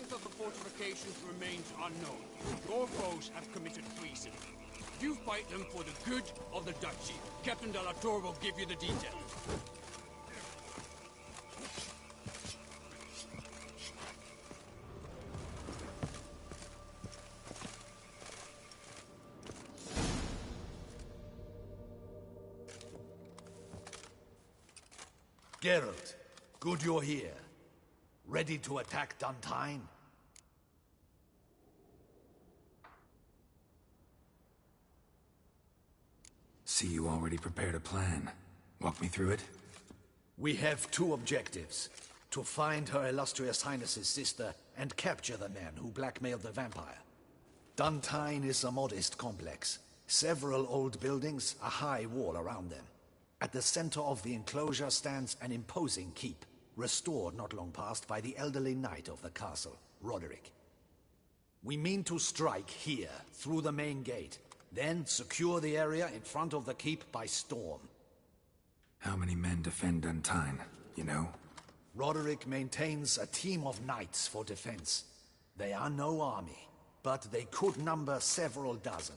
strength of the fortifications remains unknown. Your foes have committed treason. You fight them for the good of the Duchy. Captain de la Tour will give you the details. Geralt, good you're here. Ready to attack Duntine? See, you already prepared a plan. Walk me through it? We have two objectives. To find Her Illustrious Highness's sister and capture the men who blackmailed the vampire. Duntine is a modest complex. Several old buildings, a high wall around them. At the center of the enclosure stands an imposing keep, restored not long past by the elderly knight of the castle, Roderick. We mean to strike here, through the main gate, then secure the area in front of the keep by storm. How many men defend Duntine, you know? Roderick maintains a team of knights for defense. They are no army, but they could number several dozen.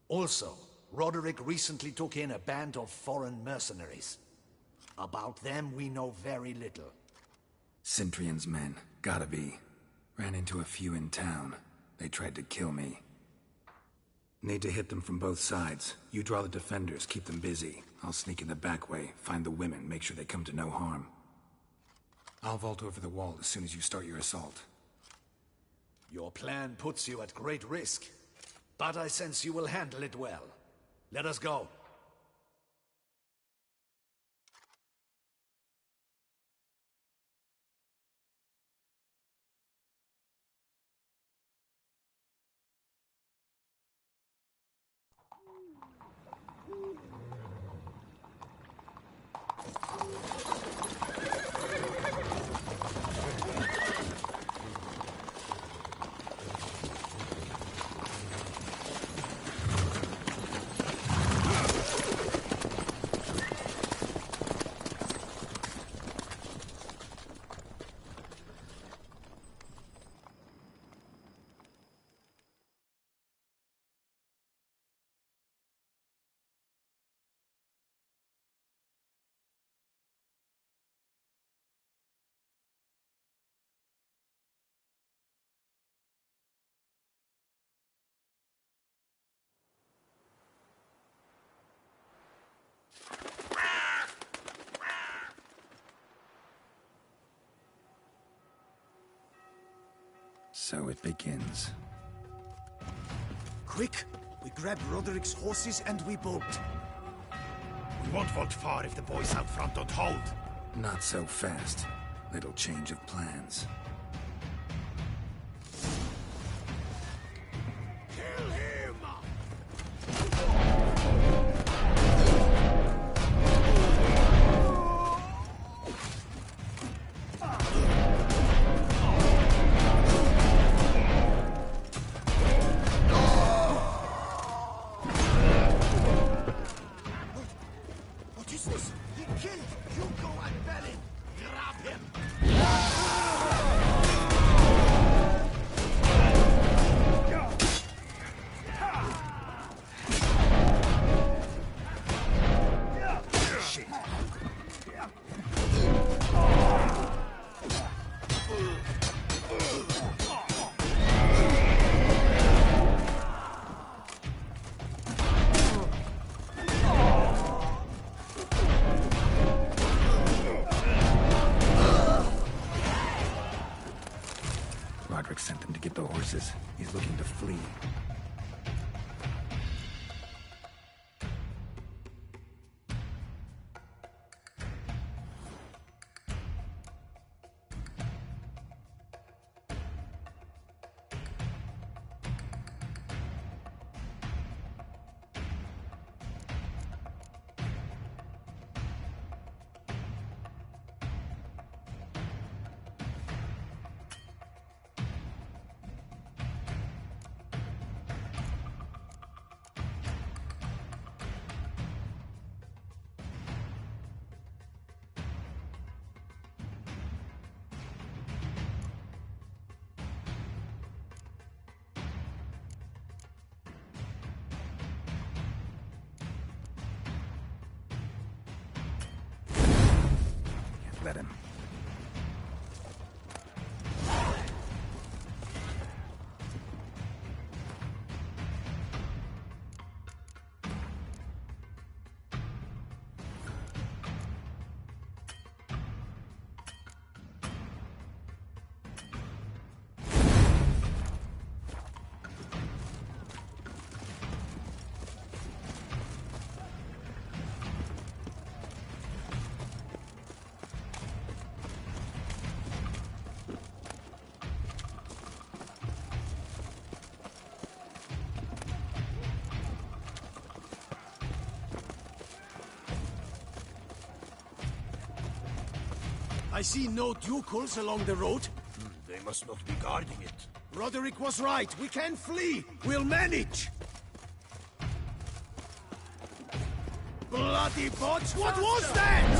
Also, Roderick recently took in a band of foreign mercenaries. About them we know very little. Cintrian's men, gotta be. Ran into a few in town. They tried to kill me. Need to hit them from both sides. You draw the defenders, keep them busy. I'll sneak in the back way, find the women, make sure they come to no harm. I'll vault over the wall as soon as you start your assault. Your plan puts you at great risk, but I sense you will handle it well. Let us go. So it begins. Quick! We grab Roderick's horses and we bolt. We won't vault far if the boys out front don't hold. Not so fast. Little change of plans. Kill him! What is this? He killed! You go and Balin! Grab him! Shit! Roderick sent them to get the horses. He's looking to flee. I see no Ducals along the road. They must not be guarding it. Roderick was right. We can flee. We'll manage. Bloody bots! What was that?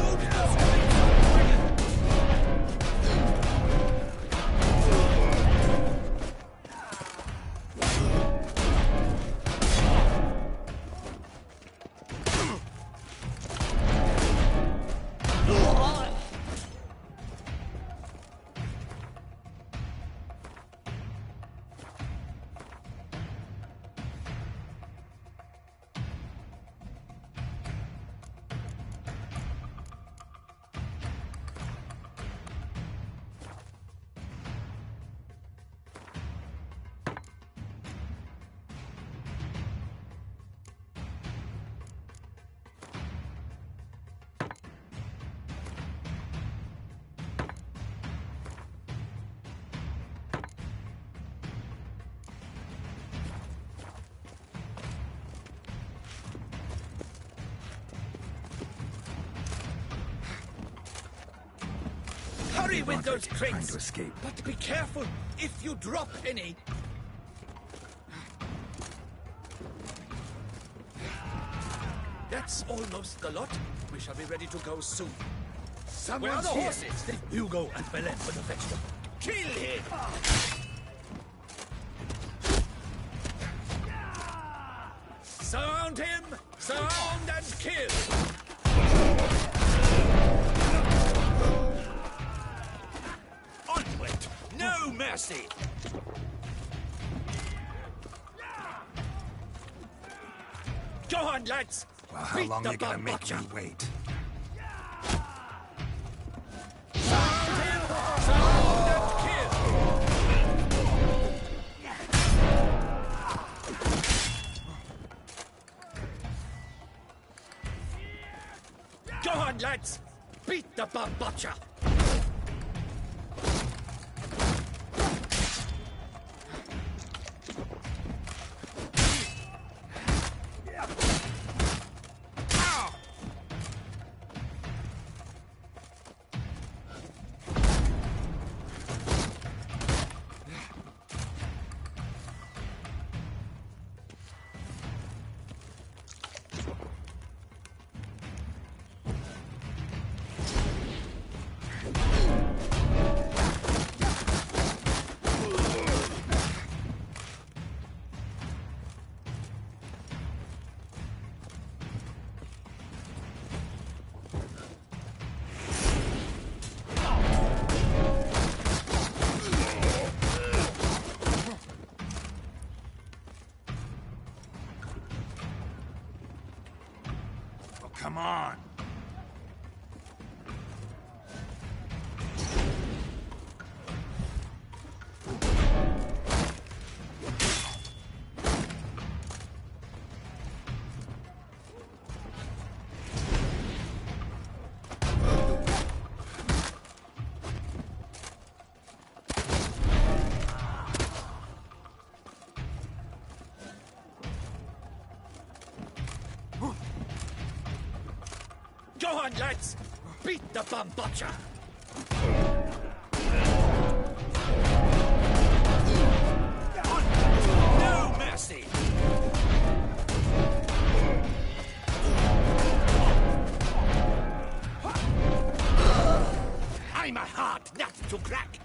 Hurry with those Trying crates! to escape. But be careful if you drop any. That's almost the lot. We shall be ready to go soon. Where are the horses? Hugo and Belen will fetch them. Kill him! Surround him! Surround and kill! Onward! No mercy! Go on, lads! Well, how Beat long the you gonna bum make butcher. me wait? Surround him! Surround and kill! Go on, lads! Beat the bum butcher! Oh, come on! Go on, lads! Beat the bum butcher! No mercy! I'm a hard nut to crack!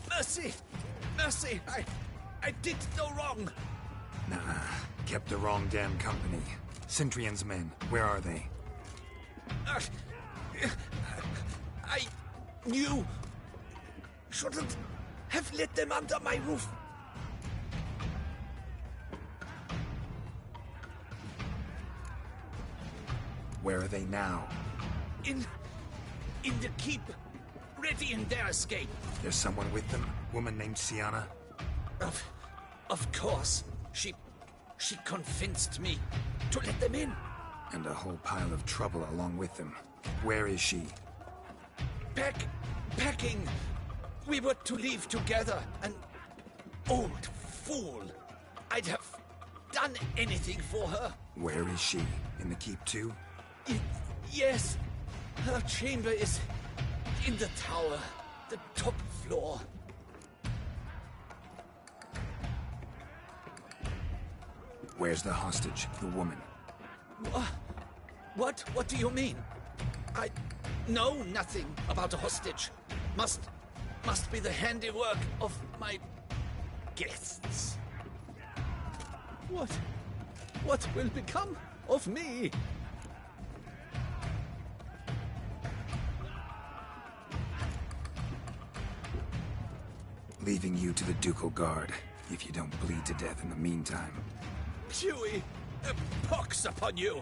Mercy! Mercy! I did no wrong! Nah, kept the wrong damn company. Centrion's men, where are they? I You shouldn't have let them under my roof. Where are they now? In the keep, ready in their escape. There's someone with them? Woman named Sienna? Of course. She convinced me to let them in. And a whole pile of trouble along with them. Where is she? Packing. We were to leave together. An old fool. I'd have done anything for her. Where is she? In the keep too? Yes. Her chamber is in the tower. The top floor. Where's the hostage, the woman? What do you mean? I know nothing about a hostage. Must be the handiwork of my guests. What will become of me? Leaving you to the Ducal Guard, if you don't bleed to death in the meantime. Chewie, a pox upon you!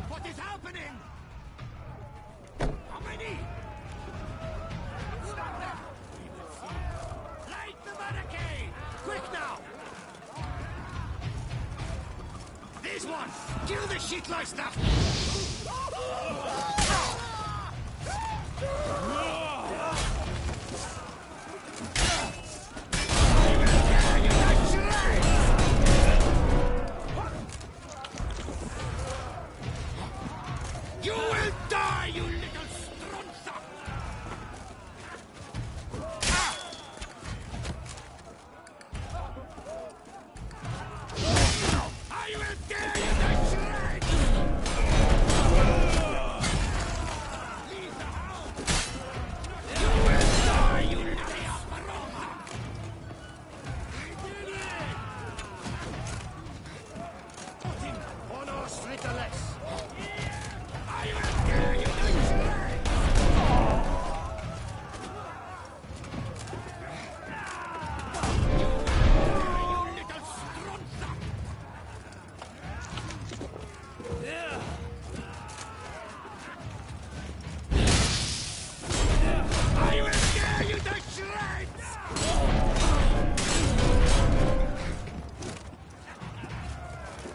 What is happening? How many? Stop them! We will see. Light the barricade! Quick now! This one! Kill the shit-like stuff! You will die, you little strunza! I will tear you to shreds! Leave the house! You will die, you little sparrow! Put him on our streetless! I will tear you to shreds! You little strunza! I will tear you to shreds!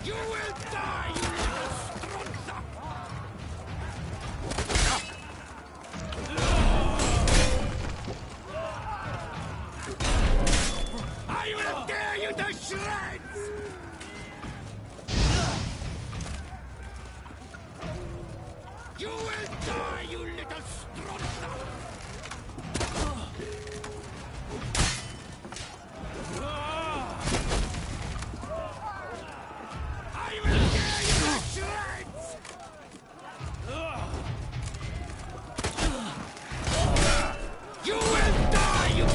You will die, you little strunza! I will tear you to shreds! You will die, you little strunza! I will tear you to shreds! You will die, you...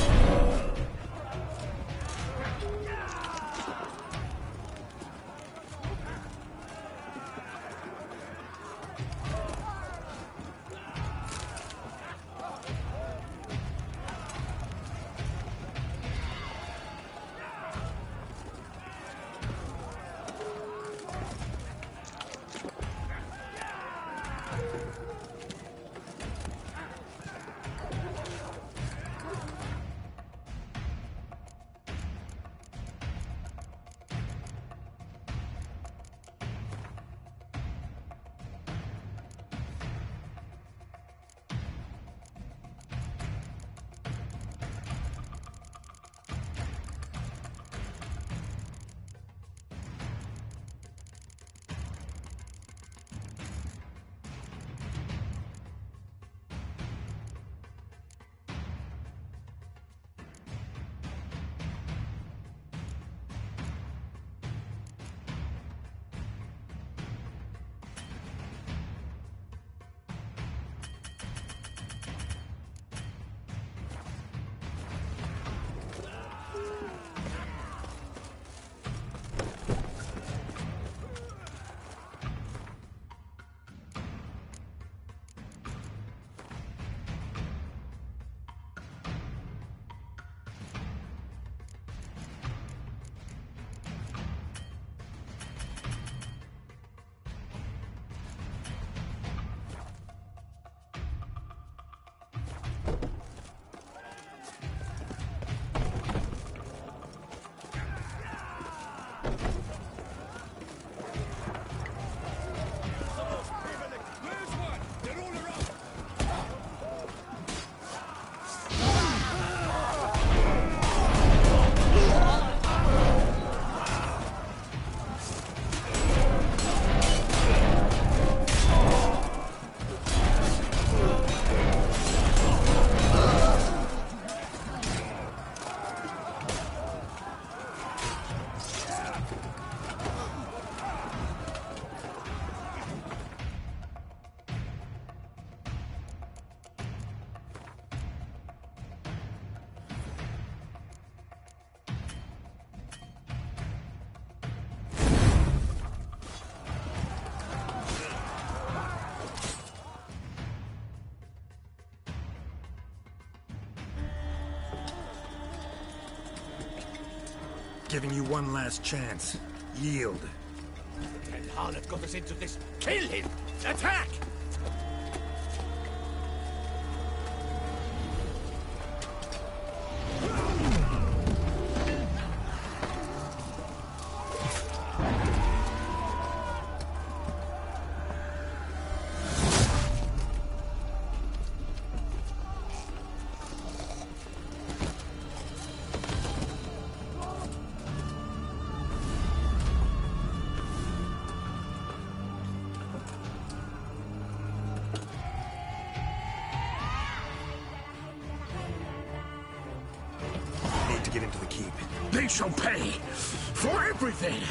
Giving you one last chance. Yield. The dead harlot got us into this. Kill him! Attack! To get into the keep. They shall pay for everything!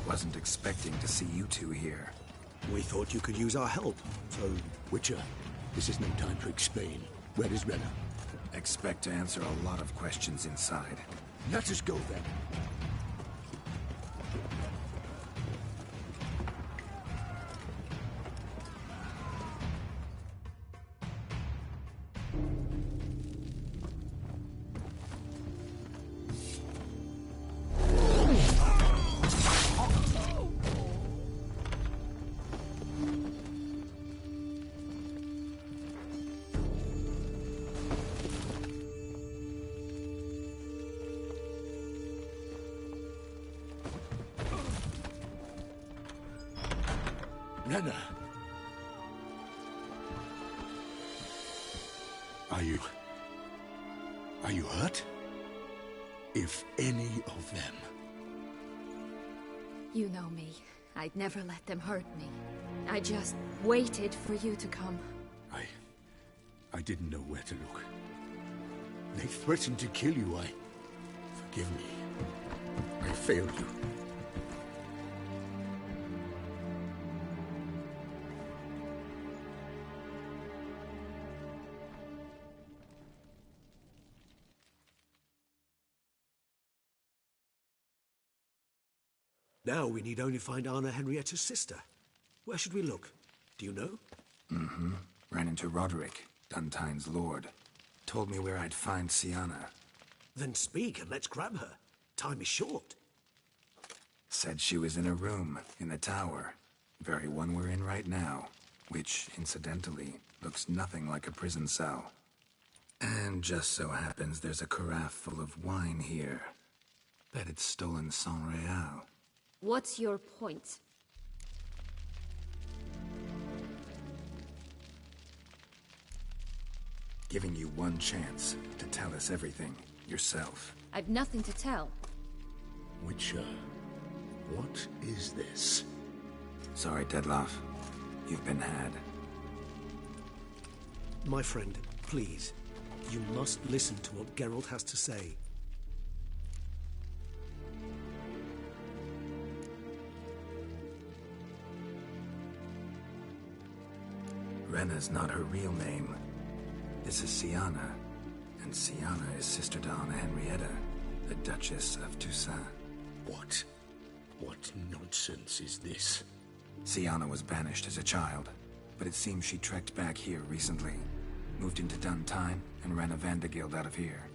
Wasn't expecting to see you two here. We thought you could use our help. So, Witcher, this is no time to explain. Where is Renna? Expect to answer a lot of questions inside. Let us go then. Renna! Are you hurt? If any of them. You know me. I'd never let them hurt me. I just waited for you to come. I didn't know where to look. They threatened to kill you. Forgive me. I failed you. Now we need only find Anna Henrietta's sister. Where should we look? Do you know? Mm-hmm. Ran into Roderick, Duntine's lord. Told me where I'd find Siana. Then speak and let's grab her. Time is short. Said she was in a room in the tower. Very one we're in right now. Which, incidentally, looks nothing like a prison cell. And just so happens there's a carafe full of wine here. Bet it's stolen San Real. What's your point? Giving you one chance to tell us everything yourself. I've nothing to tell. Witcher, what is this? Sorry, Dettlaff. You've been had. My friend, please. You must listen to what Geralt has to say. Renna's not her real name. This is Siana, and Siana is sister to Anna Henrietta, the Duchess of Toussaint. What? What nonsense is this? Siana was banished as a child, but it seems she trekked back here recently. Moved into Duntine and ran a Vandergild out of here.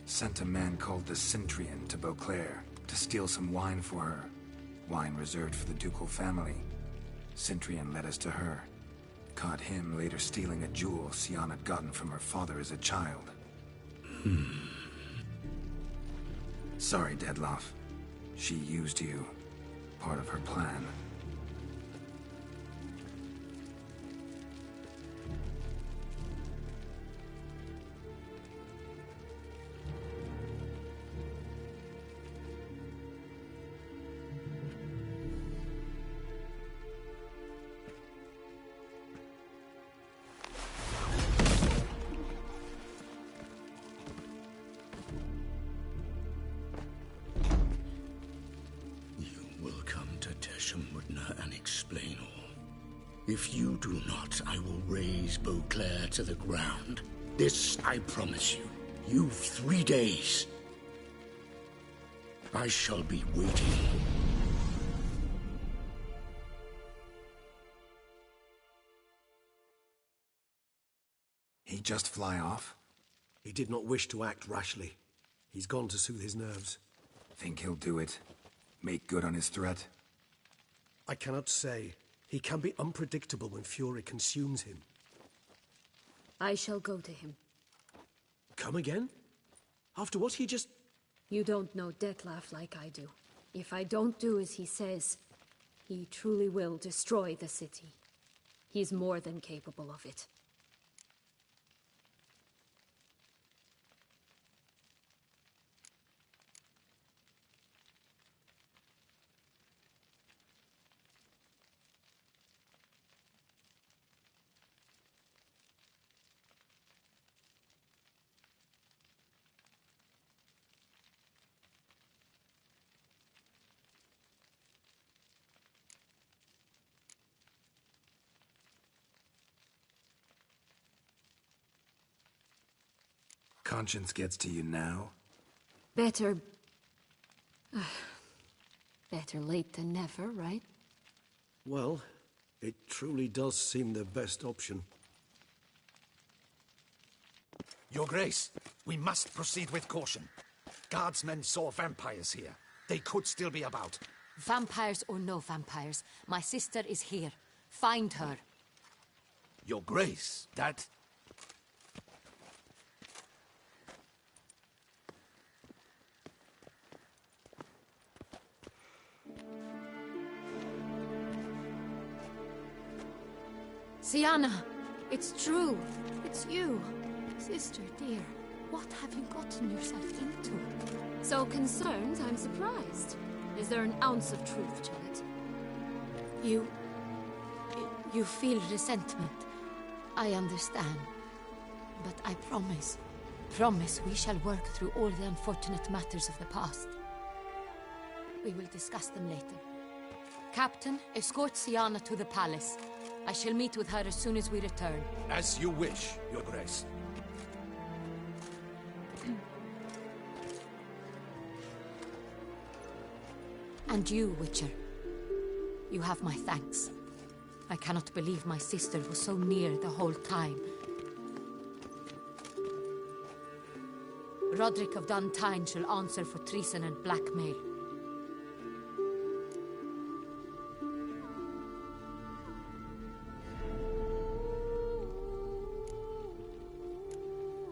Sent a man called the Centrian to Beauclair to steal some wine for her. Wine reserved for the ducal family. Centrian led us to her. Caught him later stealing a jewel Siana had gotten from her father as a child. Sorry, Dettlaff. She used you. Part of her plan. If you do not, I will raise Beauclair to the ground. This I promise you. You've 3 days. I shall be waiting. He just fly off? He did not wish to act rashly. He's gone to soothe his nerves. Think he'll do it? Make good on his threat? I cannot say. He can be unpredictable when fury consumes him. I shall go to him. Come again? After what he just... You don't know Dettlaff like I do. If I don't do as he says, he truly will destroy the city. He's more than capable of it. Conscience gets to you now? Better... better late than never, right? Well, it truly does seem the best option. Your Grace, we must proceed with caution. Guardsmen saw vampires here. They could still be about. Vampires or no vampires, my sister is here. Find her. Your Grace, that... Syanna, it's true. It's you. Sister, dear. What have you gotten yourself into? So concerned, I'm surprised. Is there an ounce of truth to it? You feel resentment. I understand. But I promise we shall work through all the unfortunate matters of the past. We will discuss them later. Captain, escort Syanna to the palace. I shall meet with her as soon as we return. As you wish, Your Grace. And you, Witcher. You have my thanks. I cannot believe my sister was so near the whole time. Roderick of Dun Tine shall answer for treason and blackmail.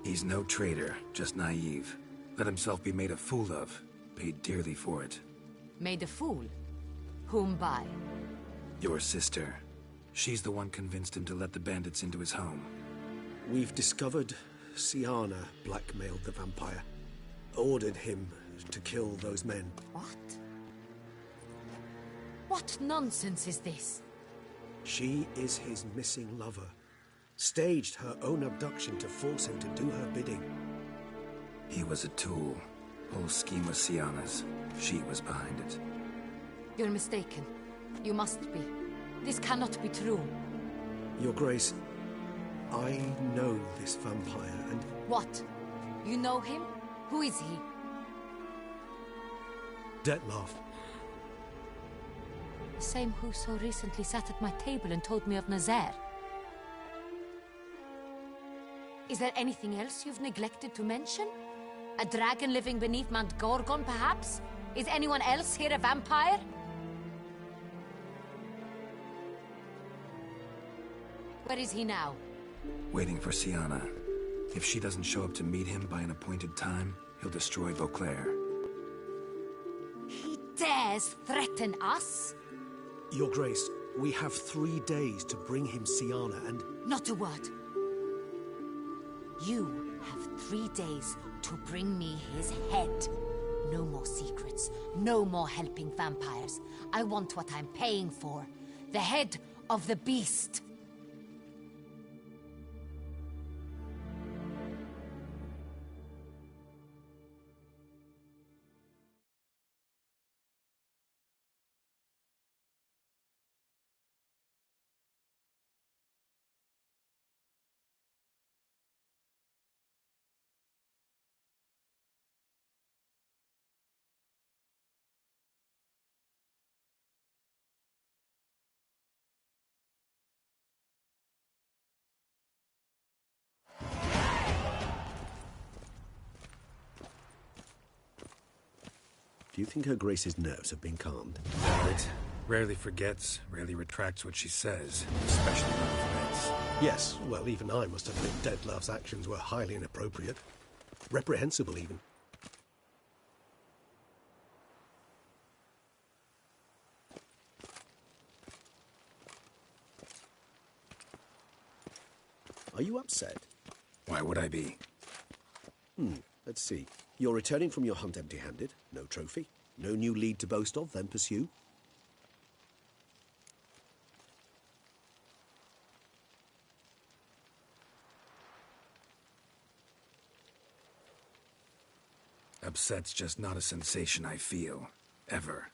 He's no traitor, just naive. Let himself be made a fool of. Paid dearly for it. Made a fool? Whom by? Your sister. She's the one convinced him to let the bandits into his home. We've discovered Syanna blackmailed the vampire. Ordered him to kill those men. What? What nonsense is this? She is his missing lover. Staged her own abduction to force him to do her bidding. He was a tool. Whole scheme was Syanna's. She was behind it. You're mistaken. You must be. This cannot be true. Your Grace, I know this vampire and... What? You know him? Who is he? Dettlaff. The same who so recently sat at my table and told me of Nazaire. Is there anything else you've neglected to mention? A dragon living beneath Mount Gorgon, perhaps? Is anyone else here a vampire? Where is he now? Waiting for Syanna. If she doesn't show up to meet him by an appointed time, he'll destroy Beauclair. He dares threaten us? Your Grace, we have 3 days to bring him Siana and... Not a word. You have 3 days to bring me his head. No more secrets. No more helping vampires. I want what I'm paying for. The head of the beast. Do you think Her Grace's nerves have been calmed? It rarely forgets, rarely retracts what she says, especially about threats. Yes, well, even I must admit Dettlaff's actions were highly inappropriate. Reprehensible, even. Are you upset? Why would I be? Let's see. You're returning from your hunt empty-handed. No trophy. No new lead to boast of, then pursue. Upset's just not a sensation I feel. Ever.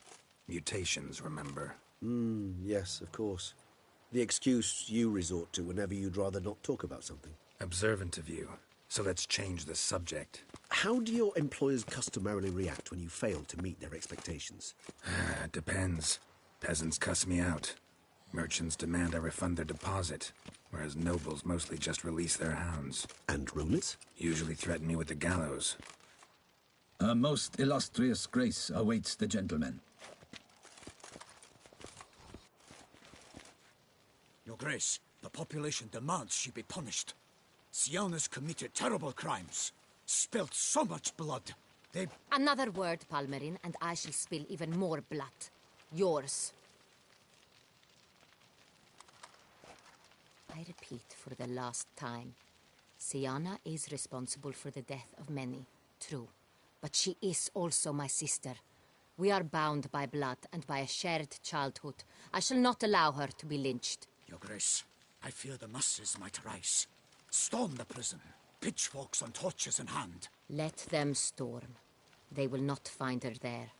Mutations, remember? Yes, of course. The excuse you resort to whenever you'd rather not talk about something. Observant of you. So let's change the subject. How do your employers customarily react when you fail to meet their expectations? Depends. Peasants cuss me out. Merchants demand I refund their deposit, whereas nobles mostly just release their hounds. And rulers? Usually threaten me with the gallows. A most illustrious grace awaits the gentleman. Your Grace, the population demands she be punished. Siana's committed terrible crimes. Spilt so much blood. They... Another word, Palmerin, and I shall spill even more blood. Yours. I repeat for the last time. Siana is responsible for the death of many, true. But she is also my sister. We are bound by blood and by a shared childhood. I shall not allow her to be lynched. Your Grace, I fear the masses might rise. Storm the prison, pitchforks and torches in hand. Let them storm. They will not find her there.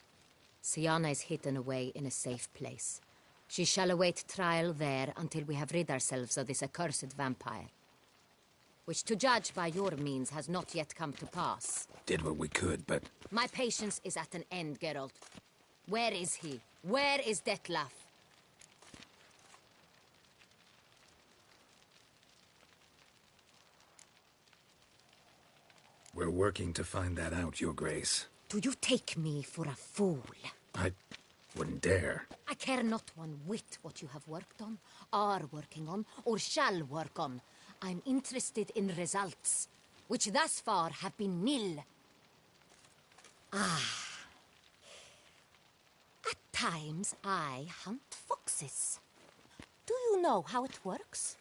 Siana is hidden away in a safe place. She shall await trial there until we have rid ourselves of this accursed vampire. Which, to judge by your means, has not yet come to pass. Did what we could, but... My patience is at an end, Geralt. Where is he? Where is Dettlaff? We're working to find that out, Your Grace. Do you take me for a fool? I wouldn't dare. I care not one whit what you have worked on, are working on, or shall work on. I'm interested in results, which thus far have been nil. At times I hunt foxes. Do you know how it works?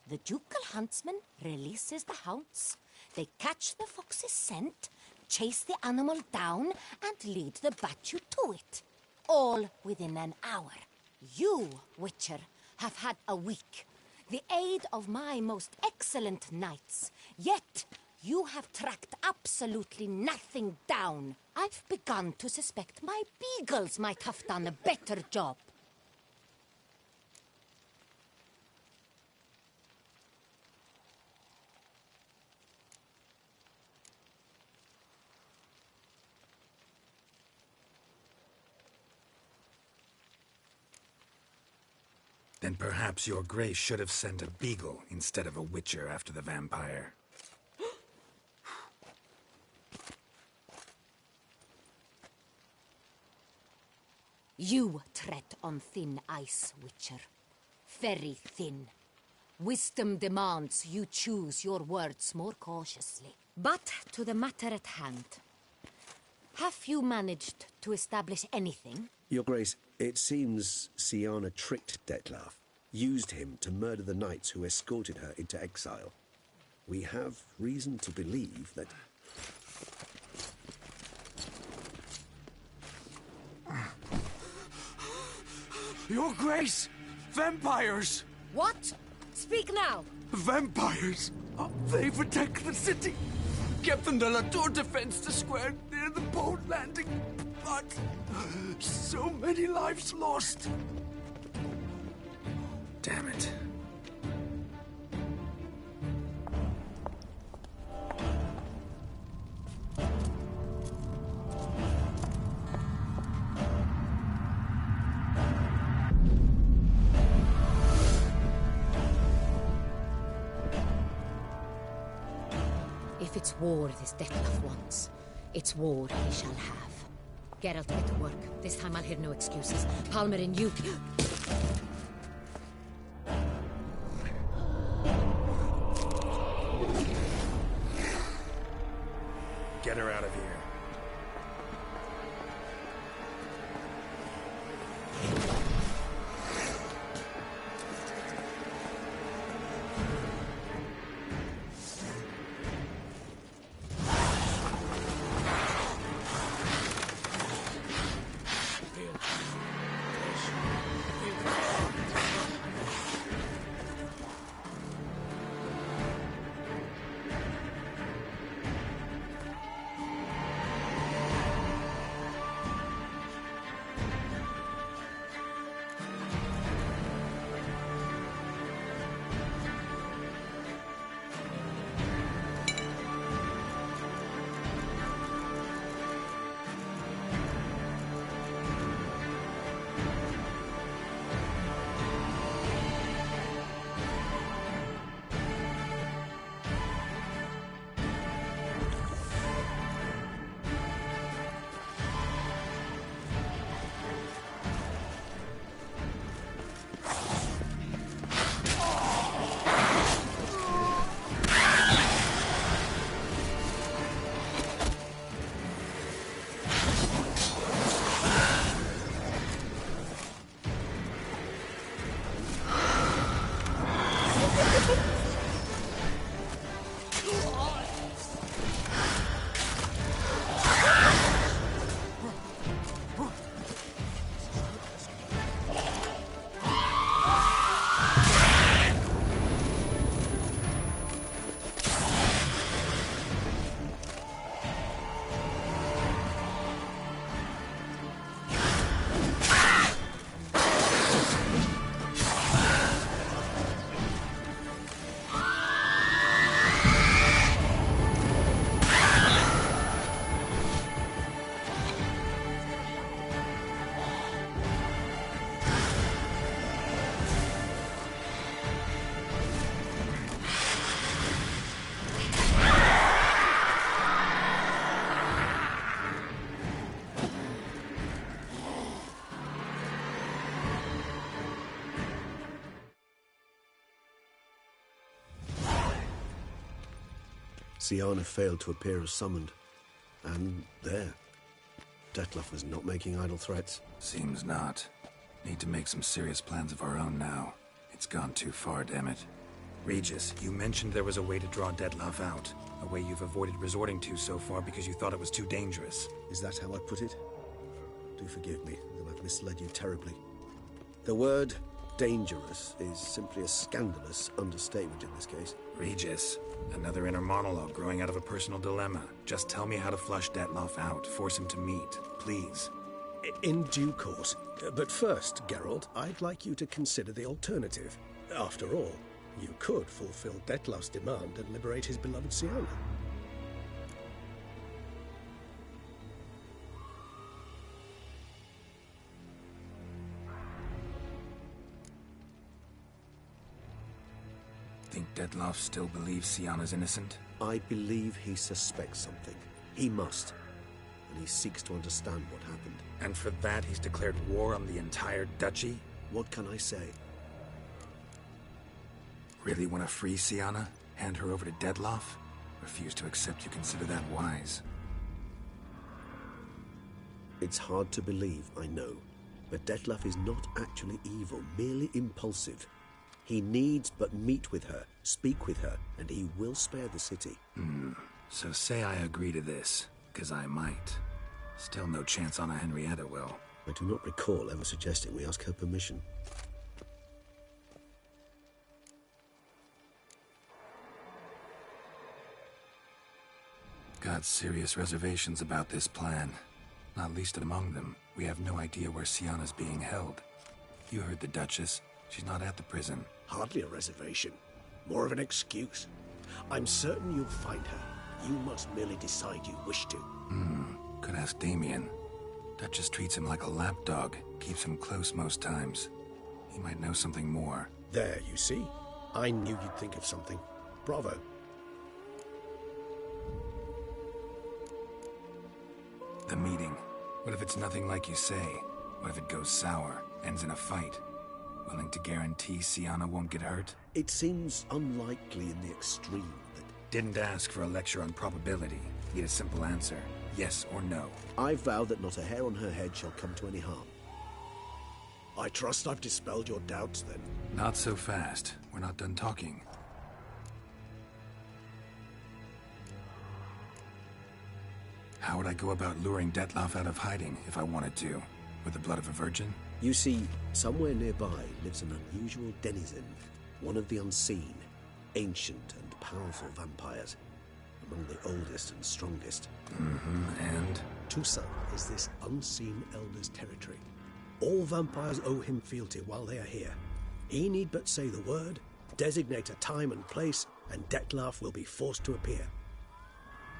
The ducal huntsman releases the hounds. They catch the fox's scent, chase the animal down, and lead the battue to it. All within an hour. You, Witcher, have had a week. The aid of my most excellent knights. Yet, you have tracked absolutely nothing down. I've begun to suspect my beagles might have done a better job. Then perhaps Your Grace should have sent a beagle instead of a witcher after the vampire. You tread on thin ice, Witcher. Very thin. Wisdom demands you choose your words more cautiously. But to the matter at hand. Have you managed to establish anything? Your Grace, it seems Syanna tricked Dettlaff, used him to murder the knights who escorted her into exile. We have reason to believe that... Your Grace! Vampires! What? Speak now! Vampires! They protect the city! Captain de la Tour defends the square near the boat landing, but so many lives lost. Damn it. If it's war this Dettlaff wants, it's war he shall have. Geralt, get to work. This time I'll hear no excuses. Palmer and you... Get her out of here. Syanna failed to appear as summoned. And there. Dettlaff was not making idle threats. Seems not. Need to make some serious plans of our own now. It's gone too far, damn it. Regis, you mentioned there was a way to draw Dettlaff out. A way you've avoided resorting to so far because you thought it was too dangerous. Is that how I put it? Do forgive me that I've misled you terribly. The word dangerous is simply a scandalous understatement in this case. Regis, another inner monologue growing out of a personal dilemma. Just tell me how to flush Dettlaff out. Force him to meet, please. In due course. But first, Geralt, I'd like you to consider the alternative. After all, you could fulfill Dettlaff's demand and liberate his beloved Syanna. Think Dettlaff still believes Syanna's innocent? I believe he suspects something. He must. And he seeks to understand what happened. And for that he's declared war on the entire duchy? What can I say? Really want to free Sienna? Hand her over to Dettlaff? Refuse to accept you consider that wise. It's hard to believe, I know. But Dettlaff is not actually evil, merely impulsive. He needs but meet with her, speak with her, and he will spare the city. So say I agree to this, 'cause I might. Still no chance Anna Henrietta will. I do not recall ever suggesting we ask her permission. Got serious reservations about this plan. Not least among them, we have no idea where Sienna's being held. You heard the Duchess. She's not at the prison. Hardly a reservation. More of an excuse. I'm certain you'll find her. You must merely decide you wish to. Could ask Damien. Duchess treats him like a lapdog. Keeps him close most times. He might know something more. There, you see? I knew you'd think of something. Bravo. The meeting. What if it's nothing like you say? What if it goes sour, ends in a fight? Willing to guarantee Sienna won't get hurt? It seems unlikely in the extreme, but... Didn't ask for a lecture on probability. Need a simple answer. Yes or no. I vow that not a hair on her head shall come to any harm. I trust I've dispelled your doubts, then. Not so fast. We're not done talking. How would I go about luring Dettlaff out of hiding if I wanted to? With the blood of a virgin? You see, somewhere nearby lives an unusual denizen, one of the unseen, ancient and powerful vampires, among the oldest and strongest. And? Toussaint is this unseen elder's territory. All vampires owe him fealty while they are here. He need but say the word, designate a time and place, and Dettlaff will be forced to appear.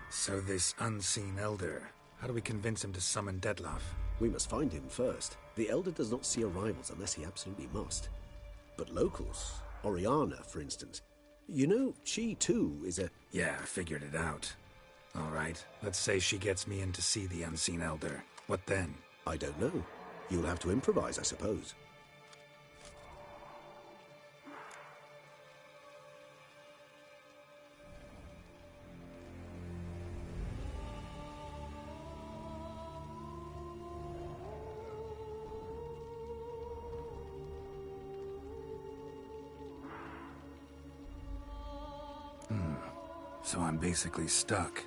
So this unseen elder, how do we convince him to summon Dettlaff? We must find him first. The elder does not see arrivals unless he absolutely must. But locals, Oriana, for instance, you know, she too is a... Yeah, I figured it out. All right, let's say she gets me in to see the unseen elder. What then? I don't know. You'll have to improvise, I suppose. So I'm basically stuck.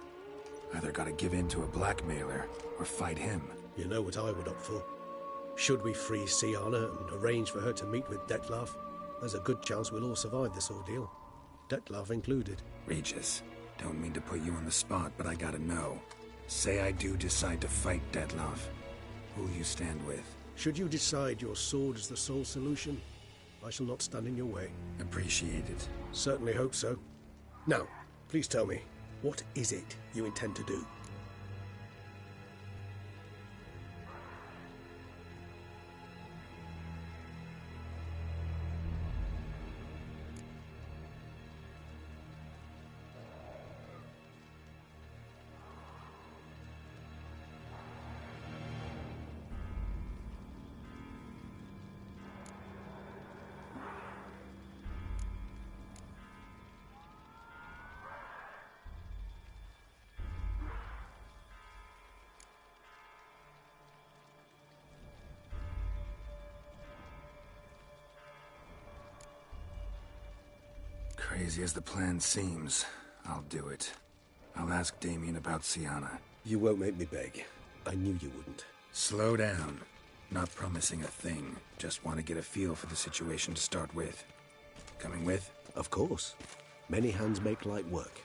Either gotta give in to a blackmailer, or fight him. You know what I would opt for. Should we free Sienna and arrange for her to meet with Dettlaff, there's a good chance we'll all survive this ordeal. Dettlaff included. Regis, don't mean to put you on the spot, but I gotta know. Say I do decide to fight Dettlaff. Who'll you stand with? Should you decide your sword is the sole solution, I shall not stand in your way. Appreciate it. Certainly hope so. Now, please tell me, what is it you intend to do? Crazy as the plan seems, I'll do it. I'll ask Damien about Sienna. You won't make me beg. I knew you wouldn't. Slow down. Not promising a thing. Just want to get a feel for the situation to start with. Coming with? Of course. Many hands make light work.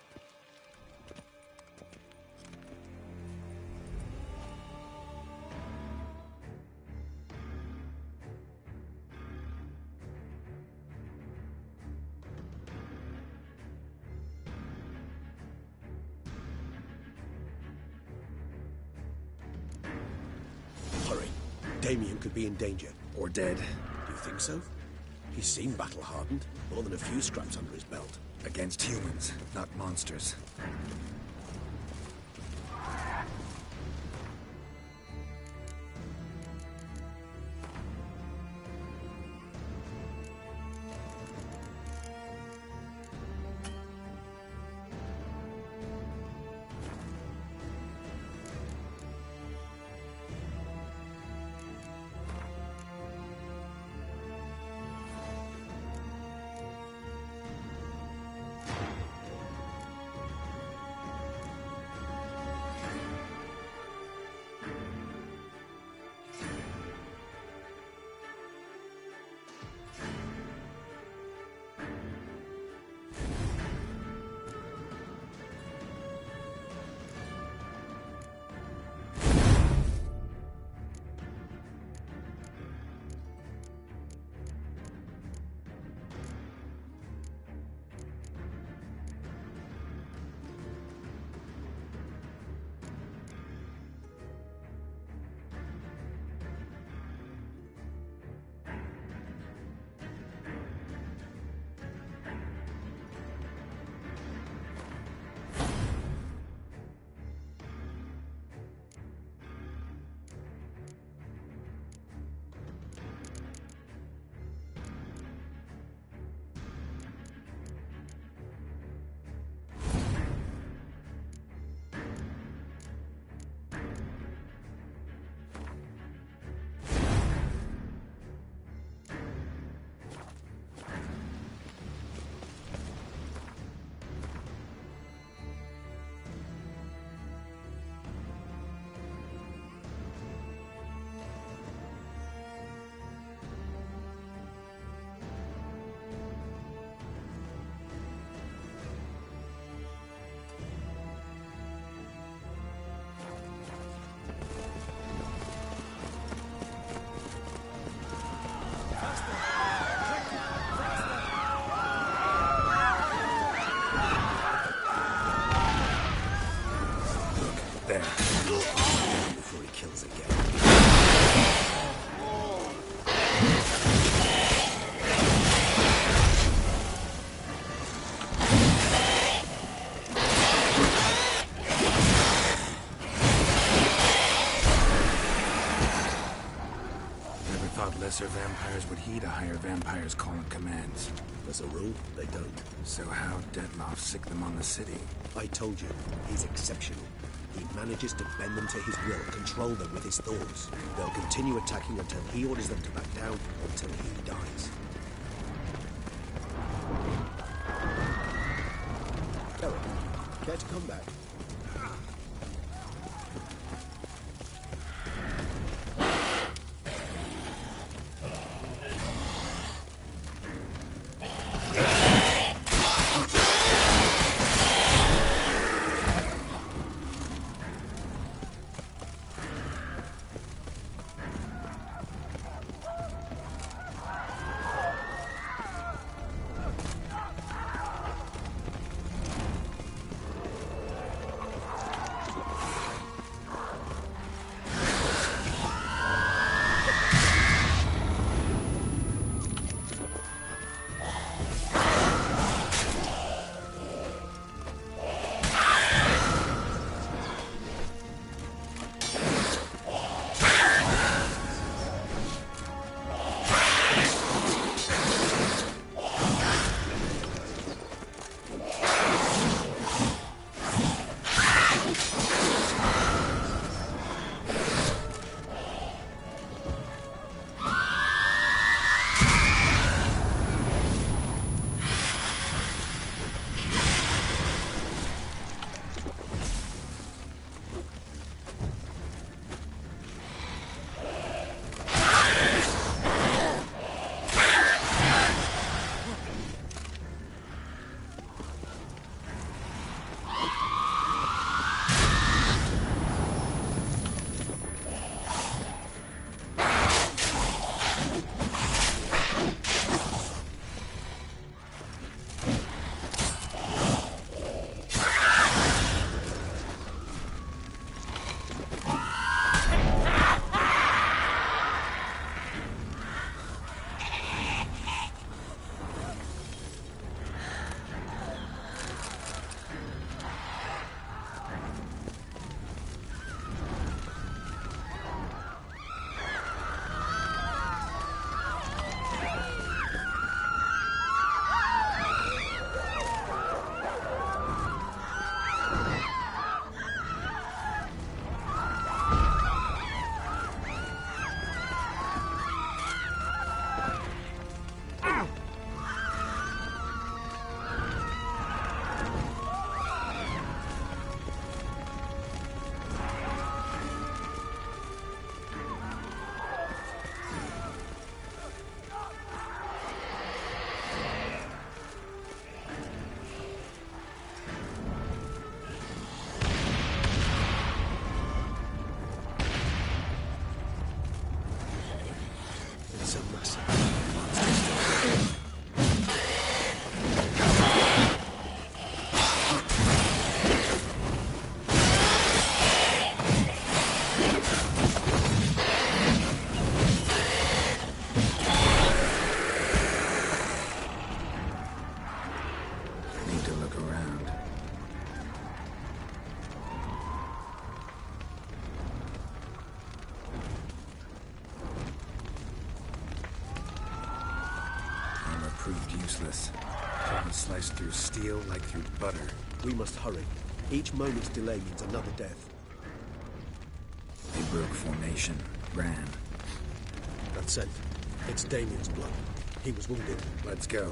Hurry. Damien could be in danger. Or dead. Do you think so? He seemed battle-hardened. More than a few scraps under his belt. Against humans, not monsters. There. Before he kills again. Never thought lesser vampires would heed a higher vampire's call and commands. As a rule, they don't. So how'd Detloff sick them on the city? I told you, he's exceptional. He manages to bend them to his will, control them with his thoughts. They'll continue attacking until he orders them to back down, until he dies. Derek, care to come back? proved useless. Trying to slice through steel like through butter. We must hurry. Each moment's delay means another death. They broke formation, ran. That scent. It's Damien's blood. He was wounded. Let's go.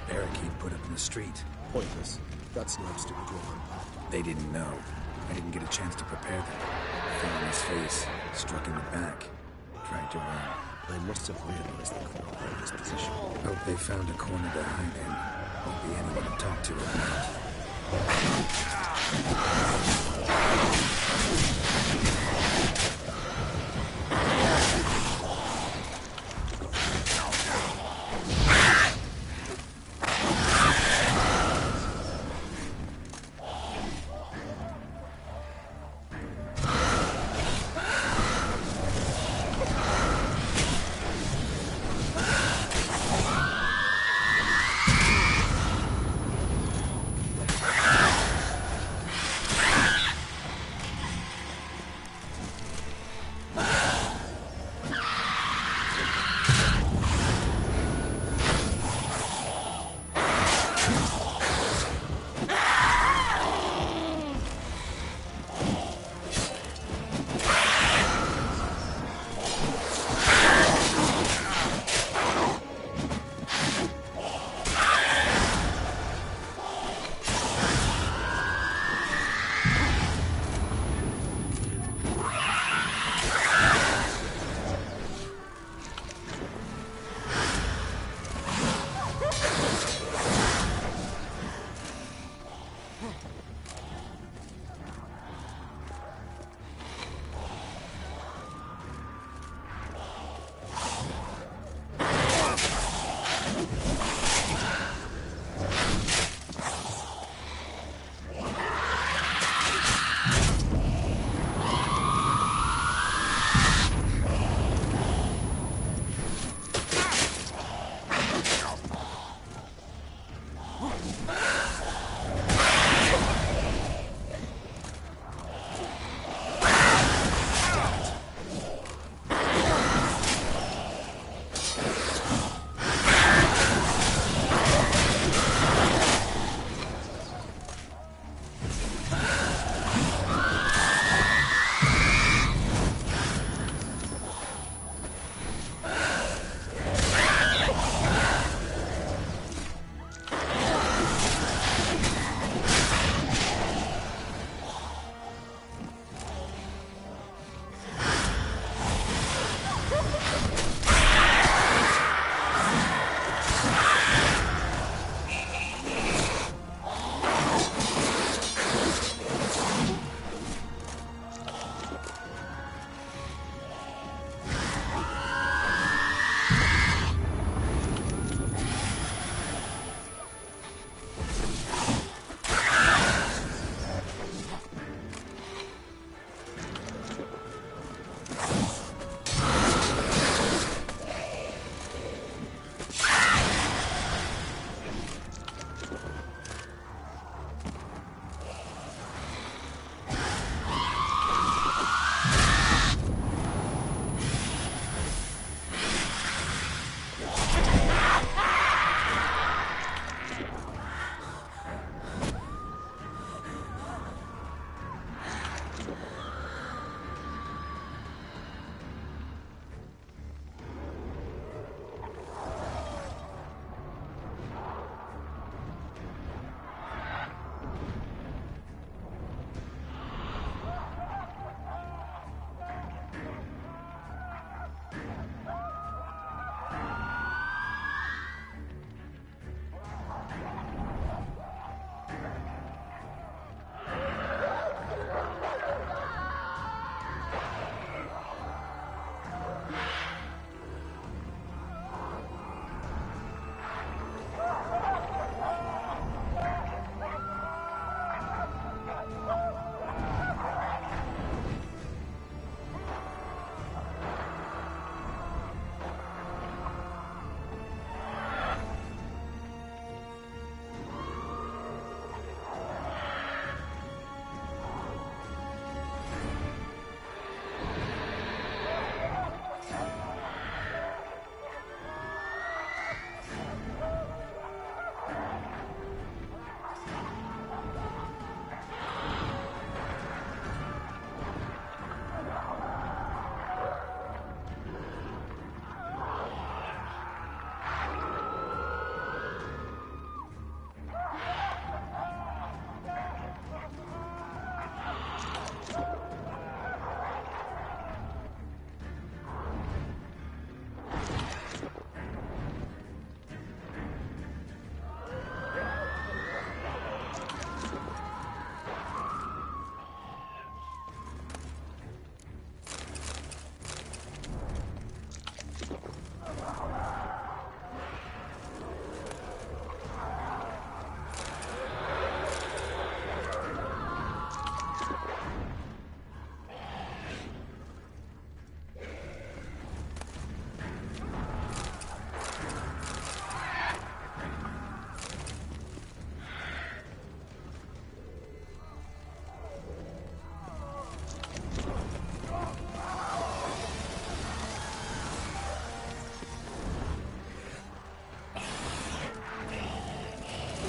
Barricade put up in the street. Pointless. That's no stupid woman. They didn't know. I didn't get a chance to prepare them. Fell on his face, struck in the back, tried to run. They must have realized they could not hold this position. Hope they found a corner to hide in. Won't be anyone to talk to at night.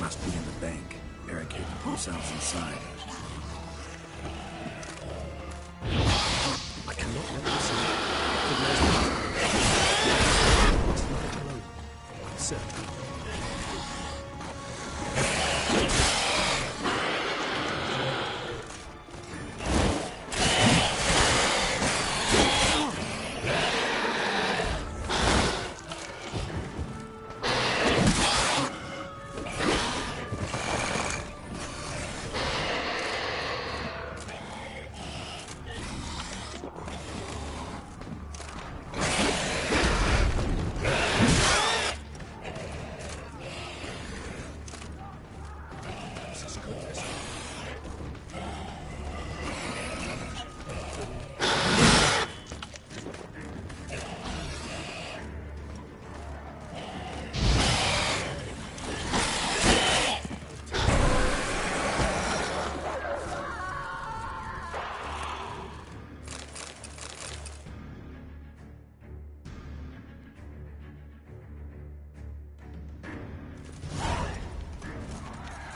Must be in the bank. Barricade themselves inside. I cannot let this in. Must leave it alone. Sir.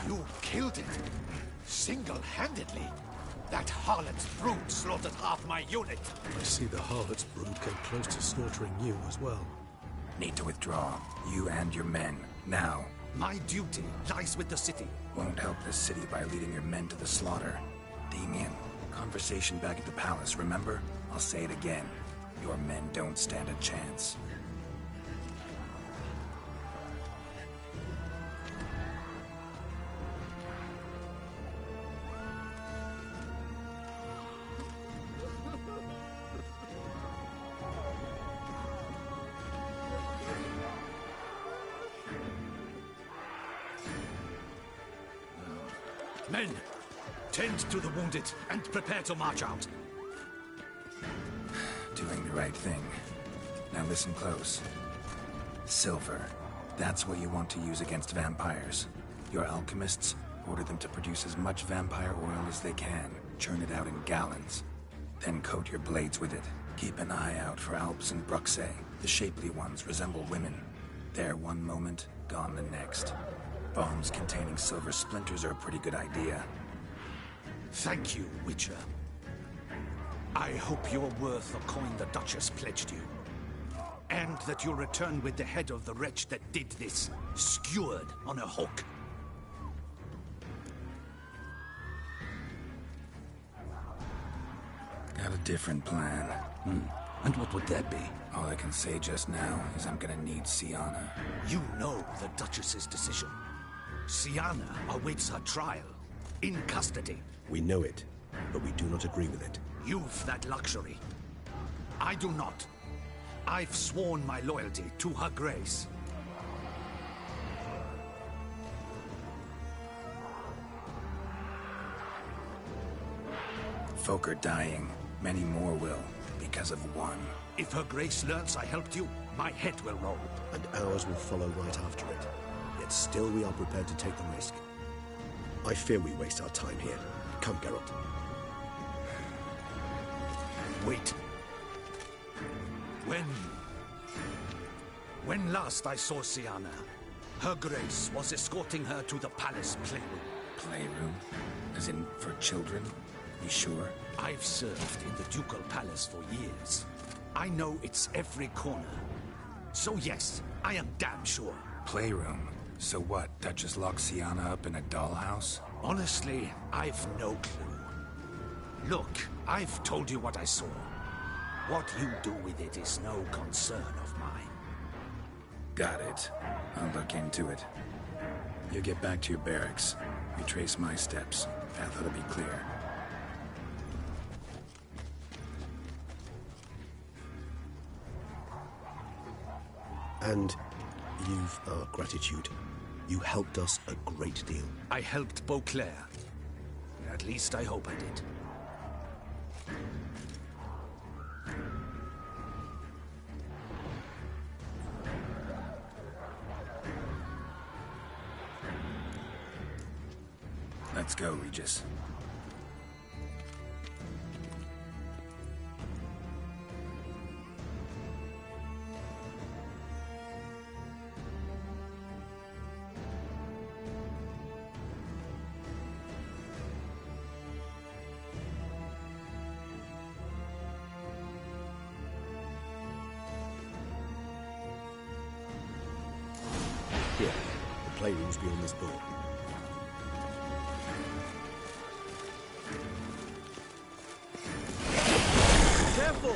You killed it? Single-handedly? That harlot's brood slaughtered half my unit. I see the harlot's brood came close to slaughtering you as well. Need to withdraw. You and your men. Now. My duty lies with the city. Won't help the city by leading your men to the slaughter. Damien, conversation back at the palace, remember? I'll say it again. Your men don't stand a chance. Men, tend to the wounded and prepare to march out. Doing the right thing. Now listen close. Silver. That's what you want to use against vampires. Your alchemists order them to produce as much vampire oil as they can. Churn it out in gallons. Then coat your blades with it. Keep an eye out for Alps and Bruxae. The shapely ones resemble women. There one moment, gone the next. Bombs containing silver splinters are a pretty good idea. Thank you, Witcher. I hope you're worth the coin the Duchess pledged you. And that you'll return with the head of the wretch that did this, skewered on a hook. Got a different plan. And what would that be? All I can say just now is I'm gonna need Syanna. You know the Duchess's decision. Syanna awaits her trial. In custody. We know it, but we do not agree with it. You've that luxury. I do not. I've sworn my loyalty to her grace. Folk are dying. Many more will, because of one. If her grace learns I helped you, my head will roll. And ours will follow right after it. Yet still we are prepared to take the risk. I fear we waste our time here. Come, Geralt. Wait. When last I saw Syanna, her grace was escorting her to the palace playroom. Playroom? As in, for children? You sure? I've served in the ducal palace for years. I know it's every corner. So yes, I am damn sure. Playroom? So what, Duchess locks Syanna up in a dollhouse? Honestly, I've no clue. Look, I've told you what I saw. What you do with it is no concern of mine. Got it. I'll look into it. You get back to your barracks. Retrace my steps. Path ought to be clear. And you've our gratitude. You helped us a great deal. I helped Beauclair. At least I hope I did. Let's go, Regis. Here, the playroom's beyond this door. Careful!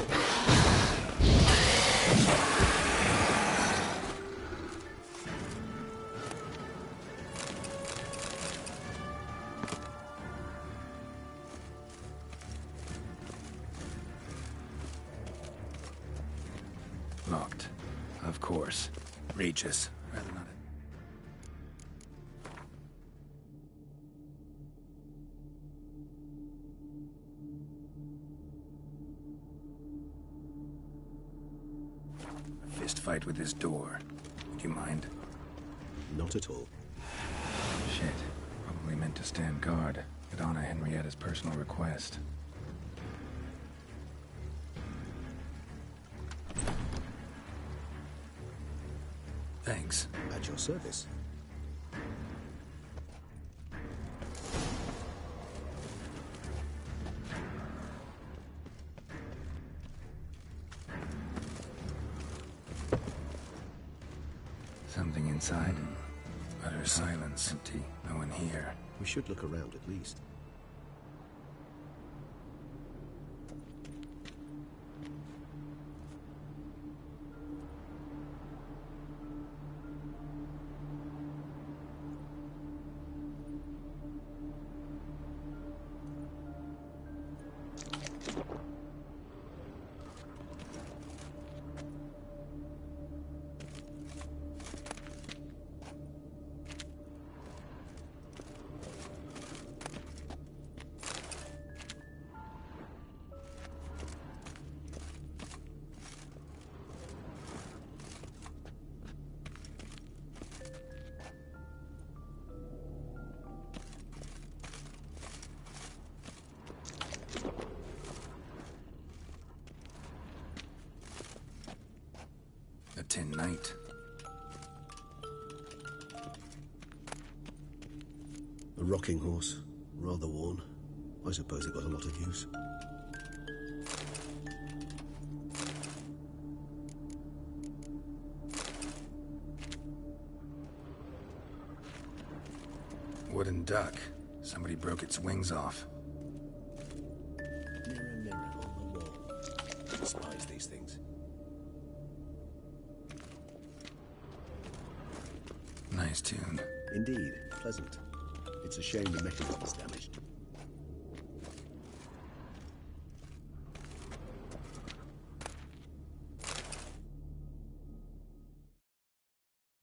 Locked. Of course. Regis. Rather not a fist fight with this door. Do you mind? Not at all. Shit. Probably meant to stand guard at Anna Henrietta's personal request. Thanks. At your service. Something inside. Utter silence. Empty. No one here. We should look around at least. A tin knight. A rocking horse. Rather worn. I suppose it got a lot of use. Wooden duck. Somebody broke its wings off. Mirror, mirror on the wall. I despise these things. Nice tune. Indeed, pleasant. It's a shame the mechanism's damaged.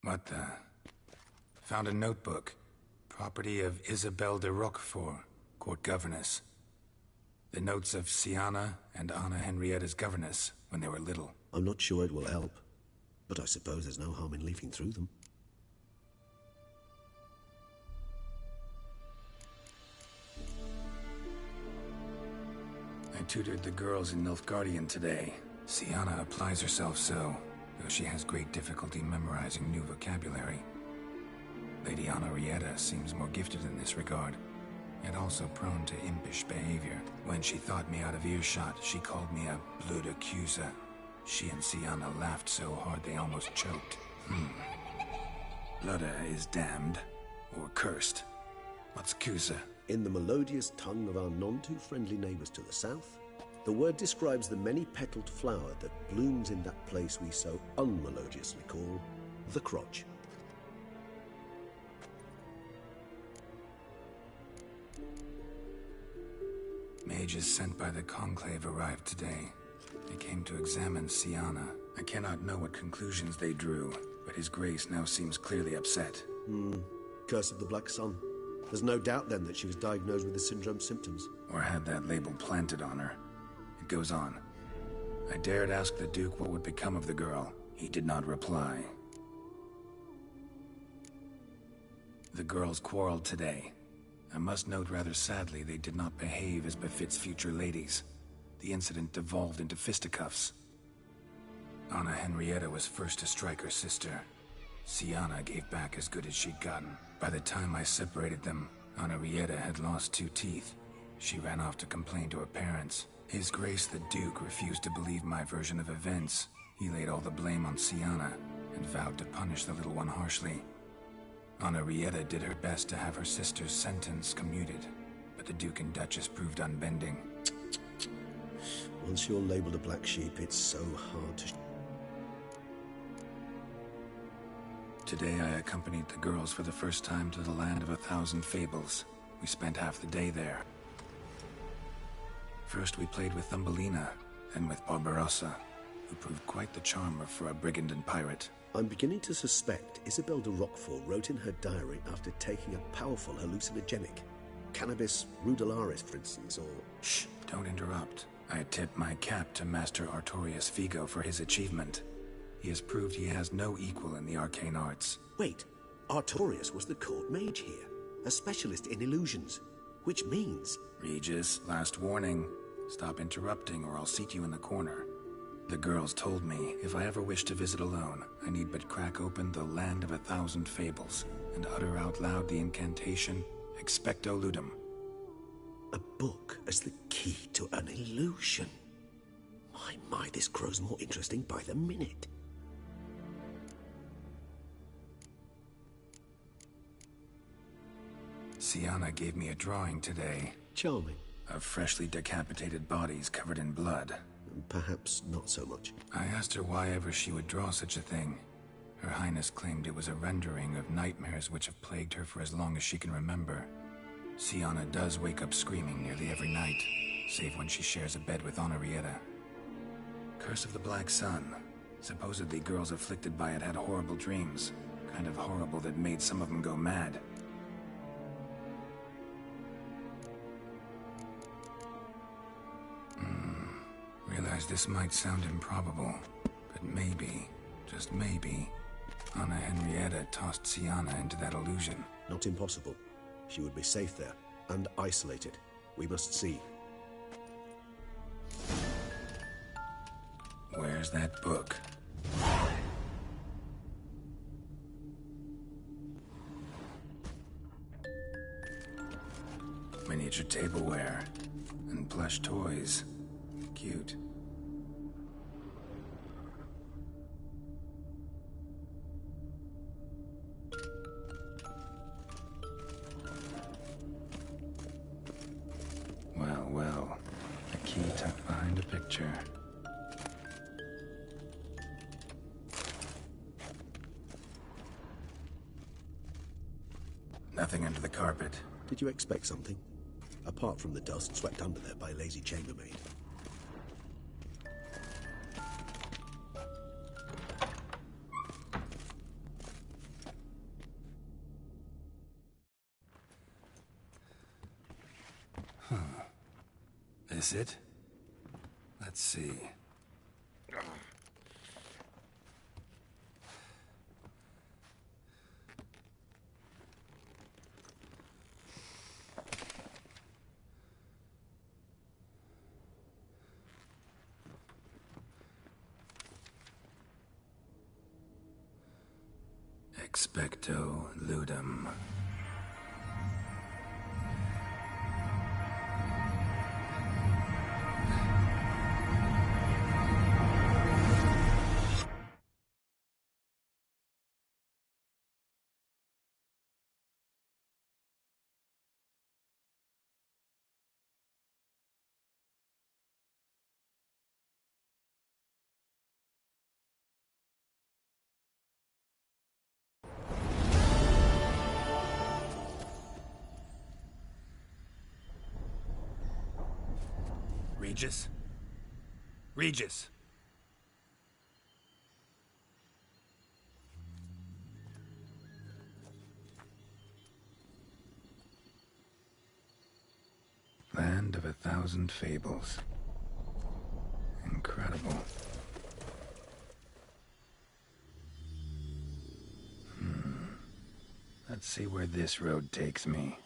What the? Found a notebook. Property of Isabelle de Roquefort, court governess. The notes of Siana and Anna Henrietta's governess when they were little. I'm not sure it will help, but I suppose there's no harm in leafing through them. I tutored the girls in Nilfgaardian today. Siana applies herself so, though she has great difficulty memorizing new vocabulary. Lady Anna Henrietta seems more gifted in this regard, yet also prone to impish behavior. When she thought me out of earshot, she called me a blood accuser. She and Siana laughed so hard they almost choked. Blood is damned, or cursed. What's Cusa? In the melodious tongue of our none-too-friendly neighbours to the south, the word describes the many-petaled flower that blooms in that place we so unmelodiously call the crotch. Mages sent by the Conclave arrived today. They came to examine Siana. I cannot know what conclusions they drew, but His Grace now seems clearly upset. Curse of the Black Sun. There's no doubt then that she was diagnosed with the syndrome symptoms. Or had that label planted on her. It goes on. I dared ask the Duke what would become of the girl. He did not reply. The girls quarreled today. I must note rather sadly they did not behave as befits future ladies. The incident devolved into fisticuffs. Anna Henrietta was first to strike her sister. Siana gave back as good as she'd gotten. By the time I separated them, Anna Henrietta had lost 2 teeth. She ran off to complain to her parents. His Grace the Duke refused to believe my version of events. He laid all the blame on Siana and vowed to punish the little one harshly. Henrietta did her best to have her sister's sentence commuted, but the Duke and Duchess proved unbending. Once you're labeled a black sheep, it's so hard to... Today I accompanied the girls for the first time to the Land of 1,000 Fables. We spent half the day there. First we played with Thumbelina, then with Barbarossa, who proved quite the charmer for a brigand and pirate. I'm beginning to suspect Isabel de Roquefort wrote in her diary after taking a powerful hallucinogenic. Cannabis rudelaris, for instance, or... Shh, don't interrupt. I tip my cap to Master Artorius Vigo for his achievement. He has proved he has no equal in the arcane arts. Wait, Artorius was the court mage here, a specialist in illusions, which means... Regis, last warning. Stop interrupting or I'll seat you in the corner. The girls told me if I ever wish to visit alone, I need but crack open the Land of 1,000 Fables and utter out loud the incantation Expecto Ludum. A book as the key to an illusion. My, this grows more interesting by the minute. Siana gave me a drawing today. Charming. Of freshly decapitated bodies covered in blood. Perhaps not so much. I asked her why ever she would draw such a thing. Her Highness claimed it was a rendering of nightmares which have plagued her for as long as she can remember. Siana does wake up screaming nearly every night, save when she shares a bed with Henrietta. Curse of the Black Sun. Supposedly girls afflicted by it had horrible dreams. Kind of horrible that made some of them go mad. Realize this might sound improbable, but maybe, just maybe, Anna Henrietta tossed Siana into that illusion. Not impossible. She would be safe there, and isolated. We must see. Where's that book? Miniature tableware and plush toys. Cute. Well, a key tucked behind a picture. Nothing under the carpet. Did you expect something? Apart from the dust swept under there by a lazy chambermaid. This it? Let's see. Expecto Ludum. Regis? Regis! Land of 1,000 Fables. Incredible. Let's see where this road takes me.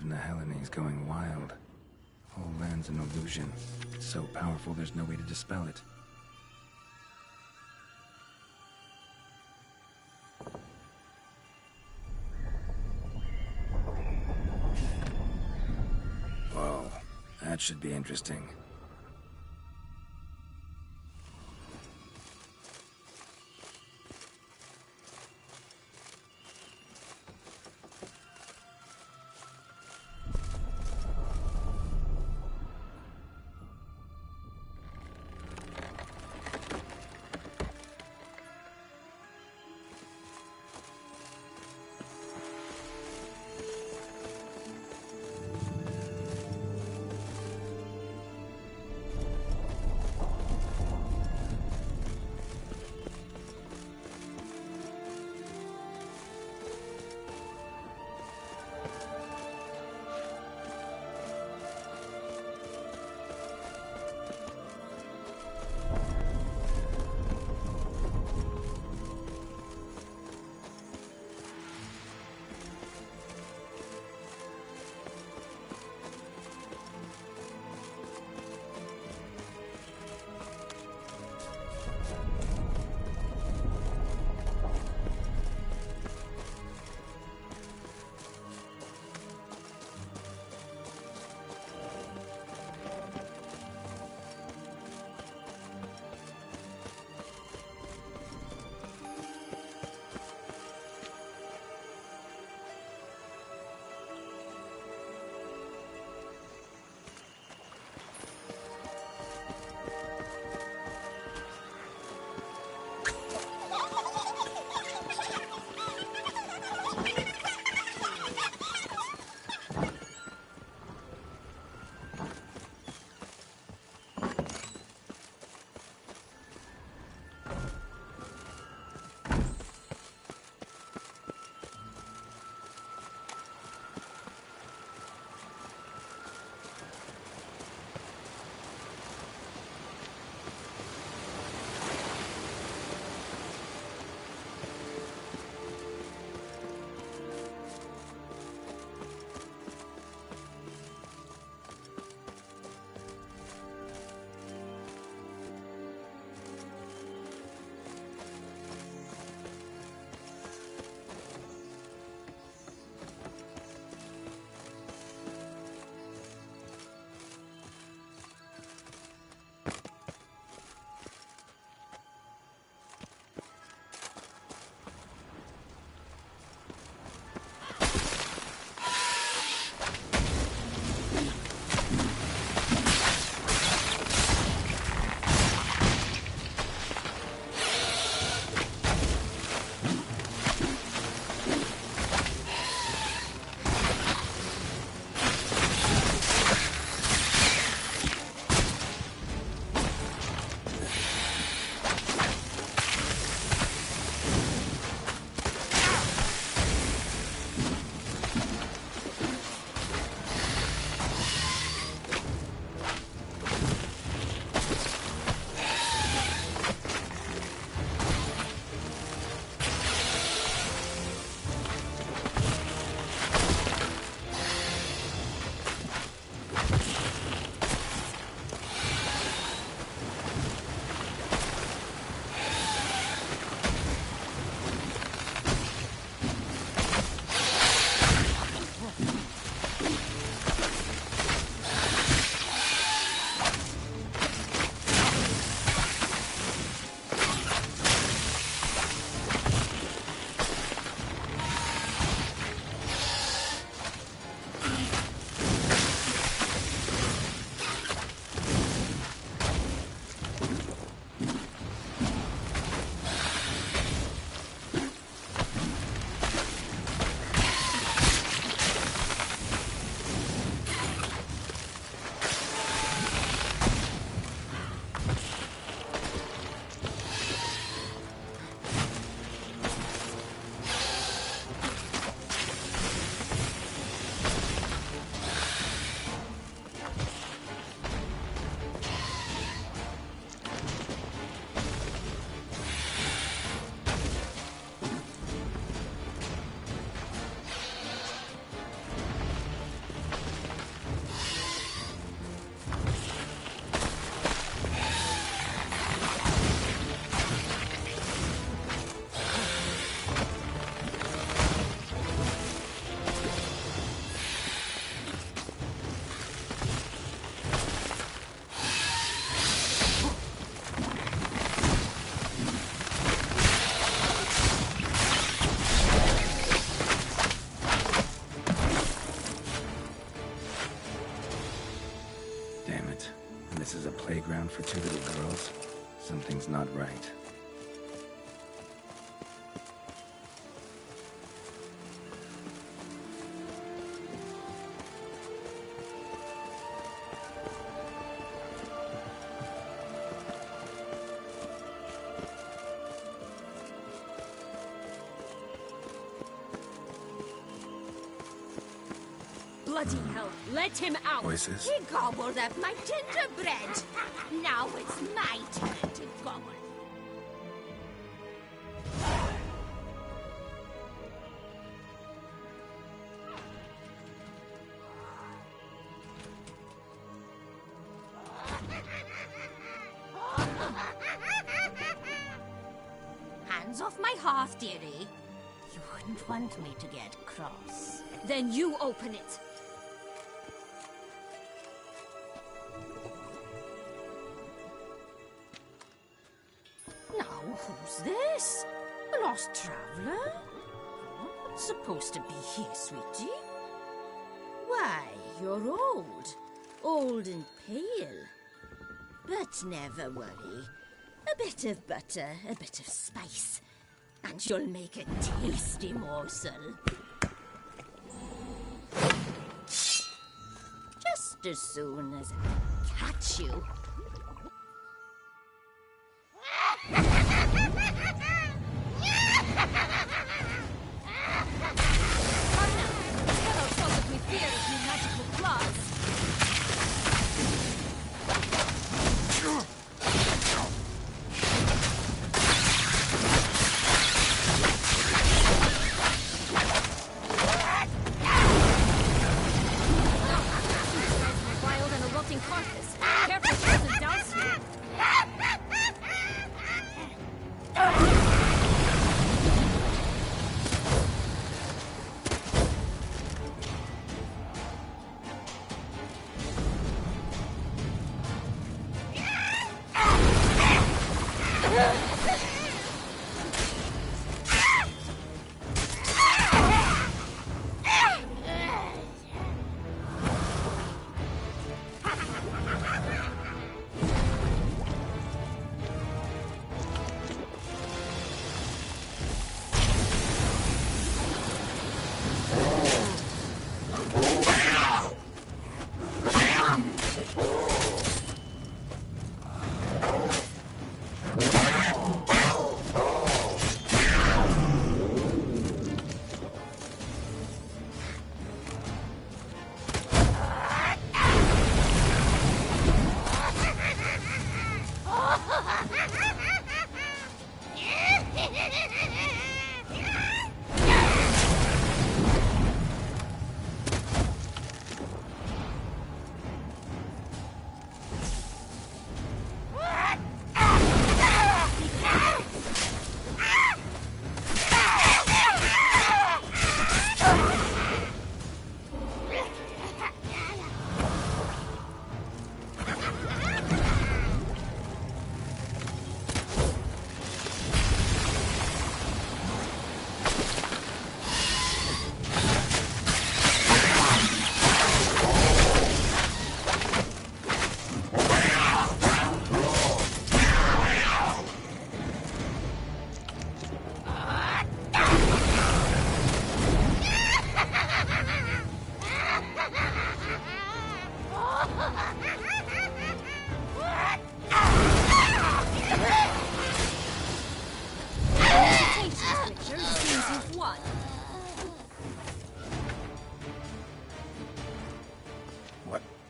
Nehelines going wild. Whole land's an illusion. It's so powerful there's no way to dispel it. Whoa, that should be interesting. two little girls. Something's not right. Bloody hell, let him out! Voices? He gobbled up my gingerbread! Now it's my turn to gobble. Hands off my hearth, dearie. You wouldn't want me to get cross. Then you open it. Now, who's this? A lost traveler? You're not supposed to be here, sweetie. Why, you're old. Old and pale. But never worry. A bit of butter, a bit of spice, and you'll make a tasty morsel. Just as soon as I catch you.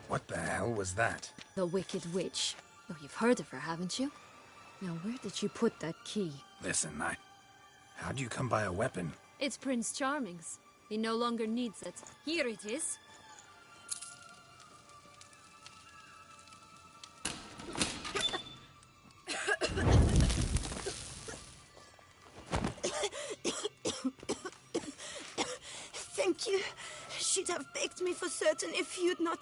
What the hell was that? The Wicked Witch. Oh, you've heard of her, haven't you? Now, where did you put that key? Listen, how'd you come by a weapon? It's Prince Charming's. He no longer needs it. Here it is. Thank you. She'd have baked me for certain if you'd not...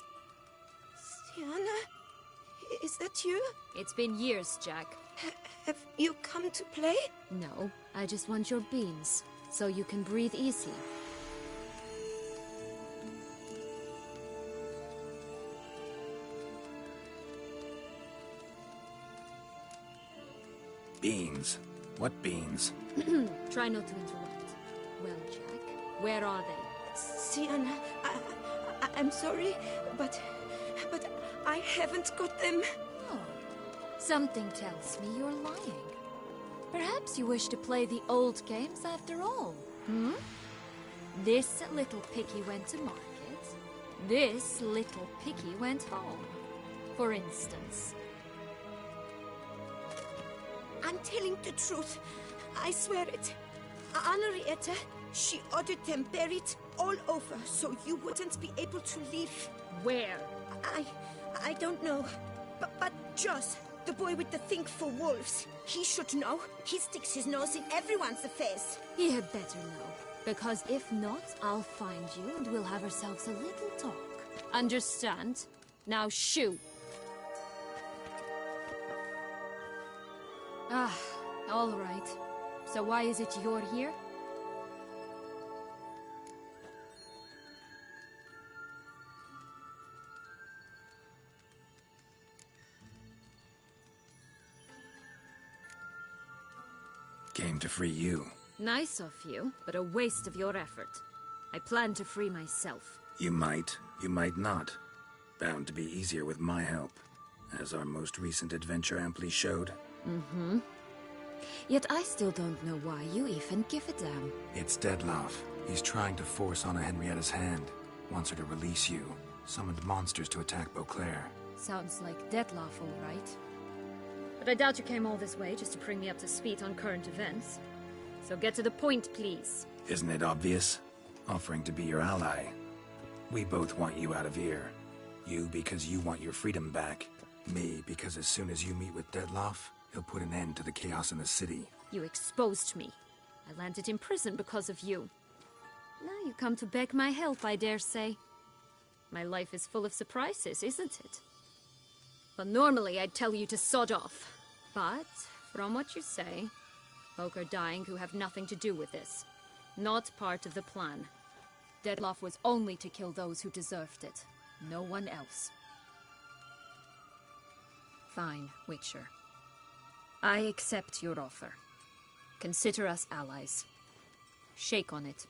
Syanna? Is that you? It's been years, Jack. Have you come to play? No, I just want your beans, so you can breathe easy. Beans? What beans? Try not to interrupt. Well, Jack, where are they? Sienna, I'm sorry, but I haven't got them. Oh, something tells me you're lying. Perhaps you wish to play the old games after all, hmm? This little piggy went to market. This little piggy went home, for instance. I'm telling the truth. I swear it. Henrietta, she ordered them buried all over, so you wouldn't be able to leave. Where? I don't know. But Joss, the boy with the thing for wolves, he should know. He sticks his nose in everyone's affairs. He had better know. Because if not, I'll find you and we'll have ourselves a little talk. Understand? Now shoo! Ah, all right. So why is it you're here? Came to free you. Nice of you, but a waste of your effort. I plan to free myself. You might not. Bound to be easier with my help, as our most recent adventure amply showed. Mm-hmm. Yet I still don't know why you even give a damn. It's Dettlaff. He's trying to force Anna Henrietta's hand. Wants her to release you. Summoned monsters to attack Beauclair. Sounds like Dettlaff, all right. But I doubt you came all this way just to bring me up to speed on current events. So get to the point, please. Isn't it obvious? Offering to be your ally. We both want you out of here. You because you want your freedom back. Me because as soon as you meet with Dettlaff, he'll put an end to the chaos in the city. You exposed me. I landed in prison because of you. Now you come to beg my help, I dare say. My life is full of surprises, isn't it? Well, normally I'd tell you to sod off. But, from what you say, folk are dying who have nothing to do with this. Not part of the plan. Dettlaff was only to kill those who deserved it. No one else. Fine, Witcher. I accept your offer. Consider us allies. Shake on it.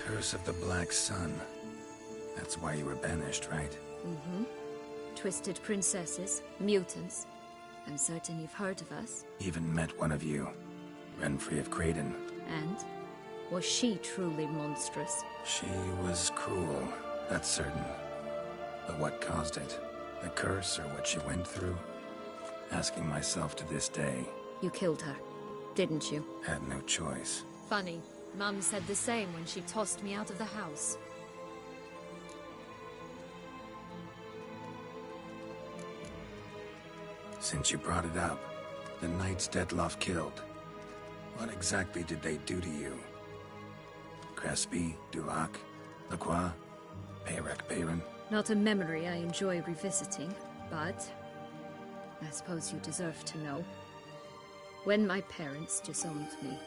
Curse of the Black Sun. That's why you were banished, right? Mm-hmm. Twisted princesses, mutants. I'm certain you've heard of us. Even met one of you. Renfri of Creighton. And? Was she truly monstrous? She was cruel, that's certain. But what caused it? The curse or what she went through? Asking myself to this day. You killed her, didn't you? Had no choice. Funny. Mum said the same when she tossed me out of the house. Since you brought it up, the knights Dettlaff killed. What exactly did they do to you? Crespi, Dulac, Lacroix, Peyrac Peyran? Not a memory I enjoy revisiting, but I suppose you deserve to know. When my parents disowned me,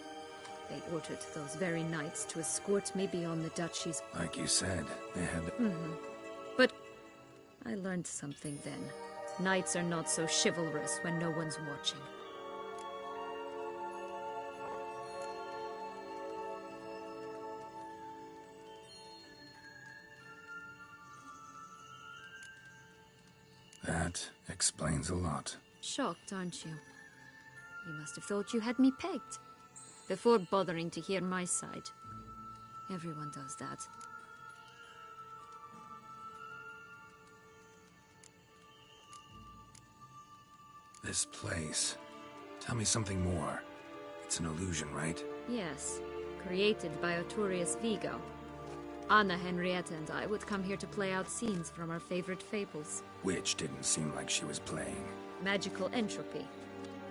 they ordered those very knights to escort me beyond the duchy's... Like you said, they had... Mm-hmm. But I learned something then. Knights are not so chivalrous when no one's watching. That explains a lot. Shocked, aren't you? You must have thought you had me pegged. Before bothering to hear my side. Everyone does that. This place. Tell me something more. It's an illusion, right? Yes. Created by Arturius Vigo. Anna Henrietta and I would come here to play out scenes from our favorite fables. Which didn't seem like she was playing. Magical entropy.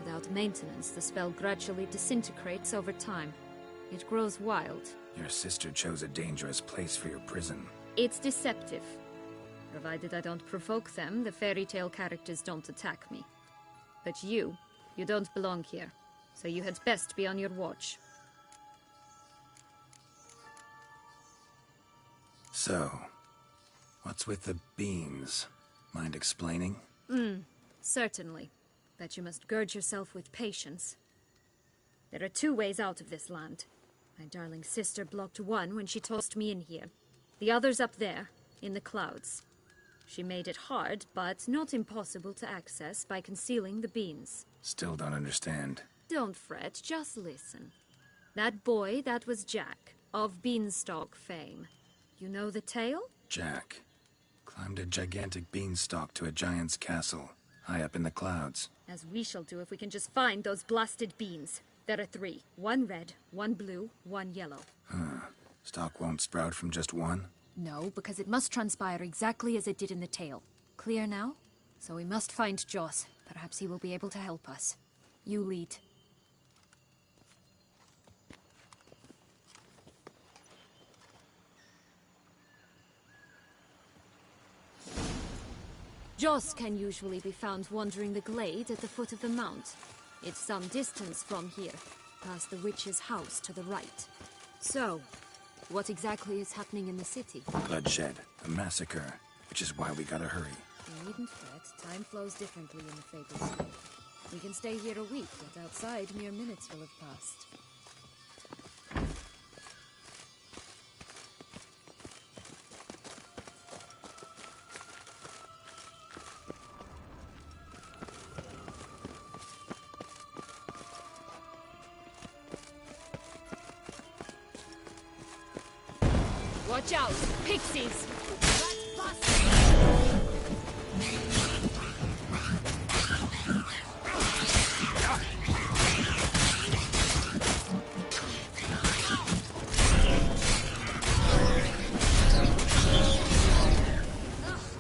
Without maintenance, the spell gradually disintegrates over time. It grows wild. Your sister chose a dangerous place for your prison. It's deceptive. Provided I don't provoke them, the fairy tale characters don't attack me. But you don't belong here. So you had best be on your watch. So, what's with the beans? Mind explaining? Certainly. But you must gird yourself with patience. There are 2 ways out of this land. My darling sister blocked one when she tossed me in here. The other's up there, in the clouds. She made it hard, but not impossible to access by concealing the beans. Still don't understand. Don't fret, just listen. That boy, that was Jack, of Beanstalk fame. You know the tale? Jack climbed a gigantic beanstalk to a giant's castle, high up in the clouds. As we shall do if we can just find those blasted beans. There are 3. 1 red, 1 blue, 1 yellow. Stalk won't sprout from just one? No, because it must transpire exactly as it did in the tale. Clear now? So we must find Joss. Perhaps he will be able to help us. You lead. Joss can usually be found wandering the glade at the foot of the mount. It's some distance from here, past the witch's house to the right. So, what exactly is happening in the city? Bloodshed, a massacre, which is why we gotta hurry. You needn't fret. Time flows differently in the Fablescape. We can stay here a week, but outside mere minutes will have passed. Watch out! Pixies!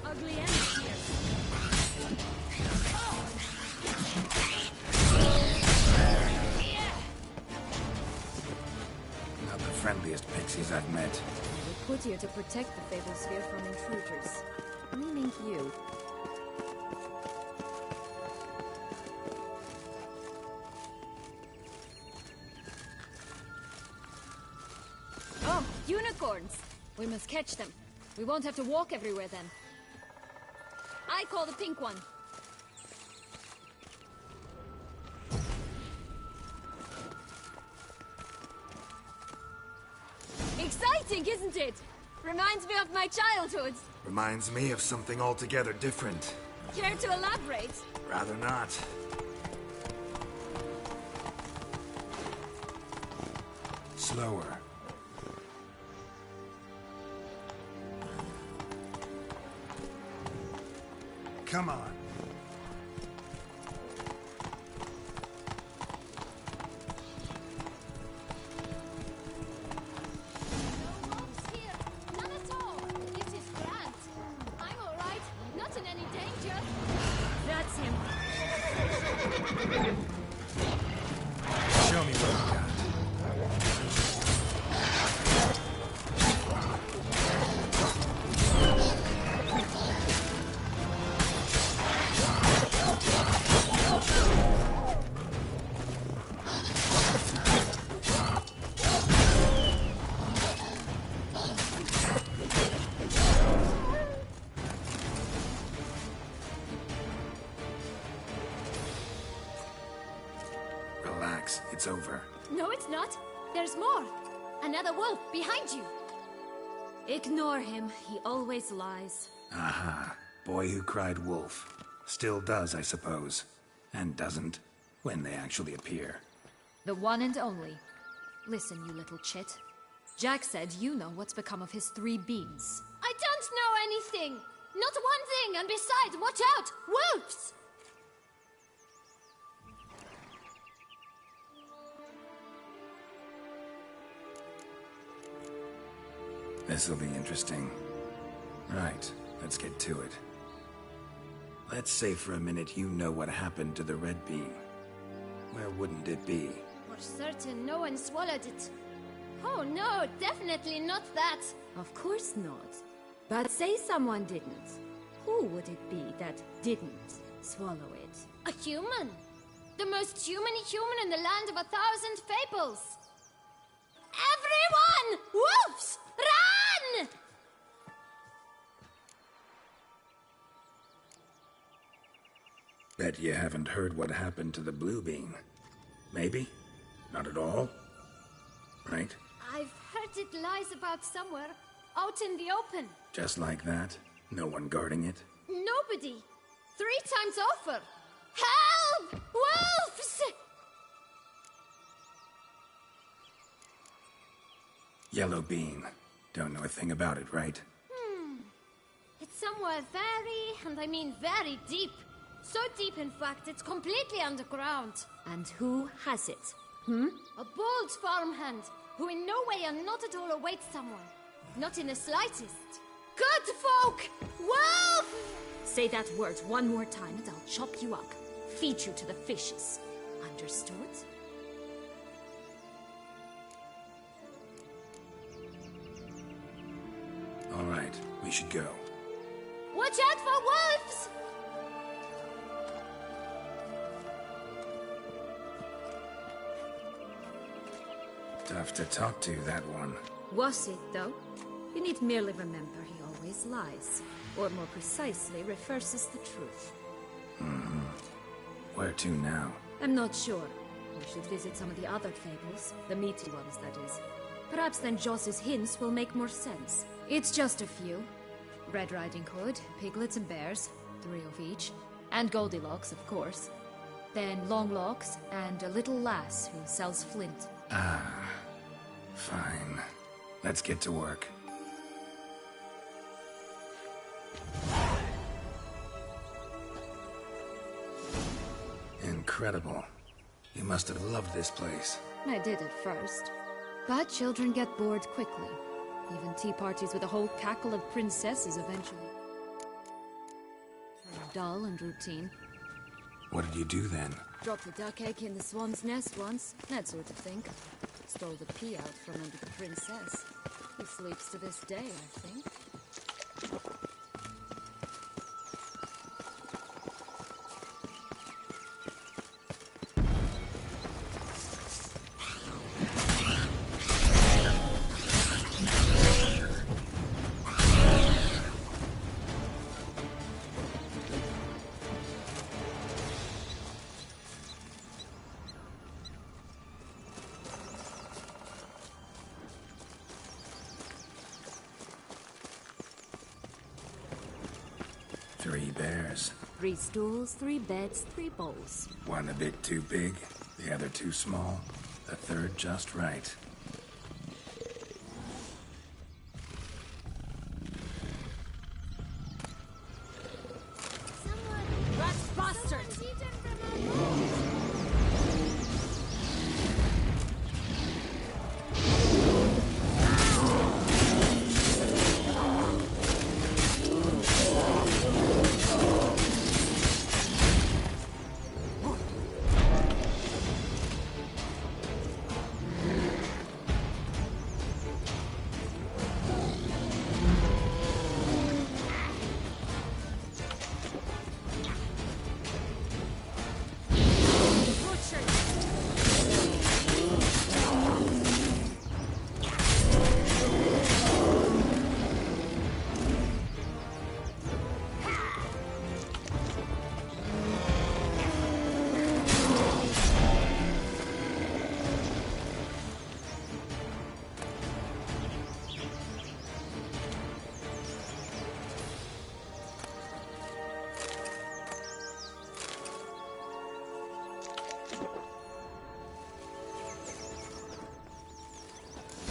Ugly end here. Not the friendliest pixies I've met. Put here to protect the Fableспhere from intruders. Meaning you. Oh, unicorns! We must catch them. We won't have to walk everywhere then. I call the pink one. Exciting, isn't it? Reminds me of my childhood. Reminds me of something altogether different. Care to elaborate? Rather not. Slower. Come on. Show me what you got. Relax, it's over. No, it's not. There's more. Another wolf behind you. Ignore him. He always lies. Aha. Boy who cried wolf. Still does, I suppose. And doesn't, when they actually appear. The one and only. Listen, you little chit. Jack said you know what's become of his 3 beans. I don't know anything! Not one thing, and besides, watch out! Wolves! This'll be interesting. Right, let's get to it. Let's say for a minute you know what happened to the red bean. Where wouldn't it be? For certain, no one swallowed it. Oh no, definitely not that. Of course not. But say someone didn't. Who would it be that didn't? Swallow it. A human! The most human-y human in the land of 1,000 fables! Everyone! Wolves! Run! Bet you haven't heard what happened to the Blue Beam. Maybe? Not at all? Right? I've heard it lies about somewhere, out in the open. Just like that? No one guarding it? Nobody! 3 times over! Help! Wolves! Yellow Beam. Don't know a thing about it, right? It's somewhere very, and I mean very deep. So deep, in fact, it's completely underground. And who has it? A bold farmhand, who in no way and not at all awaits someone. Not in the slightest. Good folk! Wolf! Say that word one more time and I'll chop you up. Feed you to the fishes. Understood? All right, we should go. Watch out for wolves! Tough to talk to, that one. Was it, though? You need merely remember he always lies. Or more precisely, reverses the truth. Where to now? I'm not sure. We should visit some of the other fables. The meaty ones, that is. Perhaps then Joss's hints will make more sense. It's just a few. Red Riding Hood, piglets and bears, 3 of each. And Goldilocks, of course. Then Longlocks, and a little lass who sells flint. Fine. Let's get to work. Incredible. You must have loved this place. I did at first. But children get bored quickly. Even tea parties with a whole cackle of princesses eventually turn dull and routine. What did you do then? Dropped a duck egg in the swan's nest once, that sort of thing. Stole the pea out from under the princess. He sleeps to this day, I think. Three bears. 3 stools, 3 beds, 3 bowls. One a bit too big, the other too small, the third just right. Rats bastard!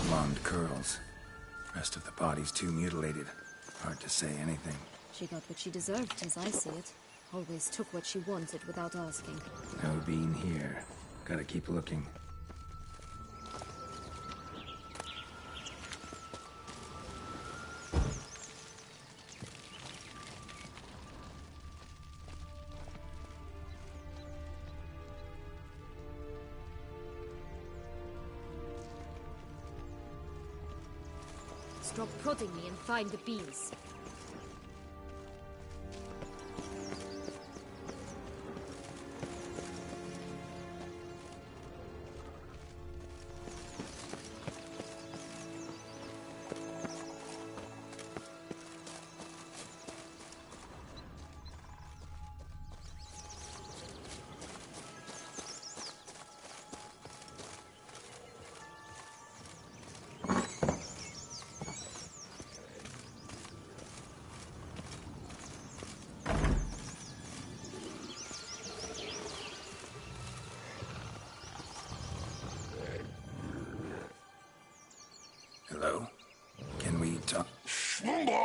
Blonde curls. Rest of the body's too mutilated. Hard to say anything. She got what she deserved, as I see it. Always took what she wanted without asking. No bean here. Gotta keep looking. Stop prodding me and find the beans.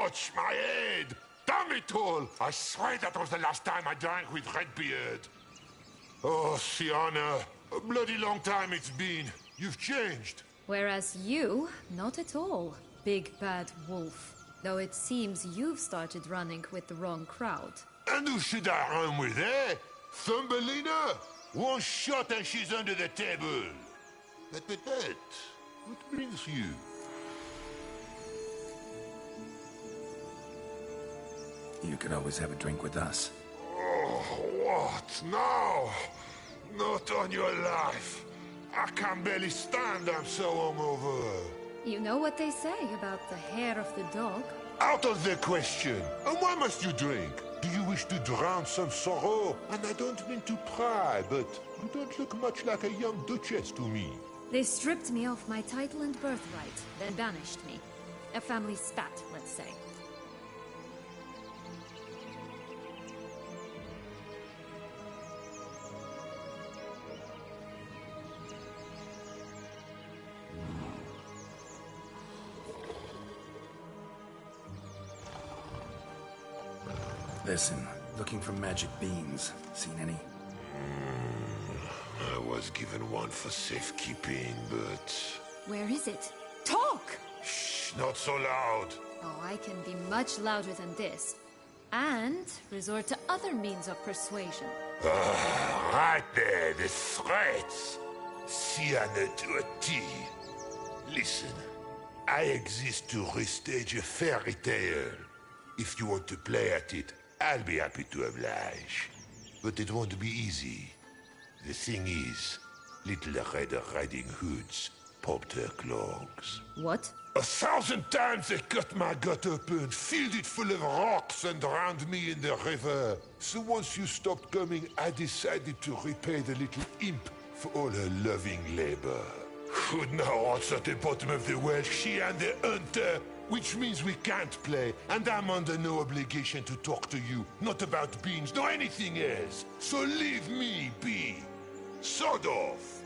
Ouch, my head! Damn it all! I swear that was the last time I drank with Redbeard. Oh, Sienna, a bloody long time it's been. You've changed. Whereas you, not at all, big bad wolf. Though it seems you've started running with the wrong crowd. And who should I run with, eh? Thumbelina? One shot and she's under the table. But, what brings you? You could always have a drink with us. Oh, what now? Not on your life. I can barely stand, I'm so hungover. You know what they say about the hair of the dog? Out of the question. And why must you drink? Do you wish to drown some sorrow? And I don't mean to pry, but you don't look much like a young duchess to me. They stripped me of my title and birthright, then banished me. A family spat, let's say. Listen, looking for magic beans. Seen any? I was given one for safekeeping, but... Where is it? Talk! Shh, not so loud. Oh, I can be much louder than this. And resort to other means of persuasion. Right there, the threats. Sienna to a T. Listen, I exist to restage a fairy tale. If you want to play at it, I'll be happy to oblige. But it won't be easy. The thing is, little Red Riding Hoods popped her clogs. What? 1,000 times they cut my gut open, filled it full of rocks and drowned me in the river. So once you stopped coming, I decided to repay the little imp for all her loving labor. Who now wants at the bottom of the well, she and the hunter, which means we can't play, and I'm under no obligation to talk to you, not about beans, nor anything else. So leave me be. Sod off.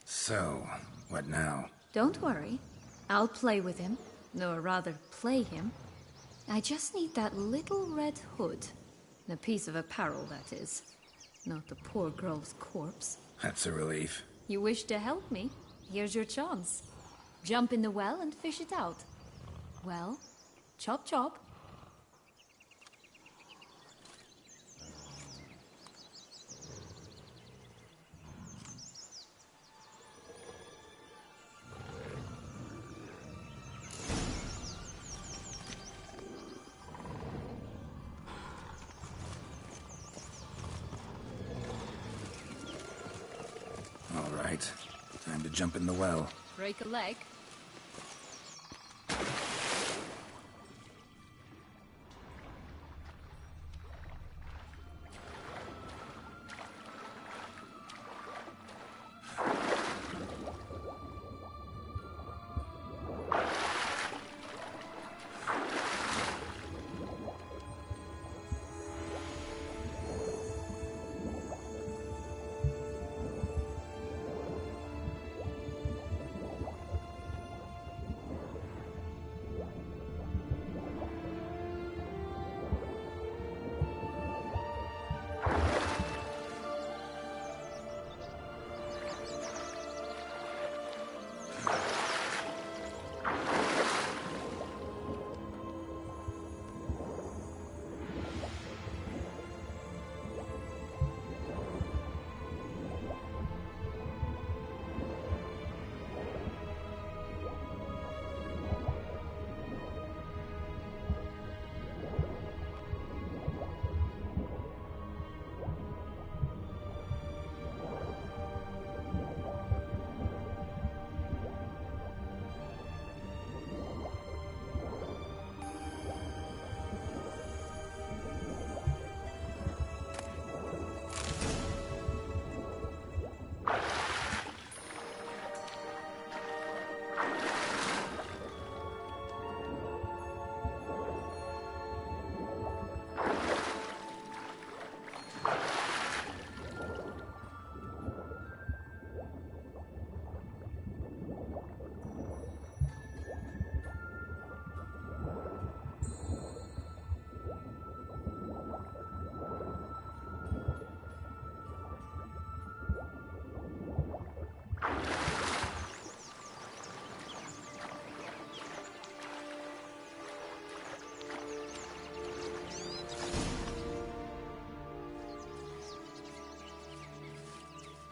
So, what now? Don't worry. I'll play with him. Or rather, play him. I just need that little red hood. A piece of apparel, that is. Not the poor girl's corpse. That's a relief. You wish to help me? Here's your chance. Jump in the well and fish it out. Well, chop chop. All right. Time to jump in the well. Break a leg.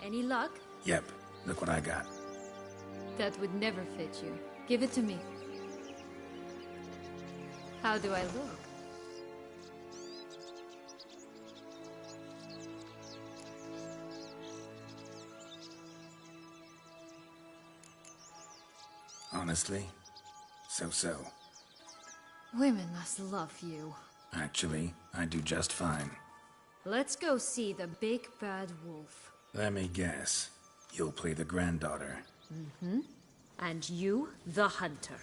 Any luck? Yep, look what I got. That would never fit you. Give it to me. How do I look? Honestly, so-so. Women must love you. Actually, I do just fine. Let's go see the big bad wolf. Let me guess. You'll play the granddaughter. Mm-hmm. And you, the hunter.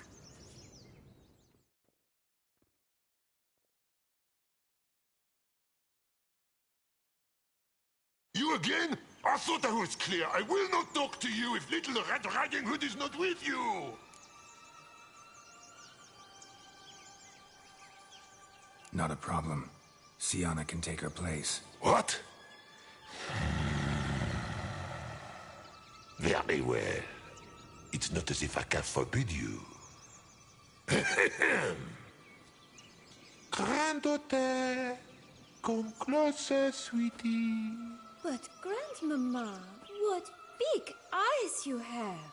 You again? I thought I was clear. I will not talk to you if little Red Riding Hood is not with you! Not a problem. Syanna can take her place. What? Very well. It's not as if I can forbid you. Granddaughter, come closer, sweetie. But, Grandmama, what big eyes you have.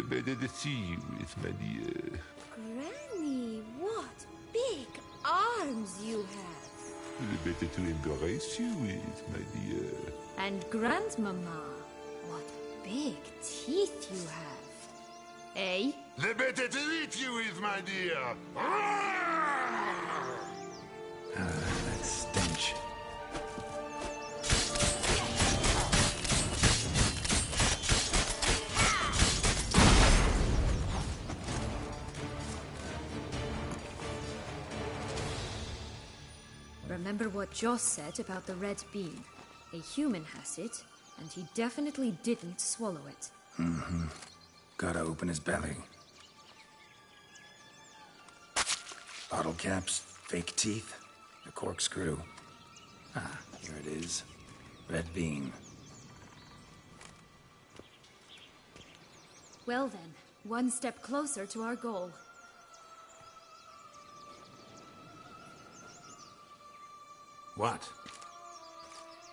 Better to see you with my dear. Granny, what big arms you have. Better to embrace you with my dear. And Grandmama, what big teeth you have. Eh? The better to eat you with, my dear. That stench. Remember what Joss said about the red bean. A human has it, and he definitely didn't swallow it. Mm-hmm. Gotta open his belly. Bottle caps, fake teeth, a corkscrew. Ah, here it is. Red bean. Well then, one step closer to our goal. What?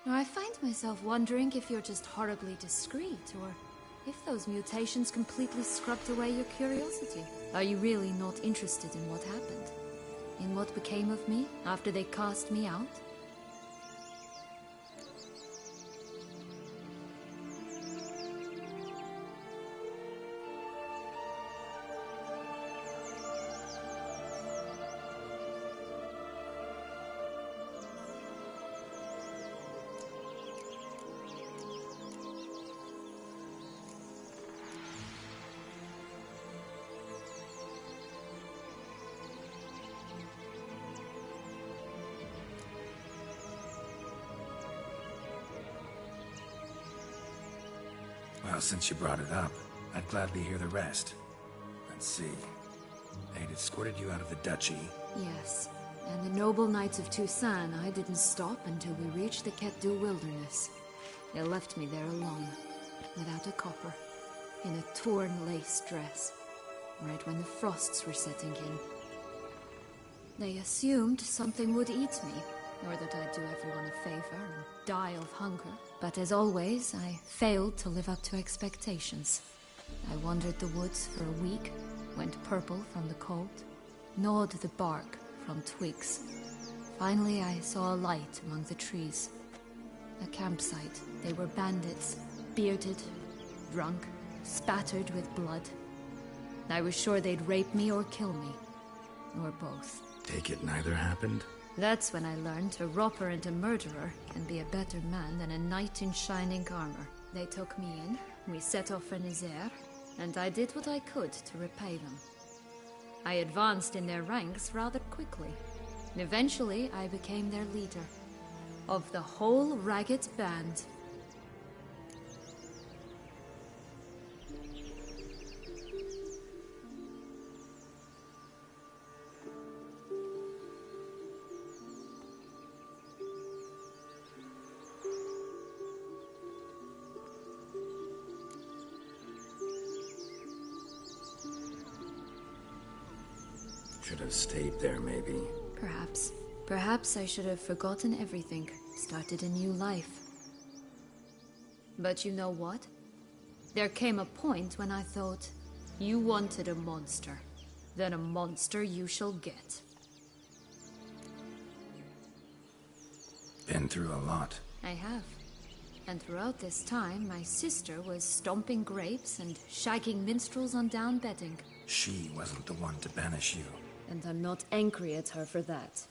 I find myself wondering if you're just horribly discreet, or if those mutations completely scrubbed away your curiosity. Are you really not interested in what happened? In what became of me after they cast me out? Well, since you brought it up, I'd gladly hear the rest. Let's see. They'd escorted you out of the duchy. Yes. And the noble knights of Toussaint, I didn't stop until we reached the Ketdu wilderness. They left me there alone, without a copper, in a torn lace dress, right when the frosts were setting in. They assumed something would eat me, or that I'd do everyone a favor and die of hunger. But as always, I failed to live up to expectations. I wandered the woods for a week, went purple from the cold, gnawed the bark from twigs. Finally, I saw a light among the trees. A campsite. They were bandits, bearded, drunk, spattered with blood. I was sure they'd rape me or kill me, or both. Take it neither happened? That's when I learned a robber and a murderer can be a better man than a knight in shining armor. They took me in, we set off for Nizer, and I did what I could to repay them. I advanced in their ranks rather quickly. Eventually, I became their leader. Of the whole ragged band. Should have stayed there, maybe. Perhaps. Perhaps I should have forgotten everything, started a new life. But you know what? There came a point when I thought, you wanted a monster. Then a monster you shall get. Been through a lot. I have. And throughout this time, my sister was stomping grapes and shagging minstrels on down bedding. She wasn't the one to banish you. And I'm not angry at her for that.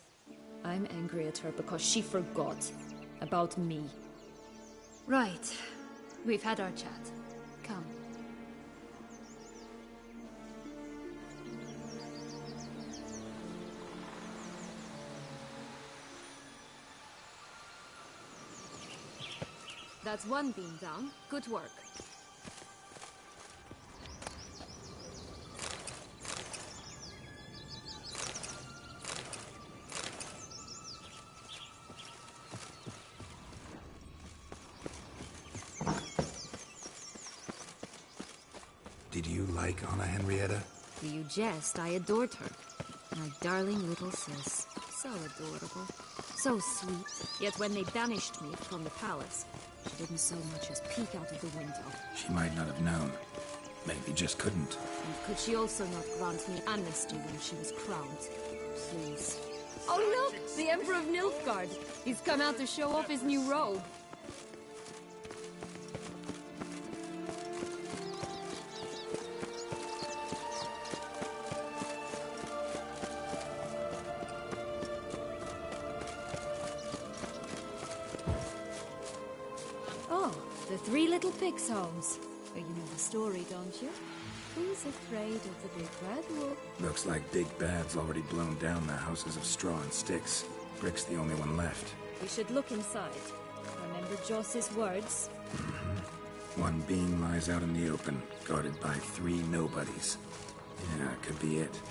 I'm angry at her because she forgot about me. Right. We've had our chat. Come. That's one beam down. Good work. Did you like Anna Henrietta? Do you jest? I adored her. My darling little sis. So adorable. So sweet. Yet when they banished me from the palace, she didn't so much as peek out of the window. She might not have known. Maybe just couldn't. And could she also not grant me amnesty when she was crowned? Please. Oh look! The Emperor of Nilfgaard! He's come out to show off his new robe. The Three Little Pigs' homes. But you know the story, don't you? Who's afraid of the Big Bad Wolf? Looks like Big Bad's already blown down the houses of straw and sticks. Brick's the only one left. We should look inside. Remember Joss's words? One being lies out in the open, guarded by 3 nobodies. Yeah, could be it.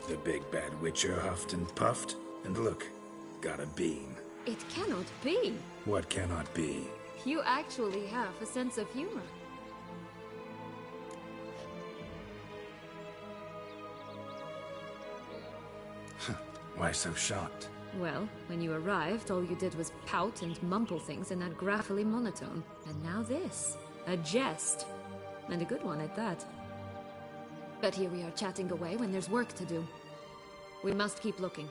The big bad witcher huffed and puffed, and look, got a bean. It cannot be. What cannot be? You actually have a sense of humor. Why so shocked? Well, when you arrived, all you did was pout and mumble things in that gravelly monotone. And now this. A jest. And a good one at that. But here we are chatting away when there's work to do. We must keep looking.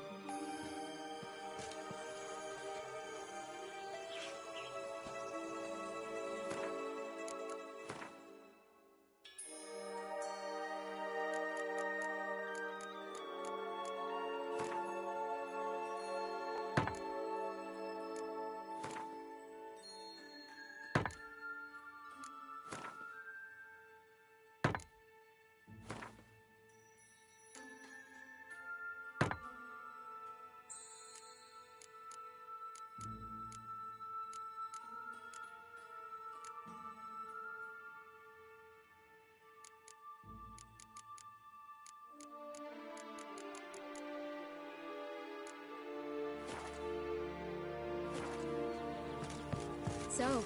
So,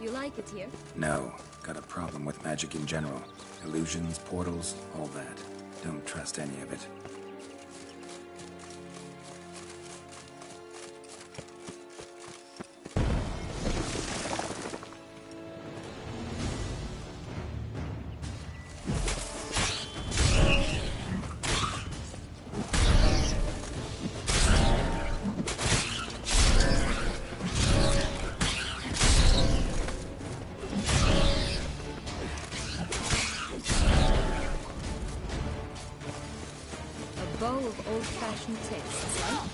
you like it here? No. Got a problem with magic in general. Illusions, portals, all that. Don't trust any of it. Old-fashioned tastes, right?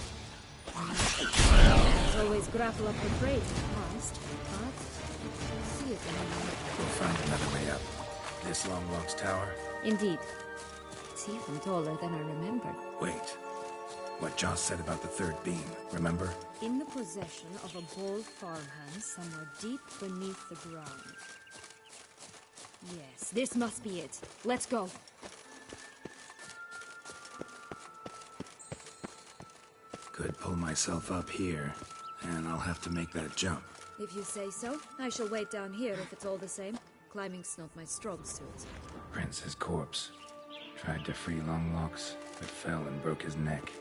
Always grapple up the trade in the past, but see it anymore. We'll find another way up. This Longlock's tower? Indeed. It's even taller than I remembered. Wait. What Joss said about the third beam, remember? In the possession of a bold farmhand somewhere deep beneath the ground. Yes, this must be it. Let's go. Could pull myself up here, and I'll have to make that jump. If you say so, I shall wait down here if it's all the same. Climbing's not my strong suit. Prince's corpse. Tried to free Longlocks, but fell and broke his neck.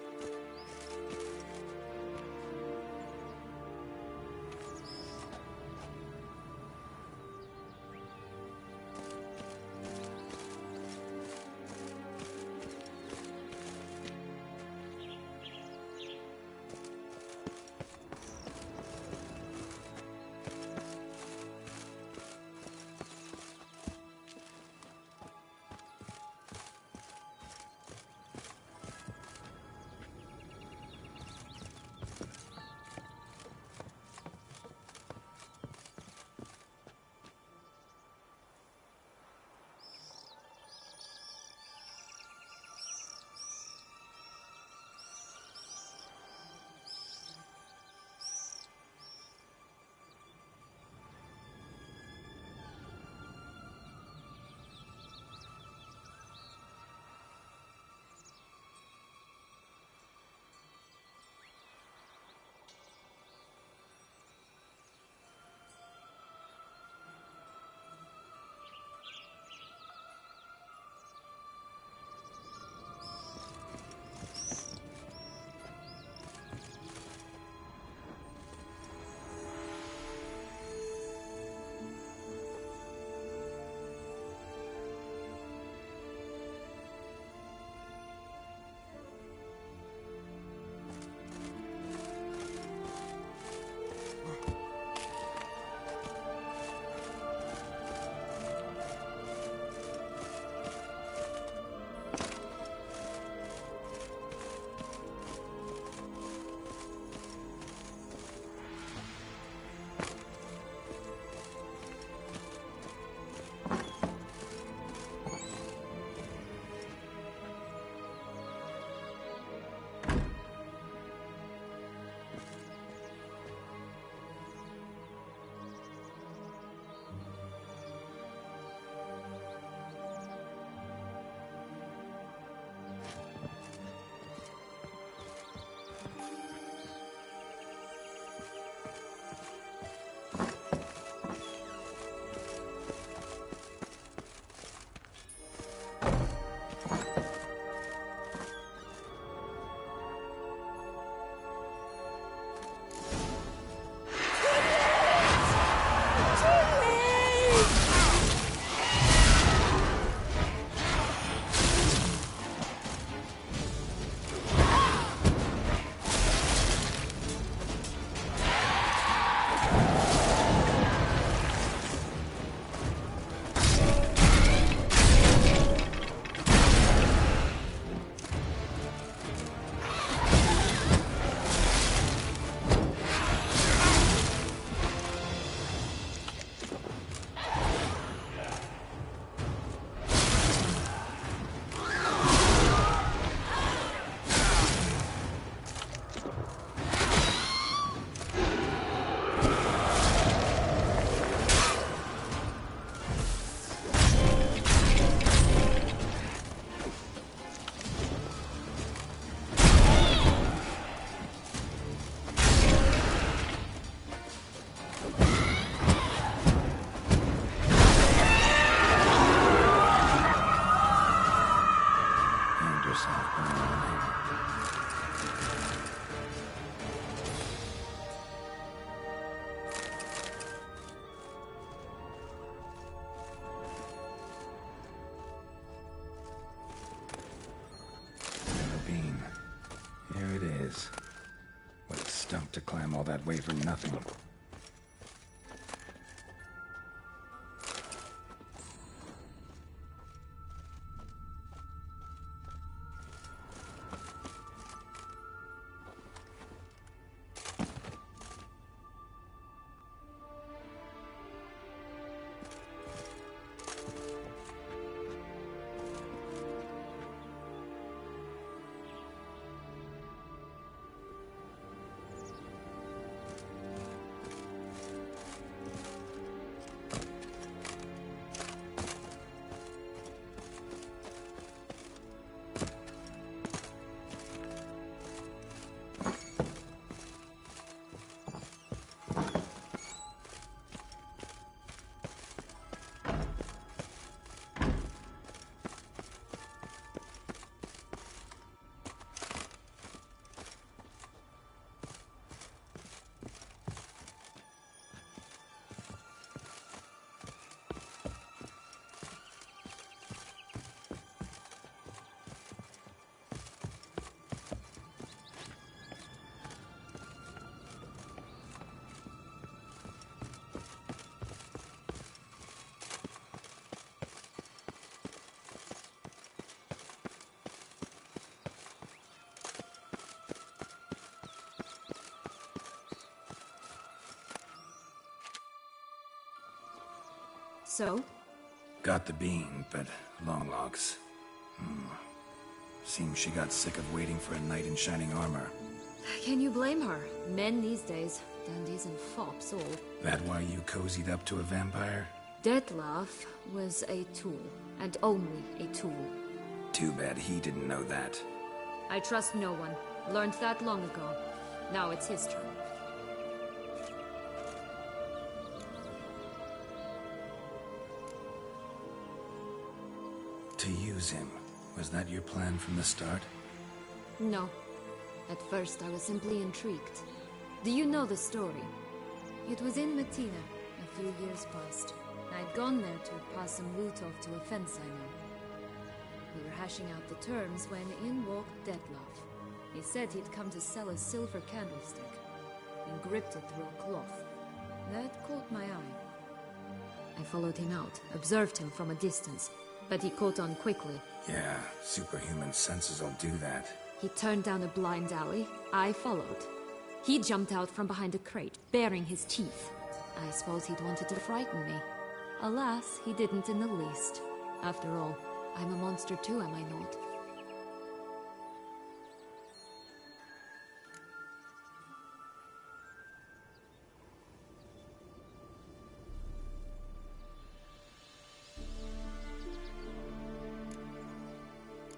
come all that way for nothing. So? Got the bean, but Longlocks. Seems she got sick of waiting for a knight in shining armor. Can you blame her? Men these days, dandies and fops all. That why you cozied up to a vampire? Dettlaff was a tool, and only a tool. Too bad he didn't know that. I trust no one. Learned that long ago. Now it's his turn. To use him. Was that your plan from the start? No. At first, I was simply intrigued. Do you know the story? It was in Matina, a few years past. I'd gone there to pass some loot off to a fence I know. We were hashing out the terms when in walked Dettlaff. He said he'd come to sell a silver candlestick, and gripped it through a cloth. That caught my eye. I followed him out, observed him from a distance, but he caught on quickly. Yeah, superhuman senses will do that. He turned down a blind alley. I followed. He jumped out from behind a crate, baring his teeth. I suppose he'd wanted to frighten me. Alas, he didn't in the least. After all, I'm a monster too, am I not?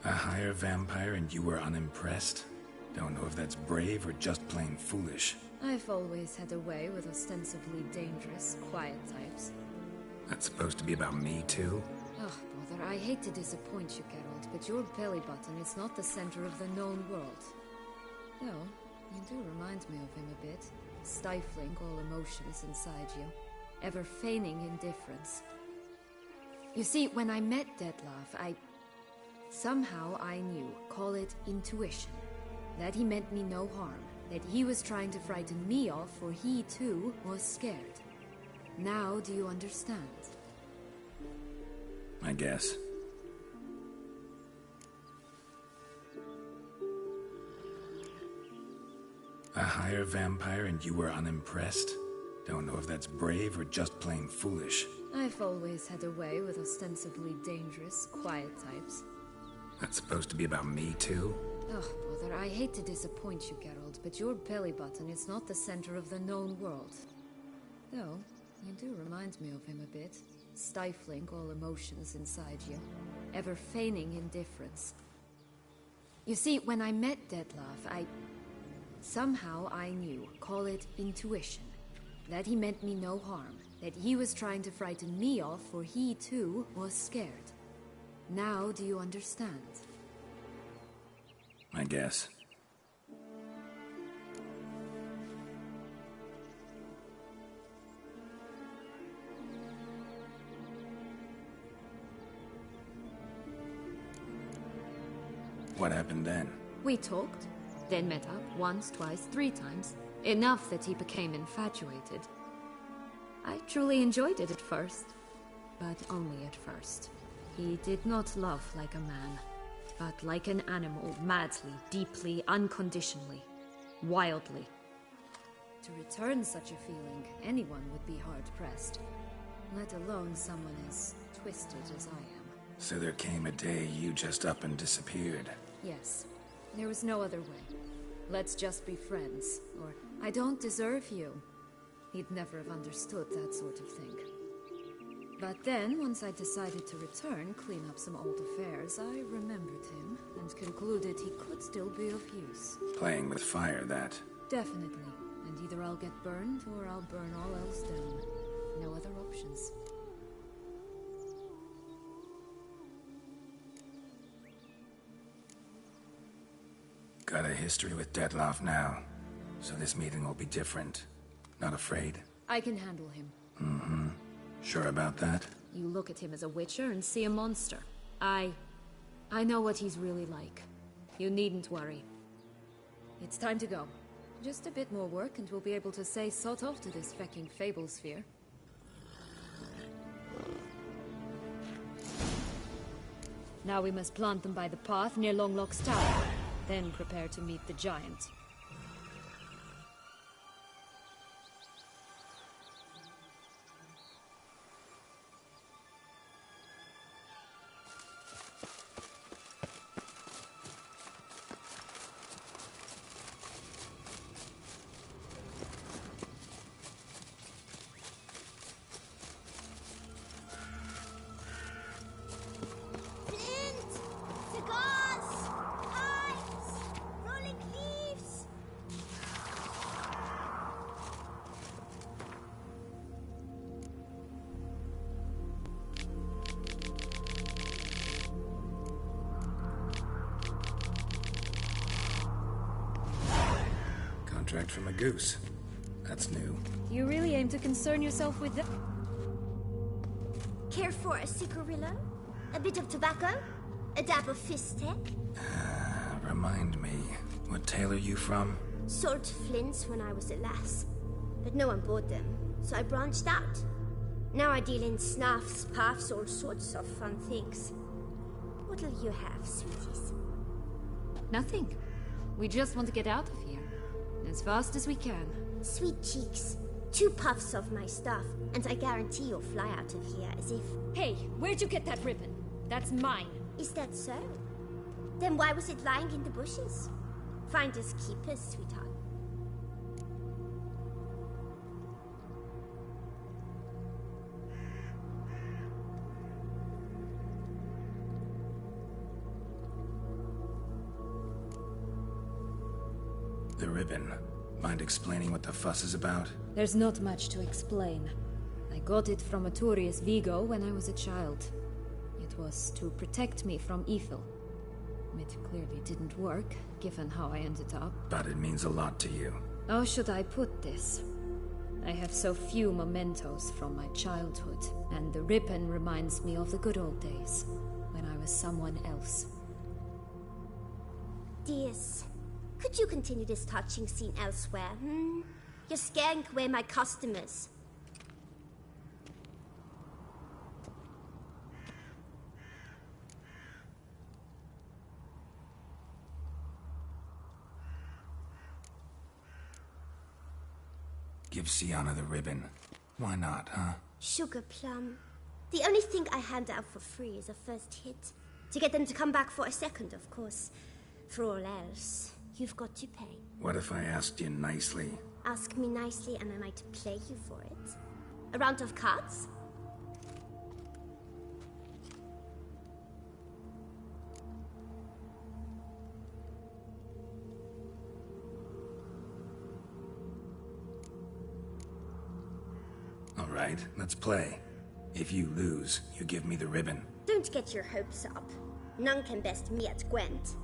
A higher vampire and you were unimpressed? Don't know if that's brave or just plain foolish. I've always had a way with ostensibly dangerous, quiet types. That's supposed to be about me too? Oh, bother, I hate to disappoint you, Geralt, but your belly button is not the center of the known world. No, you do remind me of him a bit. Stifling all emotions inside you. Ever feigning indifference. You see, when I met Dettlaff, somehow I knew, call it intuition, that he meant me no harm, that he was trying to frighten me off, for he too was scared. Now do you understand? I guess. A higher vampire and you were unimpressed? Don't know if that's brave or just plain foolish. I've always had a way with ostensibly dangerous, quiet types. That's supposed to be about me too? Oh, bother, I hate to disappoint you, Geralt, but your belly button is not the center of the known world. Though, you do remind me of him a bit. Stifling all emotions inside you. Ever feigning indifference. You see, when I met Dettlaff, somehow I knew, call it intuition, that he meant me no harm, that he was trying to frighten me off, for he too was scared. Now do you understand? I guess. What happened then? We talked, then met up once, twice, 3 times. Enough that he became infatuated. I truly enjoyed it at first, but only at first. He did not love like a man, but like an animal, madly, deeply, unconditionally, wildly. To return such a feeling, anyone would be hard-pressed, let alone someone as twisted as I am. So there came a day you just up and disappeared. Yes, there was no other way. Let's just be friends, or I don't deserve you. He'd never have understood that sort of thing. But then, once I decided to return, clean up some old affairs, I remembered him and concluded he could still be of use. Playing with fire, that. Definitely. And either I'll get burned, or I'll burn all else down. No other options. Got a history with Dettlaff now, so this meeting will be different. Not afraid? I can handle him. Mm-hmm. Sure about that? You look at him as a witcher and see a monster. I know what he's really like. You needn't worry. It's time to go. Just a bit more work and we'll be able to say sod off to this fecking fable sphere. Now we must plant them by the path near Longlock's tower. Then prepare to meet the giant. Contract from a goose. That's new. You really aim to concern yourself with the... Care for a cigarillo? A bit of tobacco? A dab of fistek? Remind me, what tale are you from? Sold flints when I was a lass. But no one bought them, so I branched out. Now I deal in snuffs, puffs, all sorts of fun things. What'll you have, sweeties? Nothing. We just want to get out of here. As fast as we can. Sweet cheeks. 2 puffs of my stuff, and I guarantee you'll fly out of here as if... Hey, where'd you get that ribbon? That's mine. Is that so? Then why was it lying in the bushes? Finders keepers, sweetheart. The ribbon. Mind explaining what the fuss is about? There's not much to explain. I got it from Arturius Vigo when I was a child. It was to protect me from Ethel. It clearly didn't work, given how I ended up. But it means a lot to you. How should I put this? I have so few mementos from my childhood, and the ribbon reminds me of the good old days, when I was someone else. Dears, could you continue this touching scene elsewhere, You're scaring away my customers. Give Syanna the ribbon. Why not, huh? Sugar plum. The only thing I hand out for free is a first hit. To get them to come back for a second, of course. For all else, you've got to pay. What if I asked you nicely? Ask me nicely and I might play you for it. A round of cards? All right, let's play. If you lose, you give me the ribbon. Don't get your hopes up. None can best me at Gwent.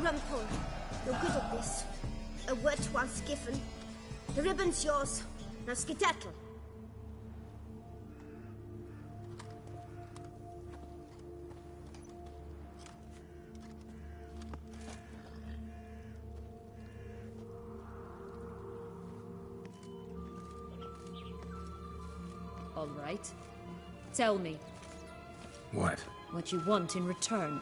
Rumpole, you're good at this. A word once given. The ribbon's yours. Now skedaddle. All right. Tell me. What? What you want in return.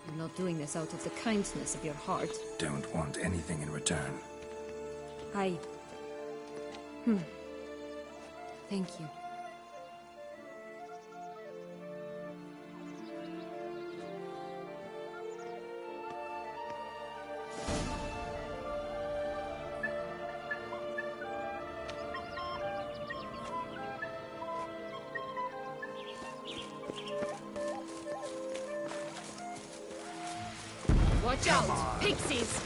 You're not doing this out of the kindness of your heart. Don't want anything in return. Thank you. Watch out! Pixies!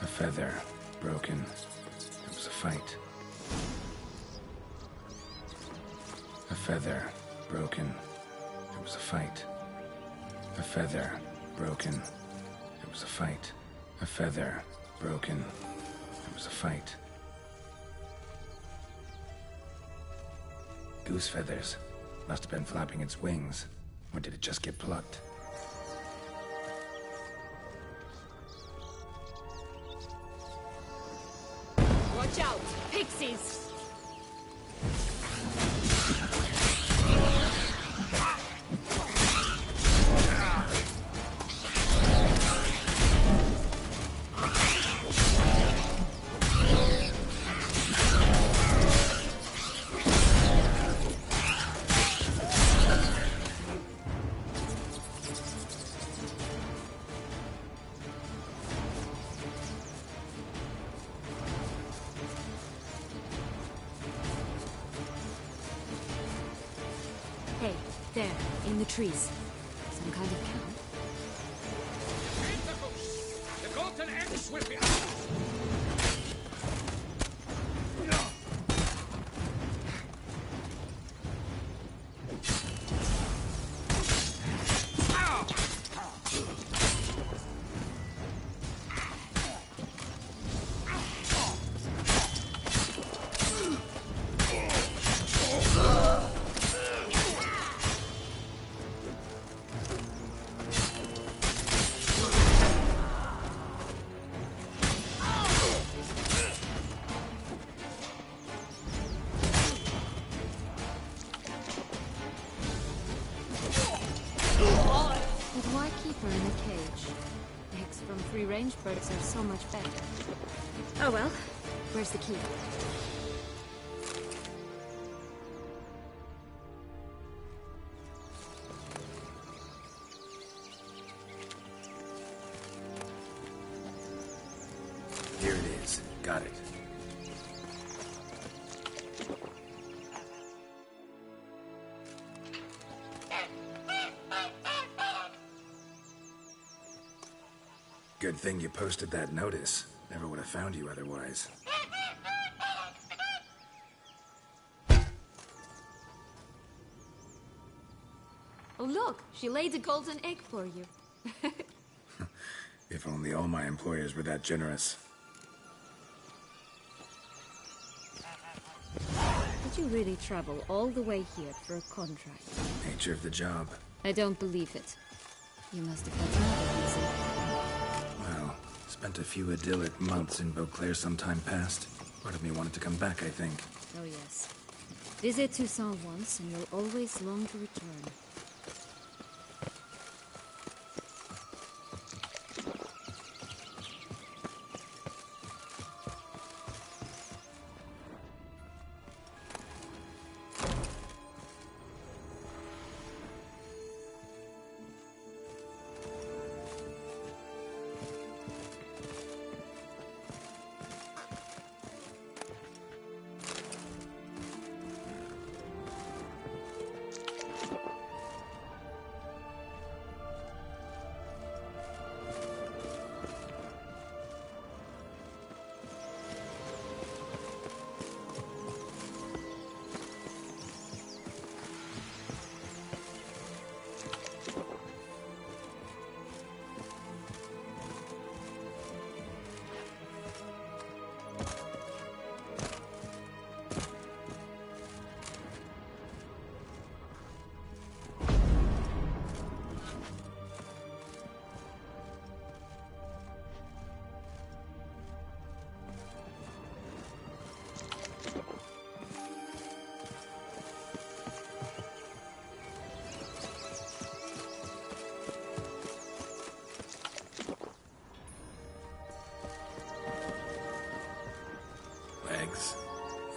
A feather broken. It was a fight. A feather broken. It was a fight. A feather broken. It was a fight. A feather broken. It was a fight. Goose feathers. Must have been flapping its wings. Or did it just get plucked? Watch out! Pixies! Hey, there, in the trees. Some kind of cow. The golden eggs will be ours! But why keep her in a cage? Eggs from free-range birds are so much better. Oh well. Where's the key? Here it is. Got it. Good thing you posted that notice. Never would have found you otherwise. Oh look, she laid a golden egg for you. If only all my employers were that generous. Did you really travel all the way here for a contract? Nature of the job. I don't believe it. You must have had another reason. Well, spent a few idyllic months in Beauclair some time past. Part of me wanted to come back, I think. Oh yes. Visit Toussaint once, and you'll always long to return.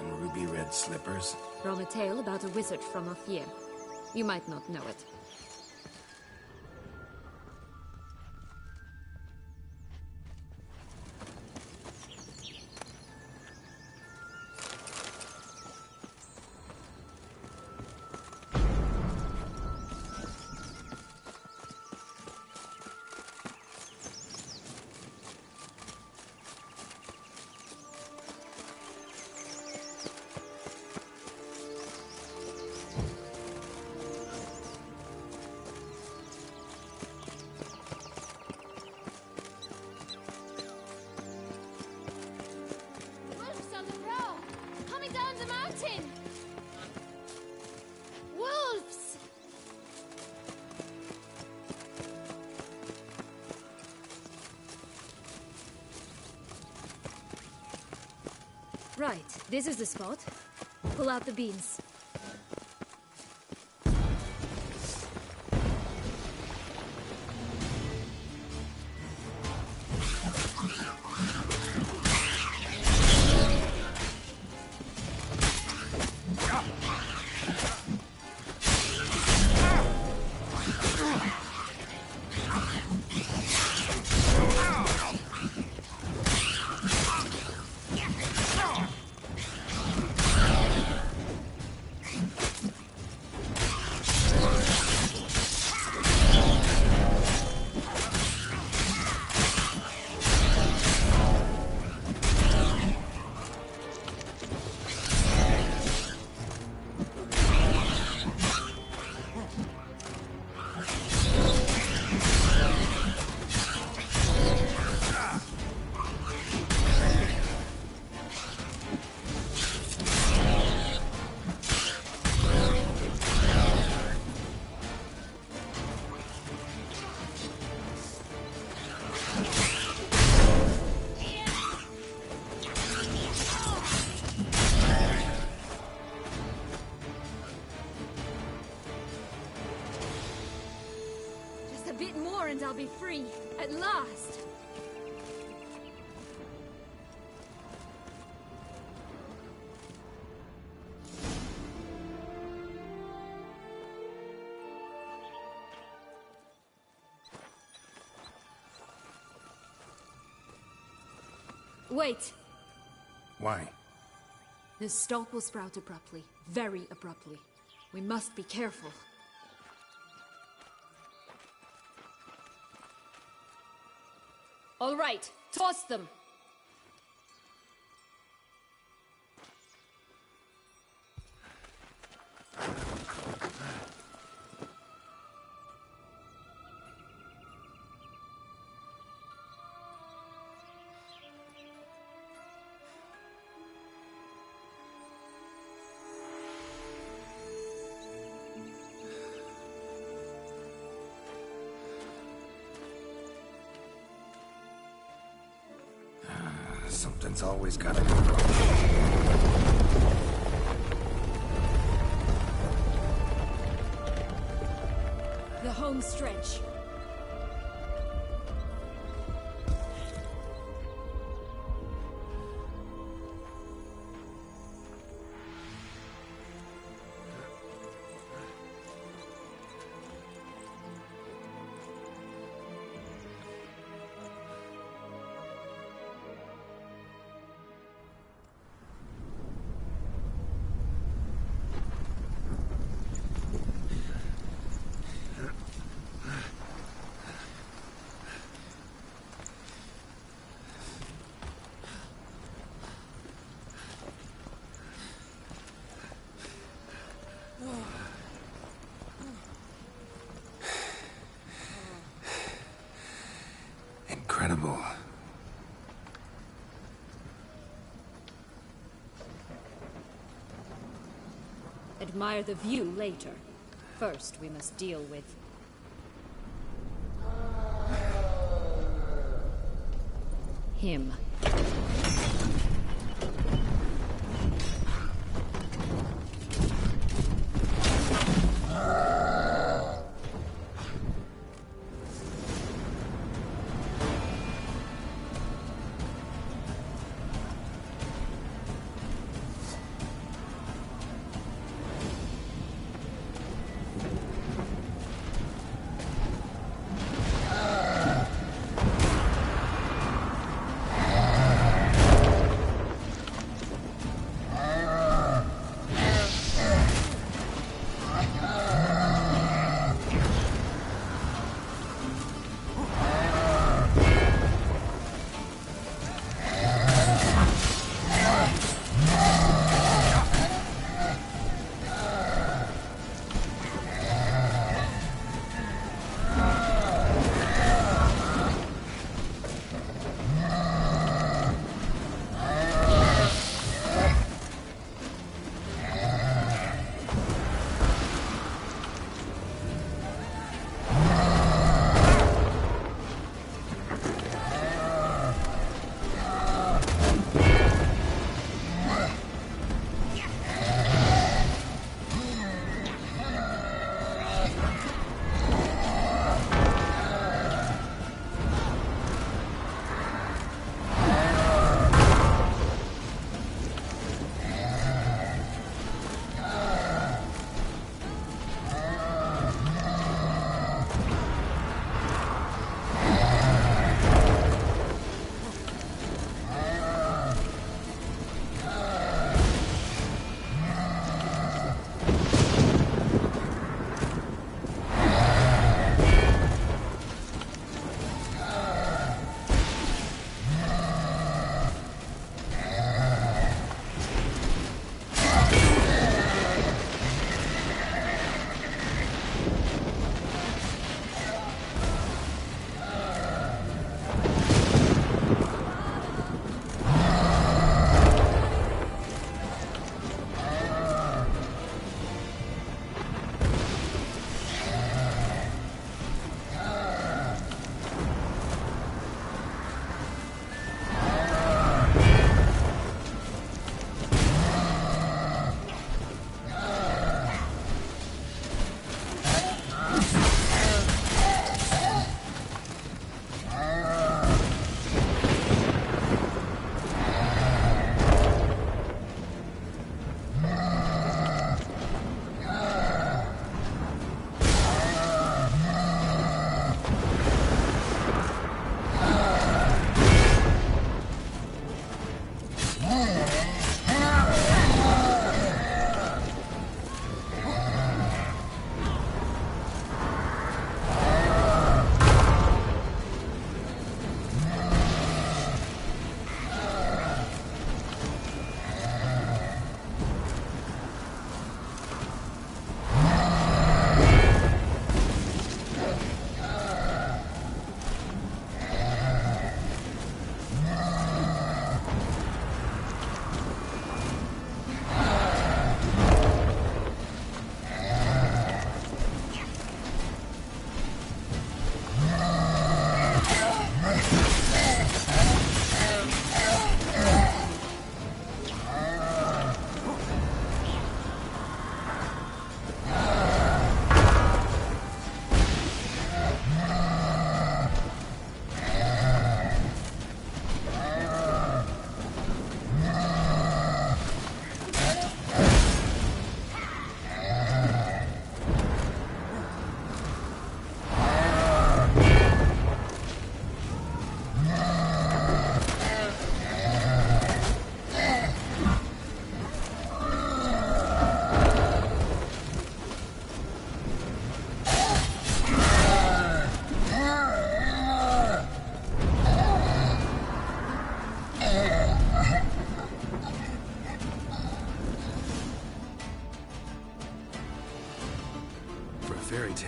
And ruby-red slippers. From a tale about a wizard from Ophir. You might not know it. Right, this is the spot. Pull out the beans. And I'll be free, at last! Wait! Why? The stalk will sprout abruptly, very abruptly. We must be careful. All right, toss them! Someone's always gotta go wrong. The home stretch. Incredible. Admire the view later. First, we must deal with... him.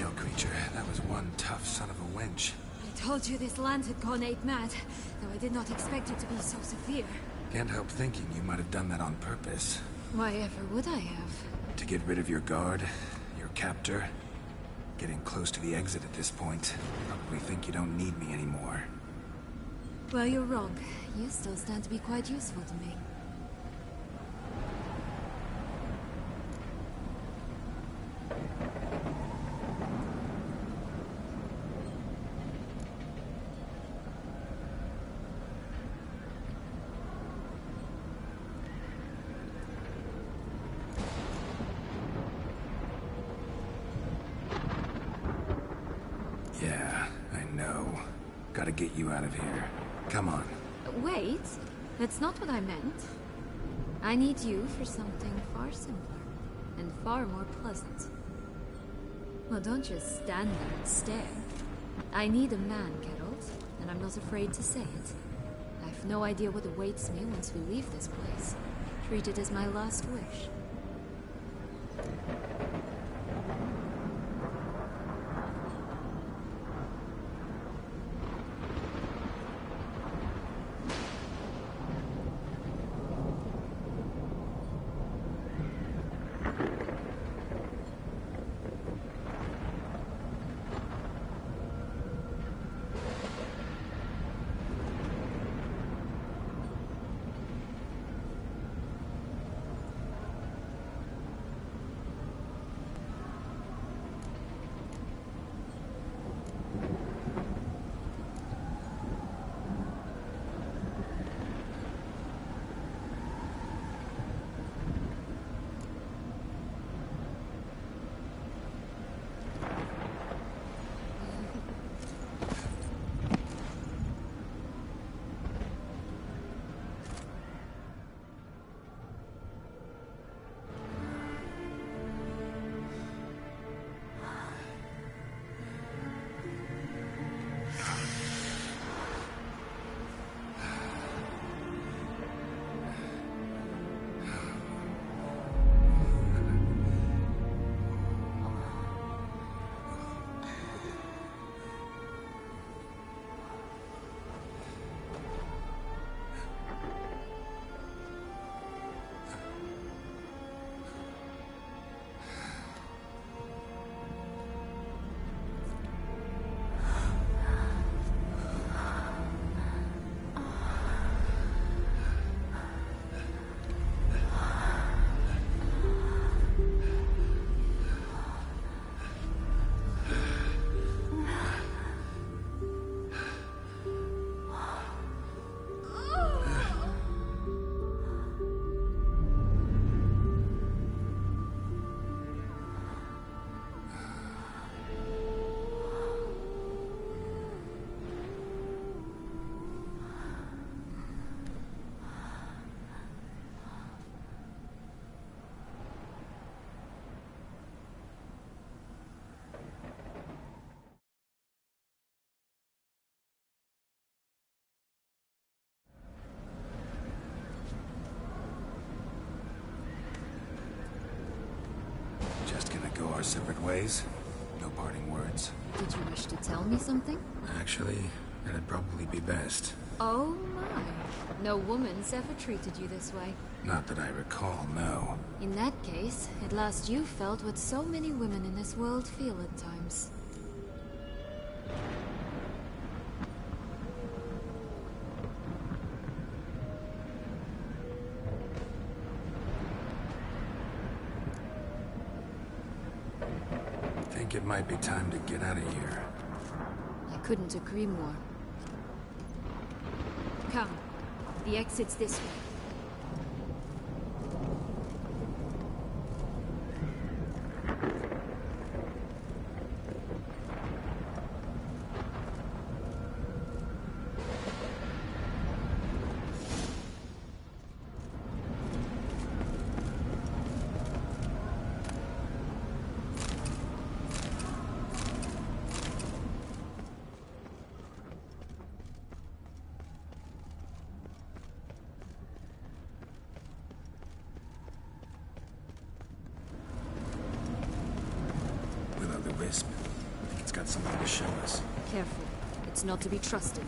tail creature. That was one tough son of a wench. I told you this land had gone ape mad, though I did not expect it to be so severe. Can't help thinking you might have done that on purpose. Why ever would I have? To get rid of your guard, your captor. Getting close to the exit at this point. Probably think you don't need me anymore. Well, you're wrong. You still stand to be quite useful to me. Yeah, I know. Gotta get you out of here. Come on. Wait, that's not what I meant. I need you for something far simpler and far more pleasant. Well, don't just stand there and stare. I need a man, Geralt, and I'm not afraid to say it. I've no idea what awaits me once we leave this place. Treat it as my last wish. Go our separate ways. No parting words. Did you wish to tell me something? Actually, that'd probably be best. Oh my. No woman's ever treated you this way. Not that I recall, no. In that case, at last you felt what so many women in this world feel at times. It might be time to get out of here. I couldn't agree more. Come. The exit's this way. It's got something to show us. Careful. It's not to be trusted.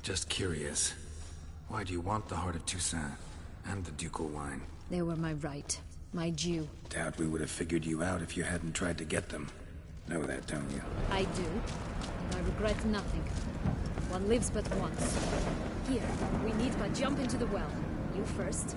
Just curious. Why do you want the Heart of Toussaint and the ducal wine? They were my right. My due. Doubt we would have figured you out if you hadn't tried to get them. Know that, don't you? I do. And I regret nothing. One lives but once. Here, we need but jump into the well. You first.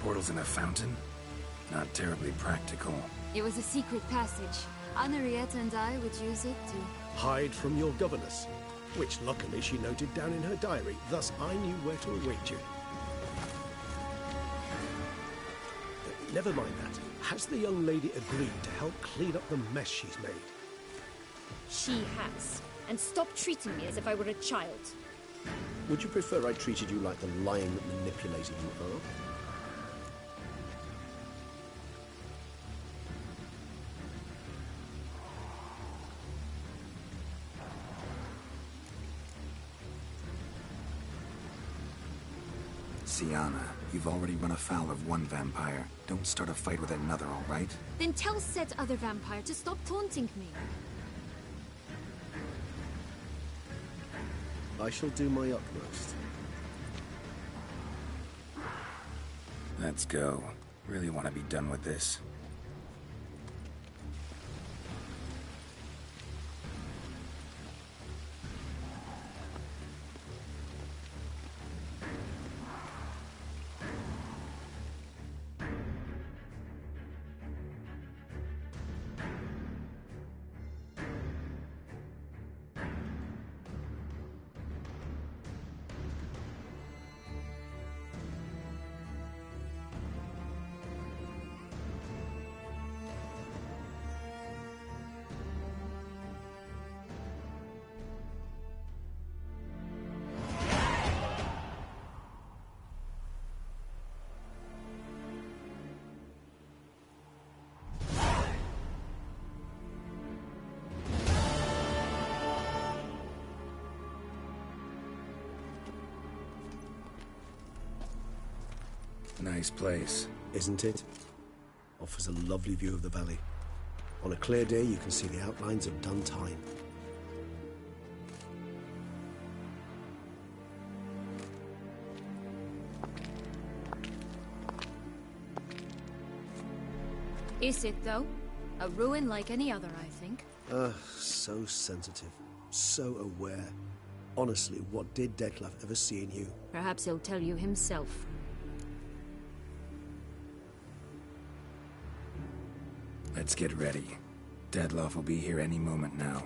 Portals in a fountain? Not terribly practical. It was a secret passage. Henriette and I would use it to... Hide from your governess, which luckily she noted down in her diary, thus I knew where to await you. Never mind that. Has the young lady agreed to help clean up the mess she's made? She has. And stop treating me as if I were a child. Would you prefer I treated you like the lying manipulator you are? Syanna, you've already run afoul of one vampire. Don't start a fight with another, all right? Then tell said other vampire to stop taunting me. I shall do my utmost. Let's go. Really want to be done with this. Nice place. Isn't it? Offers a lovely view of the valley. On a clear day, you can see the outlines of Duntine. Is it, though? A ruin like any other, I think. So sensitive. So aware. honestly, what did Dettlaff ever see in you? Perhaps he'll tell you himself. Let's get ready. Dettlaff will be here any moment now.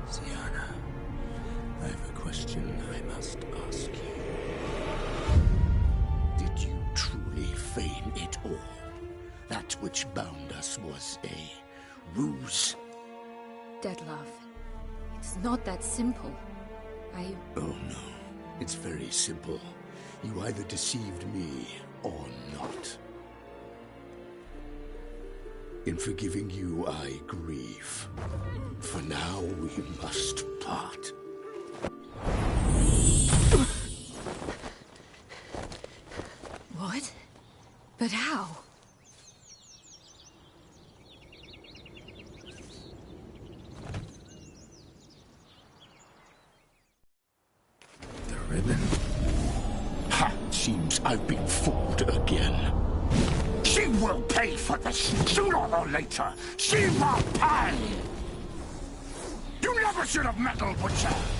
Syanna, I have a question I must ask you. Did you truly feign it all? That which bound us was a ruse? Dettlaff, it's not that simple. Oh no, it's very simple. You either deceived me or not. In forgiving you, I grieve. For now, we must part. What? But how? The ribbon. Ha! Seems I've been fooled again. She will pay for this, sooner or later. She will pay! You never should have meddled with her!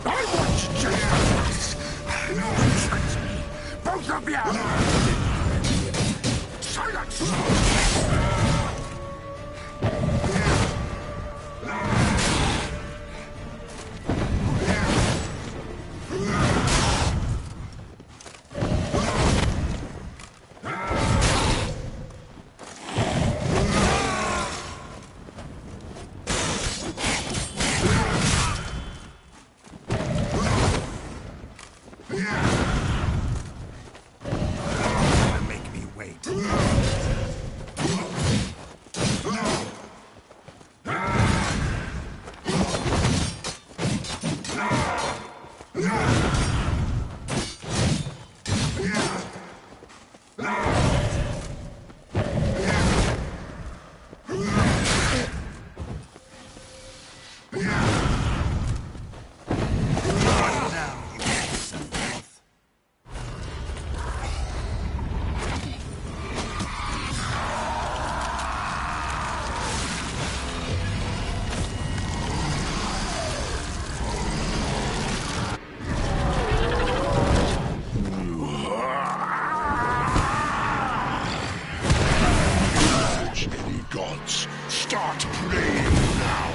I want justice! Silence me! Both of you! Silence! Make me wait. Gods, start praying now!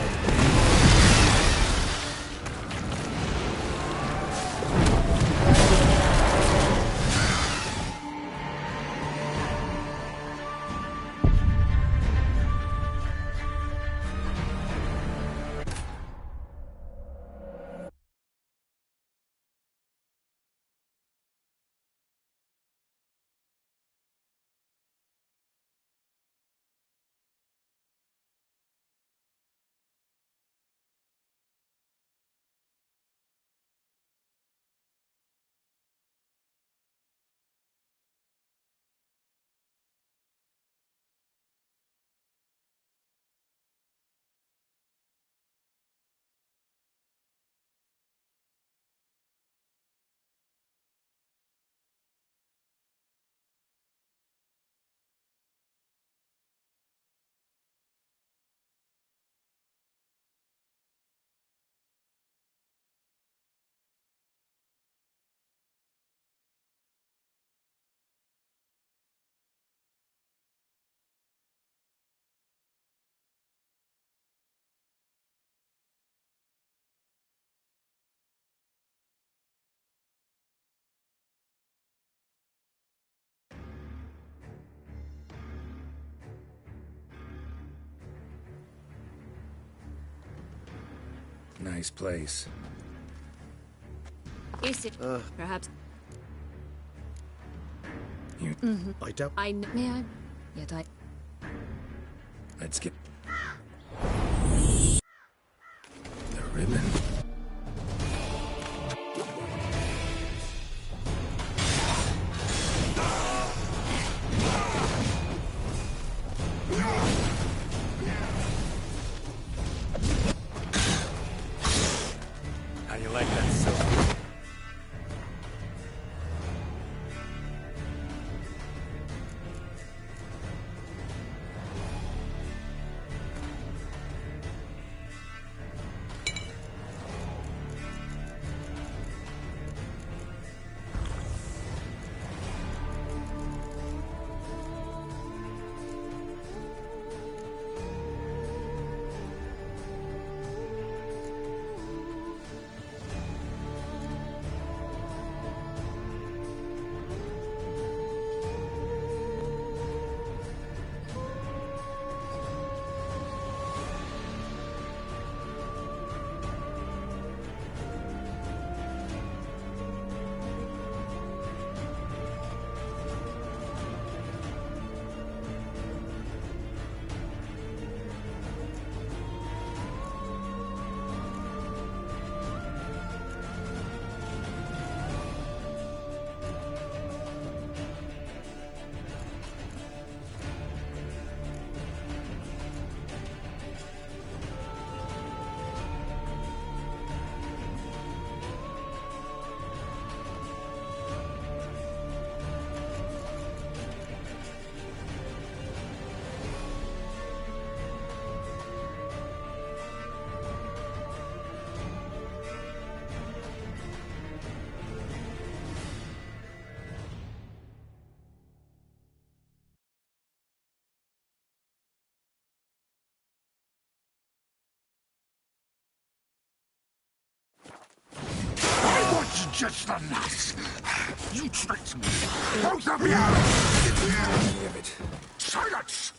Nice place. Is it perhaps? You... I don't... May I? Yet I... Let's get... The ribbon. How you like that silk? Just the nuts! You tricked me! Both of you! Any of it. Silence!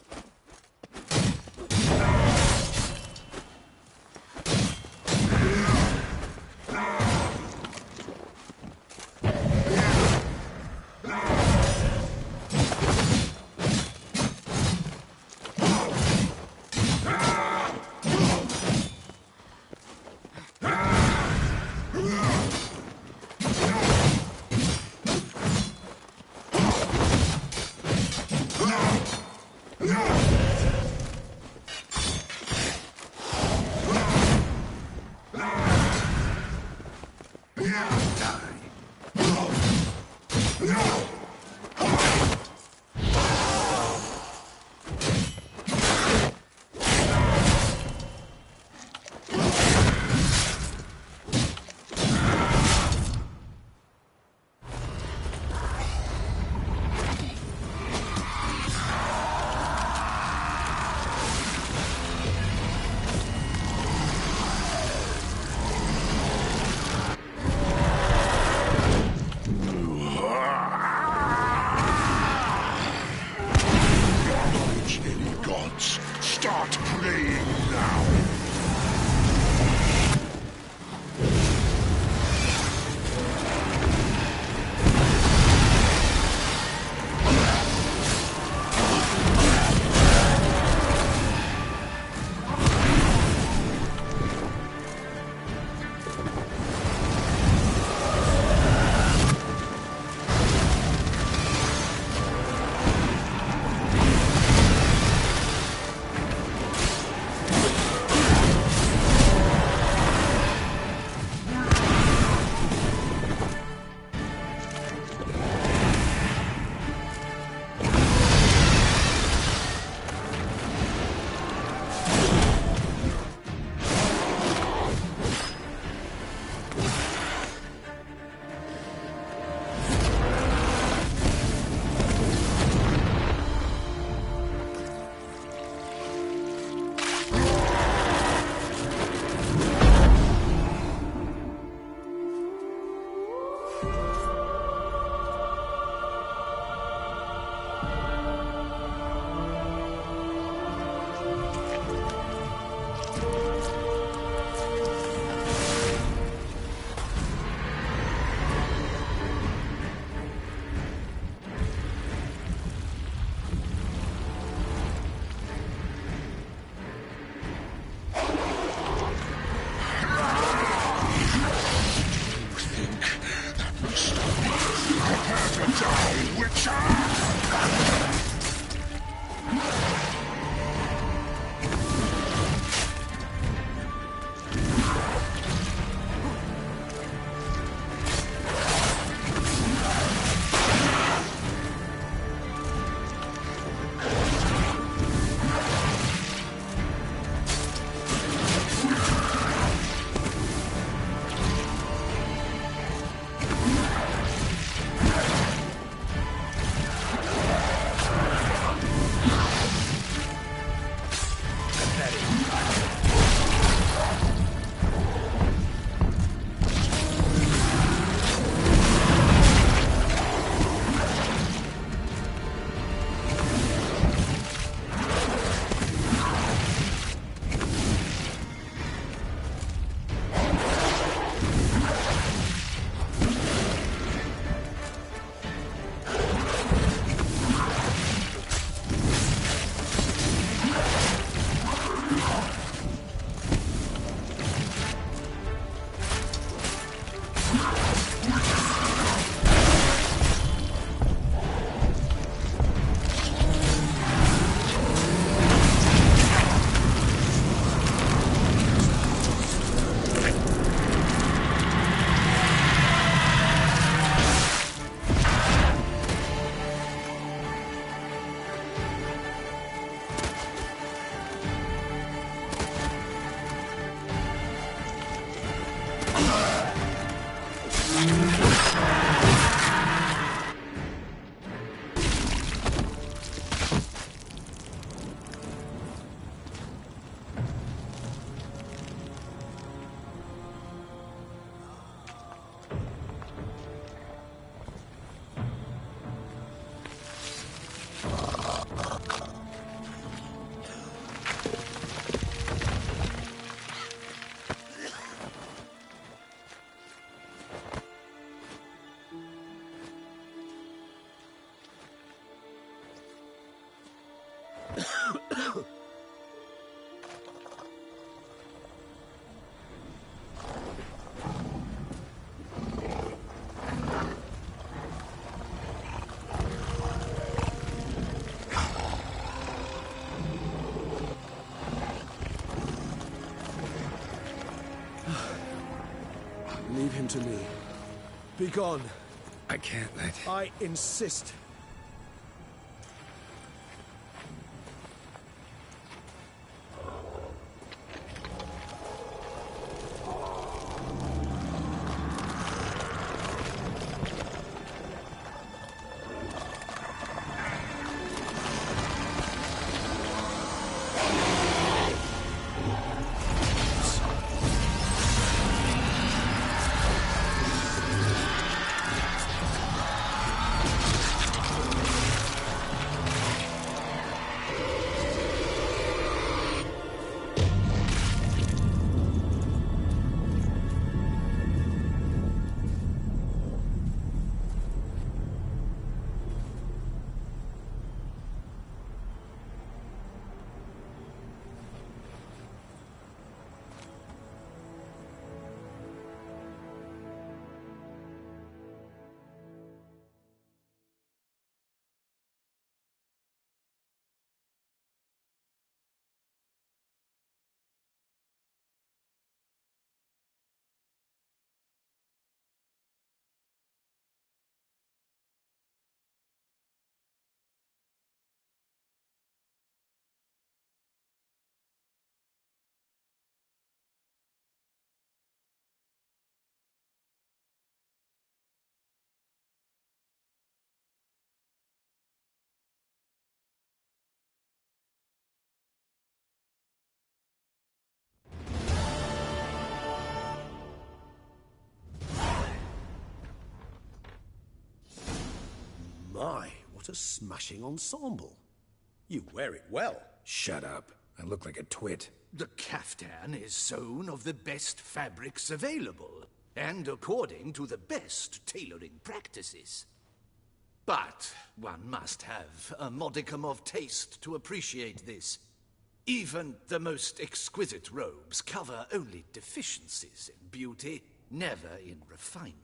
Leave him to me. Be gone. I can't let... I insist. My, what a smashing ensemble. You wear it well. Shut up. I look like a twit. The caftan is sewn of the best fabrics available, and according to the best tailoring practices. But one must have a modicum of taste to appreciate this. Even the most exquisite robes cover only deficiencies in beauty, never in refinement.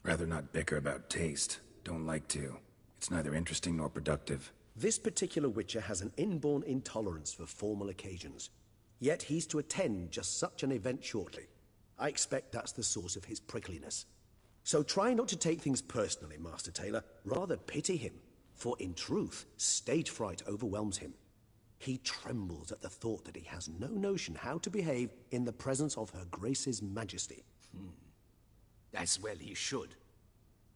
Rather not bicker about taste. Don't like to. It's neither interesting nor productive. This particular Witcher has an inborn intolerance for formal occasions. Yet he's to attend just such an event shortly. I expect that's the source of his prickliness. So try not to take things personally, Master Taylor. Rather pity him. For in truth, stage fright overwhelms him. He trembles at the thought that he has no notion how to behave in the presence of Her Grace's Majesty. As well he should.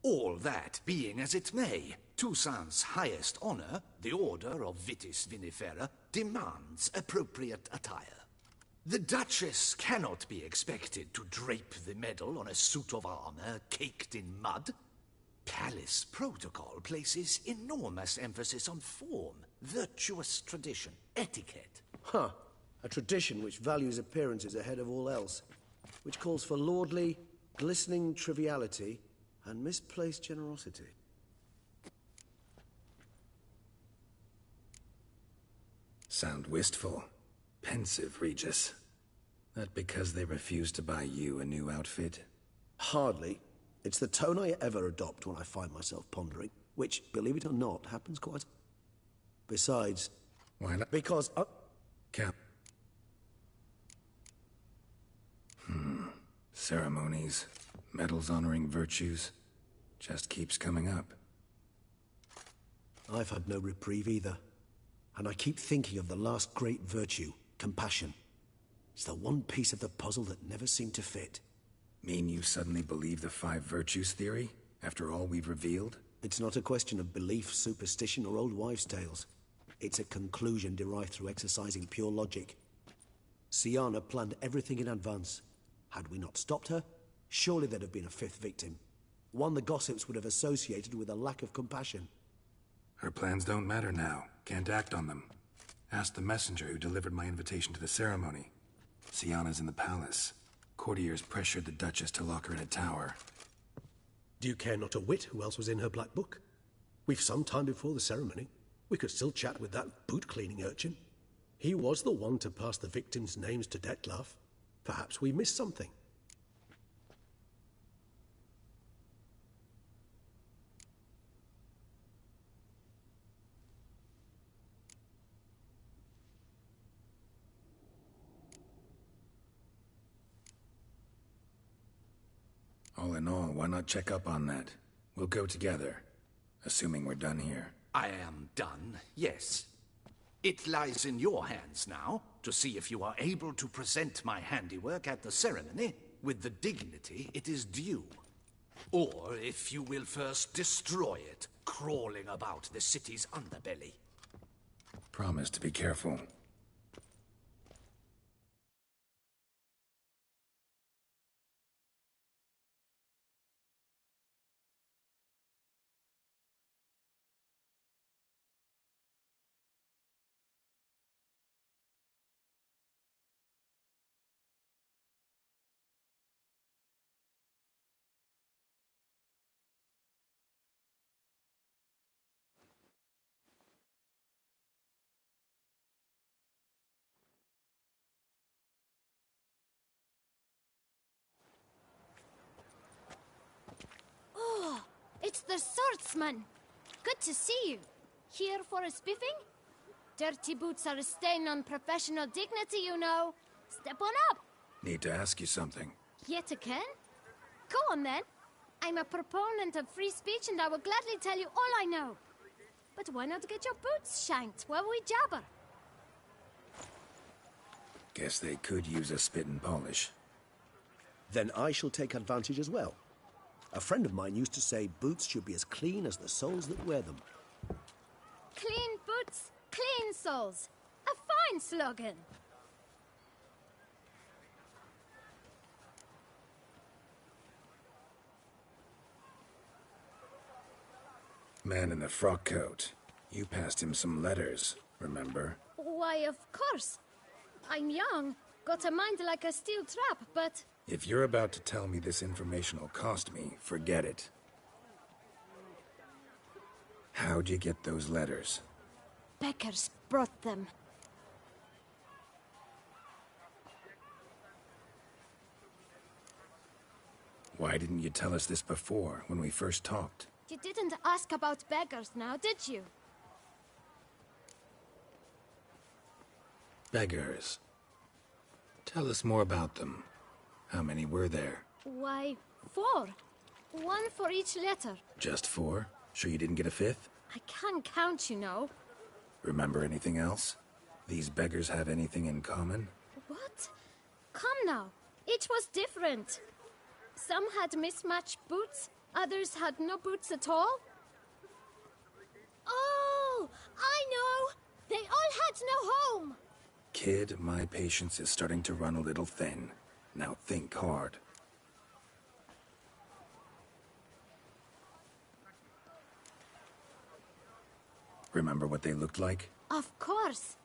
All that being as it may, Toussaint's highest honor, the Order of Vitis Vinifera, demands appropriate attire. The Duchess cannot be expected to drape the medal on a suit of armor caked in mud. Palace protocol places enormous emphasis on form, virtuous tradition, etiquette. Huh. A tradition which values appearances ahead of all else. Which calls for lordly, glistening triviality and misplaced generosity. Sound wistful. Pensive, Regis. That because they refused to buy you a new outfit? Hardly. It's the tone I ever adopt when I find myself pondering, which, believe it or not, happens quite... Besides... Why not? Because... Cap... Ceremonies, medals honoring virtues, just keeps coming up. I've had no reprieve either. And I keep thinking of the last great virtue, compassion. It's the one piece of the puzzle that never seemed to fit. Mean you suddenly believe the 5 virtues theory, after all we've revealed? It's not a question of belief, superstition, or old wives' tales. It's a conclusion derived through exercising pure logic. Syanna planned everything in advance. Had we not stopped her, surely there'd have been a 5th victim. One the gossips would have associated with a lack of compassion. Her plans don't matter now. Can't act on them. Ask the messenger who delivered my invitation to the ceremony. Syanna's in the palace. Courtiers pressured the Duchess to lock her in a tower. Do you care not a whit who else was in her black book? We've some time before the ceremony. We could still chat with that boot-cleaning urchin. He was the one to pass the victims' names to Dettlaff. Perhaps we missed something. All in all, why not check up on that? We'll go together, assuming we're done here. I am done, yes. It lies in your hands now to see if you are able to present my handiwork at the ceremony with the dignity it is due. Or if you will first destroy it, crawling about the city's underbelly. Promise to be careful. Oh, it's the swordsman. Good to see you. Here for a spiffing? Dirty boots are a stain on professional dignity, you know. Step on up. Need to ask you something. Yet again? Go on then. I'm a proponent of free speech and I will gladly tell you all I know. But why not get your boots shanked while we jabber? Guess they could use a spit and polish. Then I shall take advantage as well. A friend of mine used to say boots should be as clean as the soles that wear them. Clean boots, clean soles. A fine slogan. Man in the frock coat. You passed him some letters, remember? Why, of course. I'm young, got a mind like a steel trap, but... If you're about to tell me this information will cost me, forget it. How'd you get those letters? Beggars brought them. Why didn't you tell us this before, when we first talked? You didn't ask about beggars now, did you? Beggars. Tell us more about them. How many were there? Why, 4. 1 for each letter. Just 4? Sure you didn't get a 5th? I can't count, you know. Remember anything else? These beggars have anything in common? What? Come now. Each was different. Some had mismatched boots, others had no boots at all. Oh, I know! They all had no home! Kid, my patience is starting to run a little thin. Now think hard. Remember what they looked like? Of course.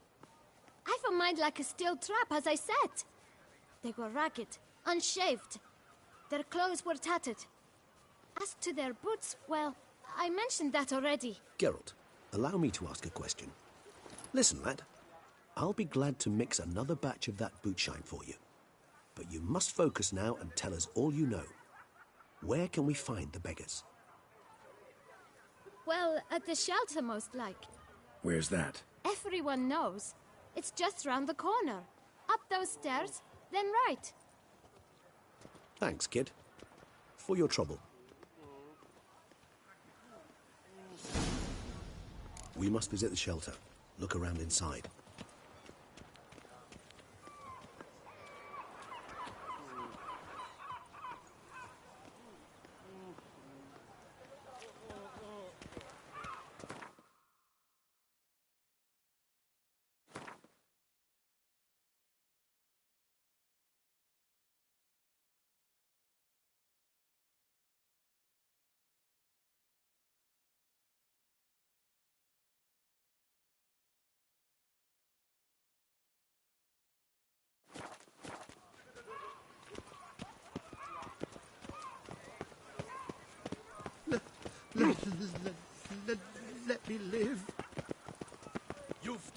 I've a mind like a steel trap, as I said. They were ragged, unshaved. Their clothes were tattered. As to their boots, well, I mentioned that already. Geralt, allow me to ask a question. Listen, lad. I'll be glad to mix another batch of that boot shine for you. But you must focus now and tell us all you know. Where can we find the beggars? Well, at the shelter, most like. Where's that? Everyone knows. It's just round the corner. Up those stairs, then right. Thanks, kid. For your trouble. We must visit the shelter. Look around inside.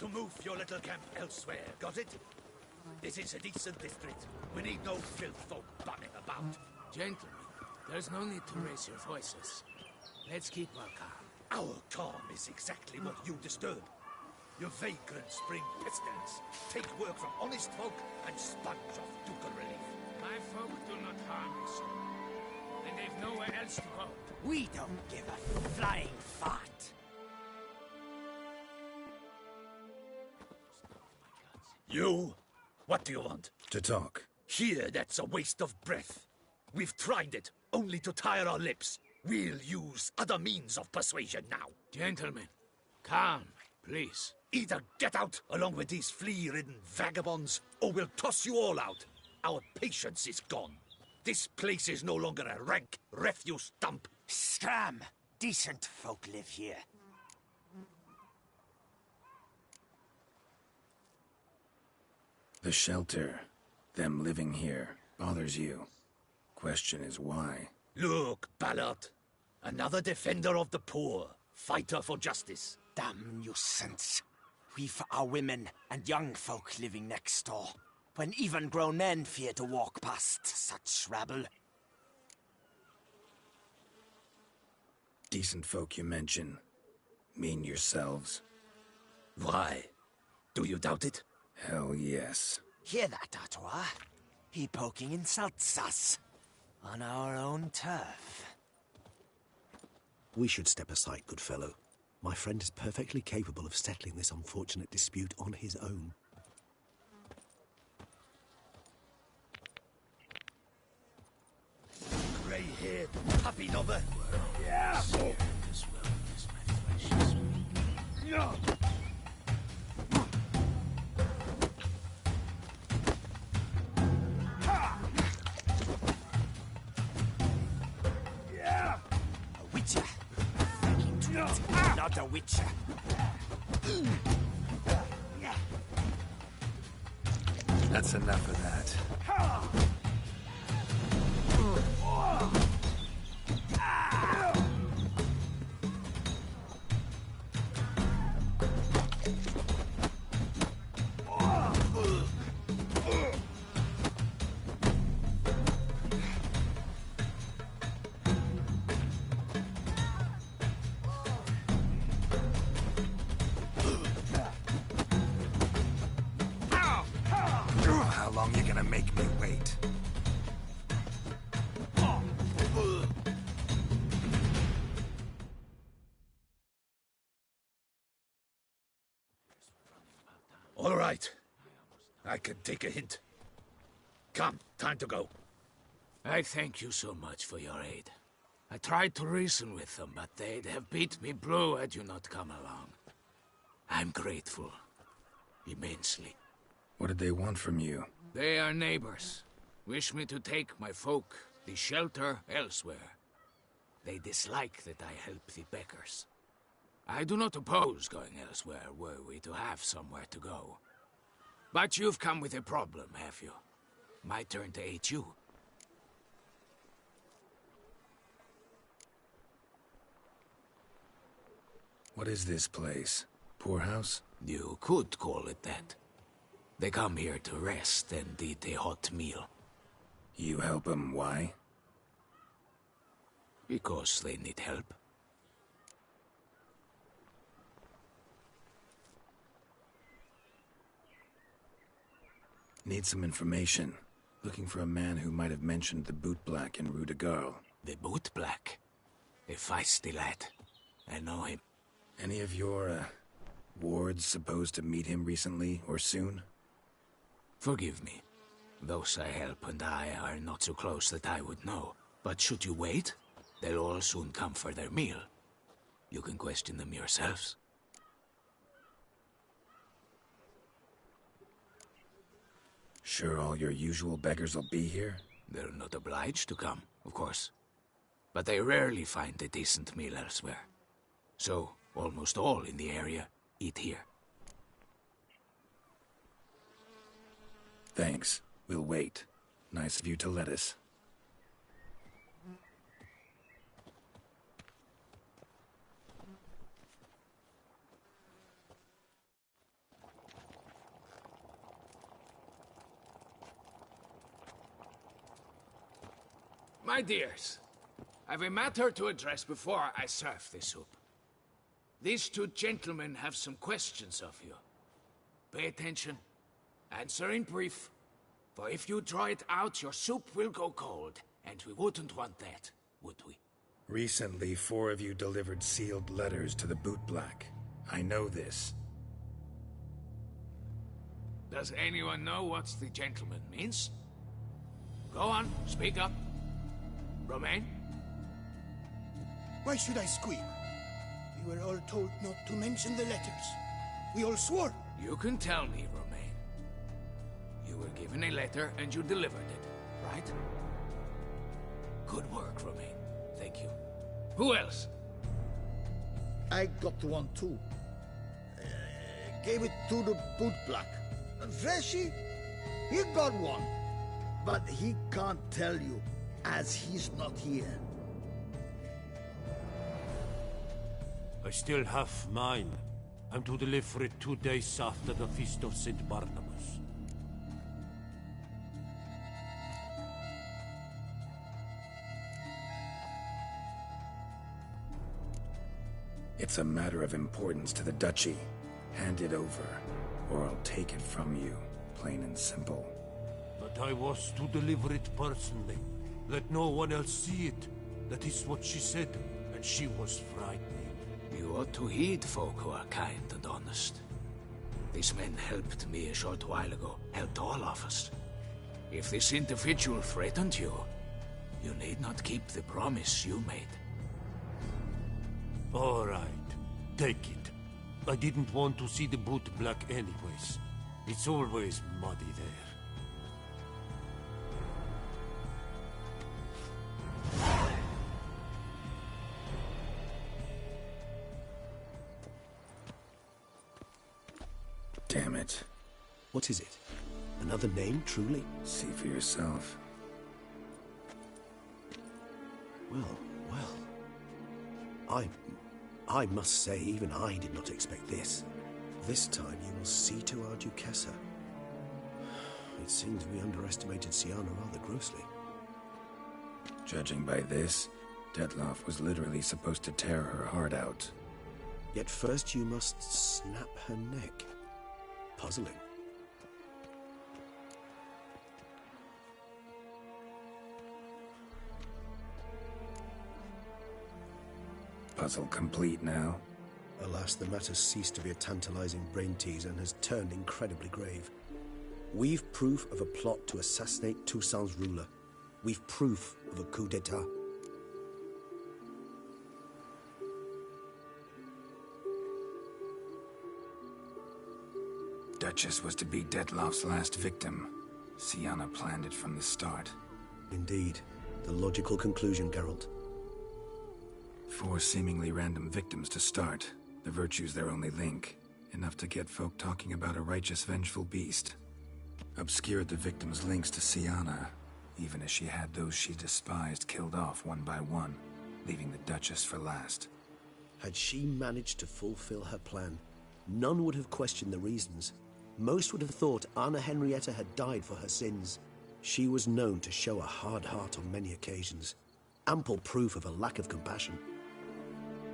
to move your little camp elsewhere, got it? This is a decent district. We need no filth folk bumming about. Gentlemen, there's no need to raise your voices. Let's keep our calm. Our calm is exactly what you disturb. Your vagrants bring pestilence, take work from honest folk, and sponge off ducal relief. My folk do not harm us, and they've nowhere else to go. We don't give a flying fart. You? What do you want? To talk. Here, that's a waste of breath. We've tried it, only to tire our lips. We'll use other means of persuasion now. Gentlemen, calm, please. Either get out along with these flea-ridden vagabonds, or we'll toss you all out. Our patience is gone. This place is no longer a rank refuse dump. Scram! Decent folk live here. The shelter, them living here, bothers you. Question is why. Look, Ballard. Another defender of the poor. Fighter for justice. Damn nuisance. We've our women and young folk living next door, when even grown men fear to walk past such rabble. Decent folk you mention. Mean yourselves. Why? Do you doubt it? Hell yes. Hear that, Artois? He poking insults us. On our own turf. We should step aside, good fellow. My friend is perfectly capable of settling this unfortunate dispute on his own. Grey-haired puppy lover. Yeah! No! A witcher. Not a witcher. That's enough of that. How long you gonna make me wait? All right. I can take a hint. Come, time to go. I thank you so much for your aid. I tried to reason with them, but they'd have beat me blue had you not come along. I'm grateful. Immensely. What did they want from you? They are neighbors. Wish me to take my folk, the shelter, elsewhere. They dislike that I help the beggars. I do not oppose going elsewhere were we to have somewhere to go. But you've come with a problem, have you? My turn to aid you. What is this place? Poorhouse? You could call it that. They come here to rest and eat a hot meal. You help them, why? Because they need help. Need some information. Looking for a man who might have mentioned the Boot Black in Rue de Garl. The Boot Black? A feisty lad. I know him. Any of your, wards supposed to meet him recently or soon? Forgive me. Those I help and I are not so close that I would know. But should you wait, they'll all soon come for their meal. You can question them yourselves. Sure all your usual beggars will be here? They're not obliged to come, of course. But they rarely find a decent meal elsewhere. So, almost all in the area eat here. Thanks. We'll wait. Nice of you to let us. My dears, I've a matter to address before I serve the soup. These two gentlemen have some questions of you. Pay attention. Answer in brief. For if you draw it out, your soup will go cold. And we wouldn't want that, would we? Recently, 4 of you delivered sealed letters to the Bootblack. I know this. Does anyone know what the gentleman means? Go on, speak up. Romain? Why should I squeak? We were all told not to mention the letters. We all swore. You can tell me, Romain. You were given a letter and you delivered it, right? Good work, Romain. Thank you. Who else? I got one too. Gave it to the Bootblack. Freshy, he got one. But he can't tell you, as he's not here. I still have mine. I'm to deliver it 2 days after the Feast of St. Barnabas. It's a matter of importance to the Duchy. Hand it over, or I'll take it from you, plain and simple. But I was to deliver it personally. Let no one else see it. That is what she said, and she was frightening. You ought to heed folk who are kind and honest. These men helped me a short while ago, helped all of us. If this individual threatened you, you need not keep the promise you made. All right, take it. I didn't want to see the Bootblack anyways. It's always muddy there. Damn it. What is it? Another name, truly? See for yourself. Well. I must say, even I did not expect this. This time you will see to our Duquesa. It seems we underestimated Syanna rather grossly. Judging by this, Dettlaff was literally supposed to tear her heart out. Yet first you must snap her neck. Puzzling. Puzzle complete now? Alas, the matter's ceased to be a tantalizing brain tease and has turned incredibly grave. We've proof of a plot to assassinate Toussaint's ruler. We've proof of a coup d'etat. Duchess was to be Dettlaff's last victim. Syanna planned it from the start. Indeed. The logical conclusion, Geralt. 4 seemingly random victims to start. The virtue's their only link. Enough to get folk talking about a righteous, vengeful beast. Obscured the victims' links to Syanna, even as she had those she despised killed off one by one, leaving the Duchess for last. Had she managed to fulfill her plan, none would have questioned the reasons. Most would have thought Anna Henrietta had died for her sins. She was known to show a hard heart on many occasions. Ample proof of a lack of compassion.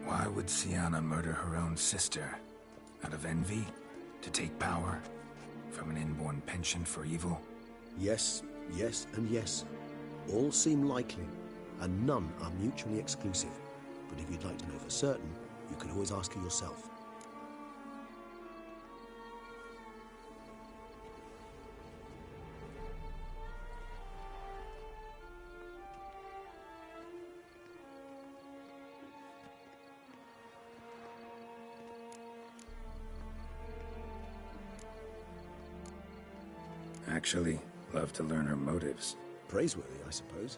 Why would Syanna murder her own sister? Out of envy? To take power? From an inborn penchant for evil? Yes, yes, and yes. All seem likely, and none are mutually exclusive. But if you'd like to know for certain, you can always ask her yourself. Actually, love to learn her motives. Praiseworthy, I suppose.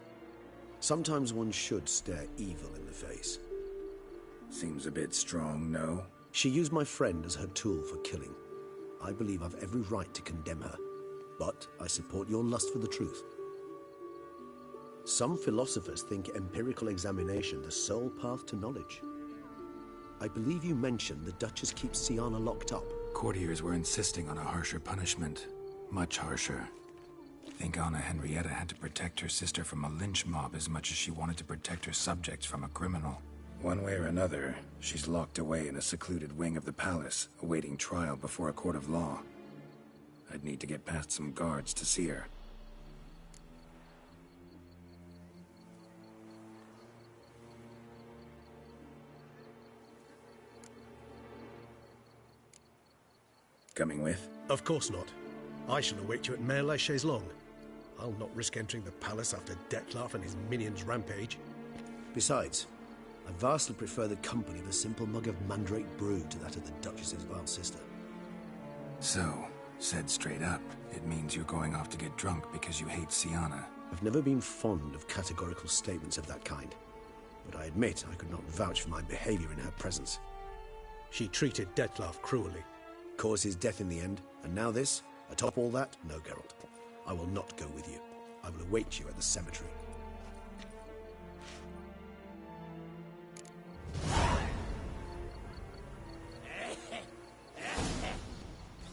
Sometimes one should stare evil in the face. Seems a bit strong, no? She used my friend as her tool for killing. I believe I've every right to condemn her, but I support your lust for the truth. Some philosophers think empirical examination the sole path to knowledge. I believe you mentioned the Duchess keeps Syanna locked up. Courtiers were insisting on a harsher punishment. Much harsher. think Anna Henrietta had to protect her sister from a lynch mob as much as she wanted to protect her subjects from a criminal. One way or another, she's locked away in a secluded wing of the palace, awaiting trial before a court of law. I'd need to get past some guards to see her. Coming with? Of course not. I shall await you at Mare la Chaise-Longue. I'll not risk entering the palace after Dettlaff and his minions rampage. Besides, I vastly prefer the company of a simple mug of mandrake brew to that of the Duchess's vile sister. So, said straight up, it means you're going off to get drunk because you hate Syanna. I've never been fond of categorical statements of that kind, but I admit I could not vouch for my behavior in her presence. She treated Dettlaff cruelly, caused his death in the end, and now this? Atop all that? No, Geralt. I will not go with you. I will await you at the cemetery.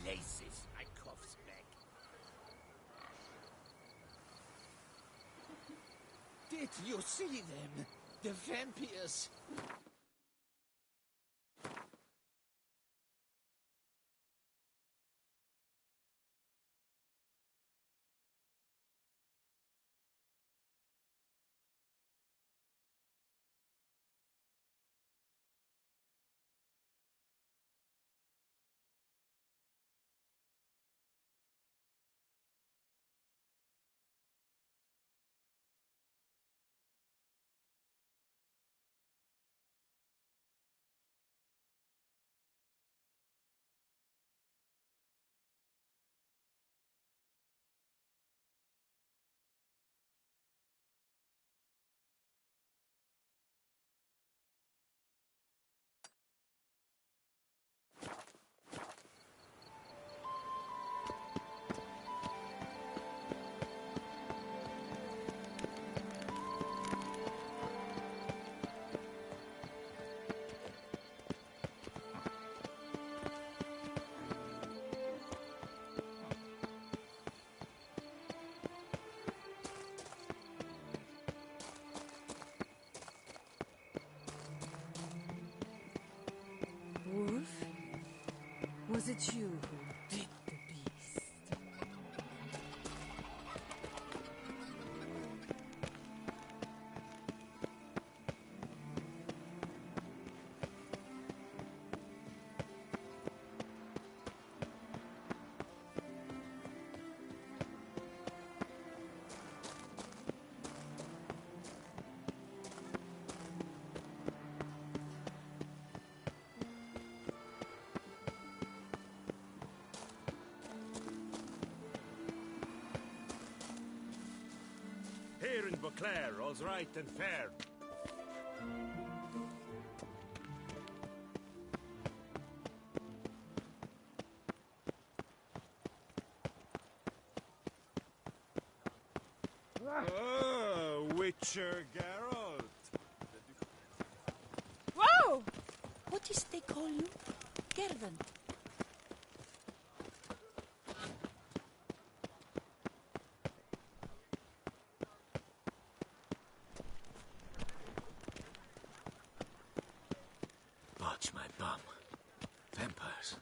Places, I coughs back. Did you see them? The vampires. Wolf? Was it you who did the beast? Here in Beauclair, all's right and fair. Oh, Witcher Geralt. Whoa! What is they call you? Gervant. Watch my bum. Vampires.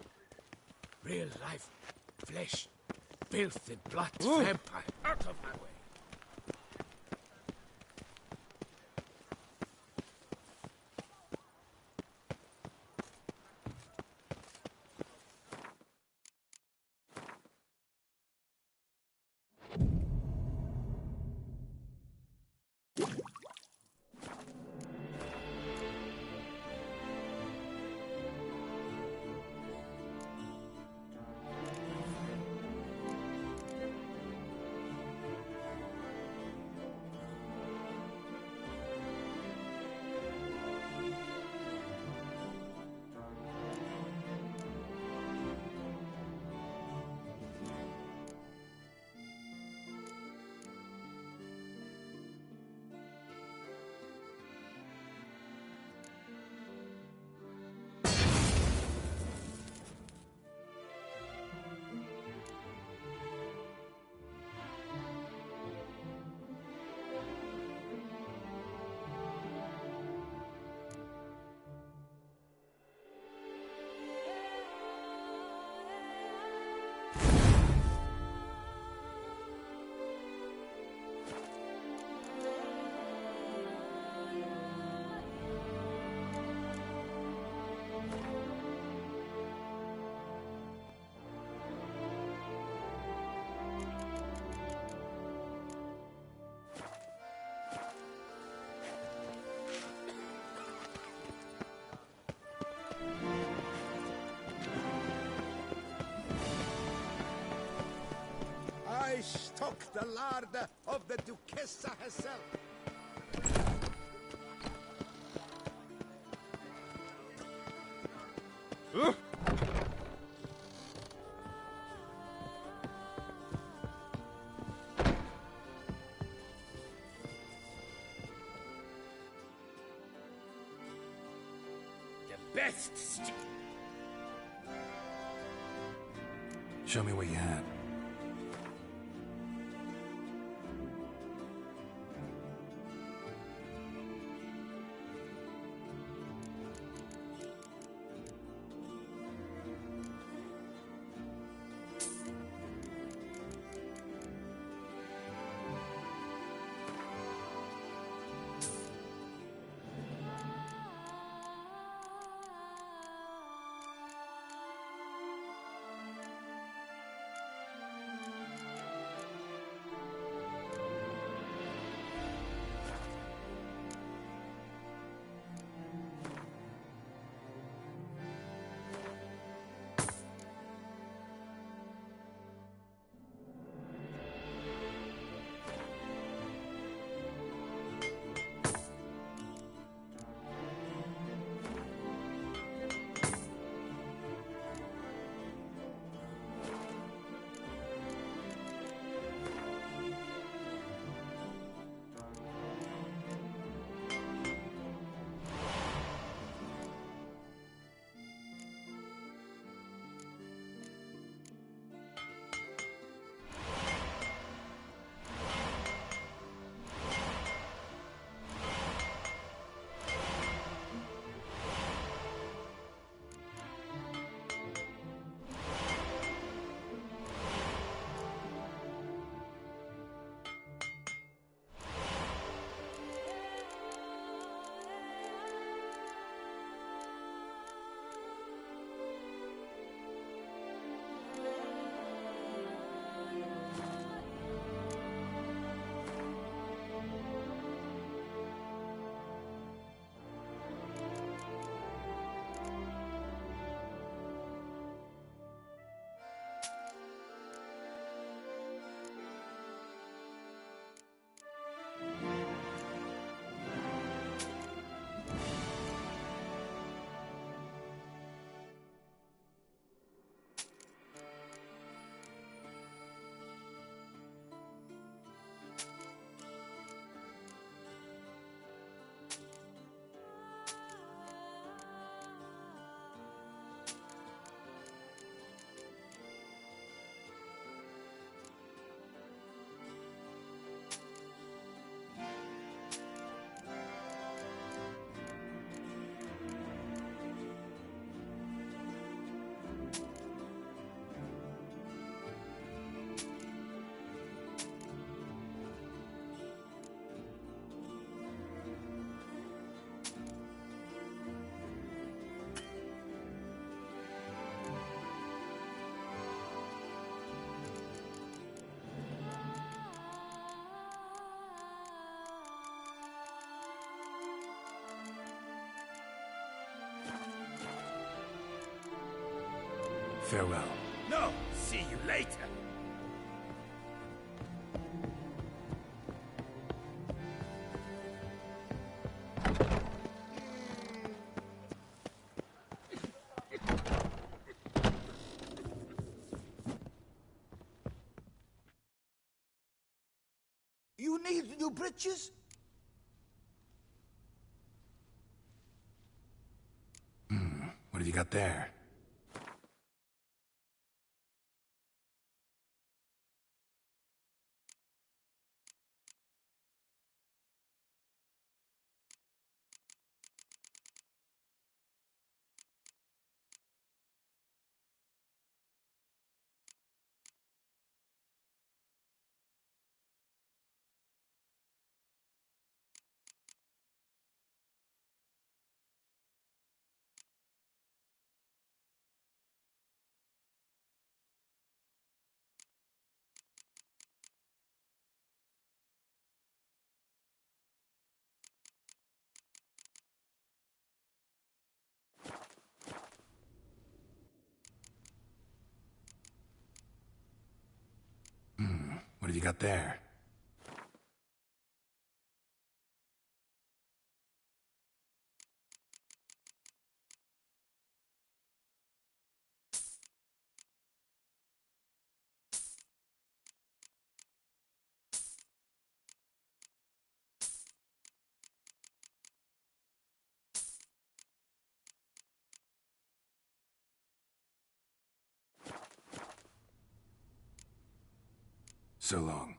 Real life flesh. Filth and blood. Ooh. Vampire. Out of my way. cook the larder of the Duchessa herself. Best. Show me what you had. Farewell. No, see you later. You need new britches? What have you got there? What have you got there? So long.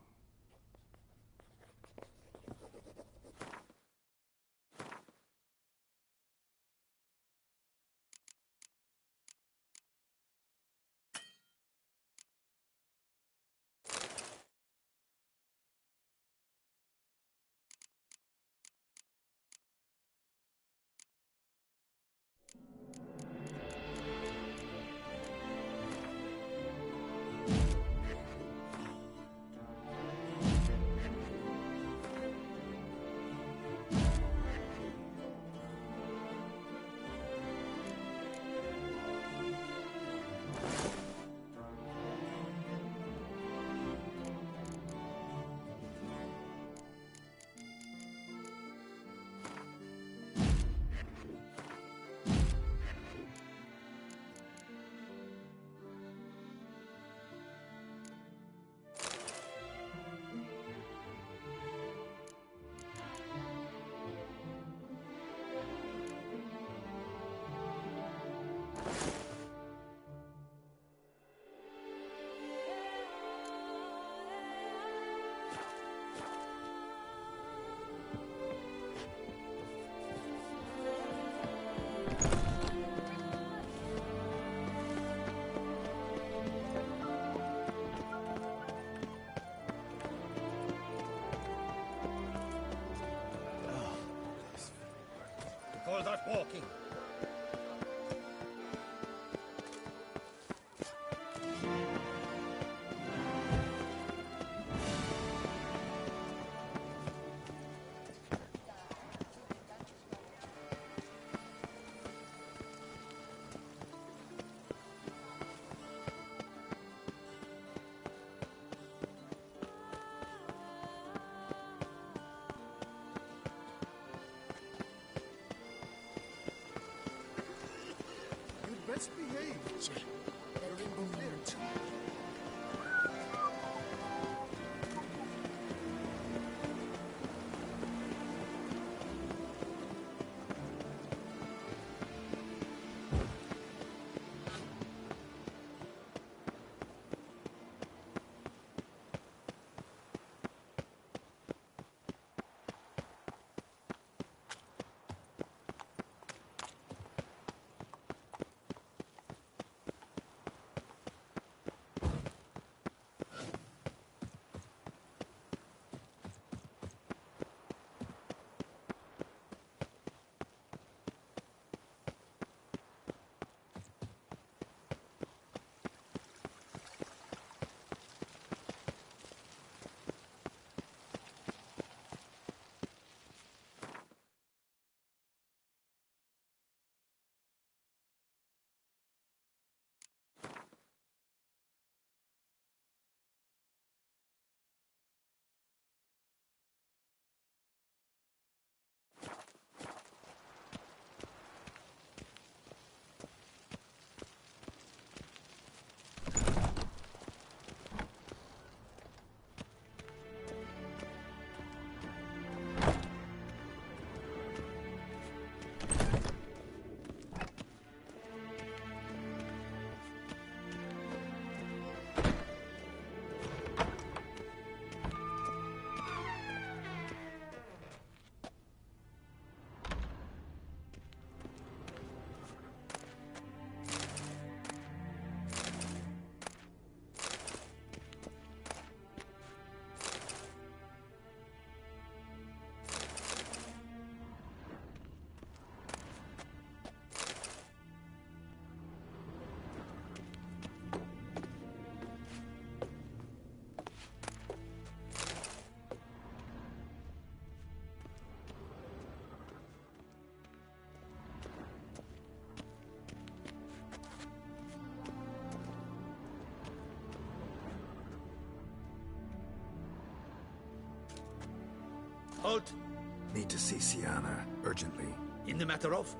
Call that walking. Best behave, sir. You're in Bonnet. Halt! Need to see Siana, urgently. In the matter of?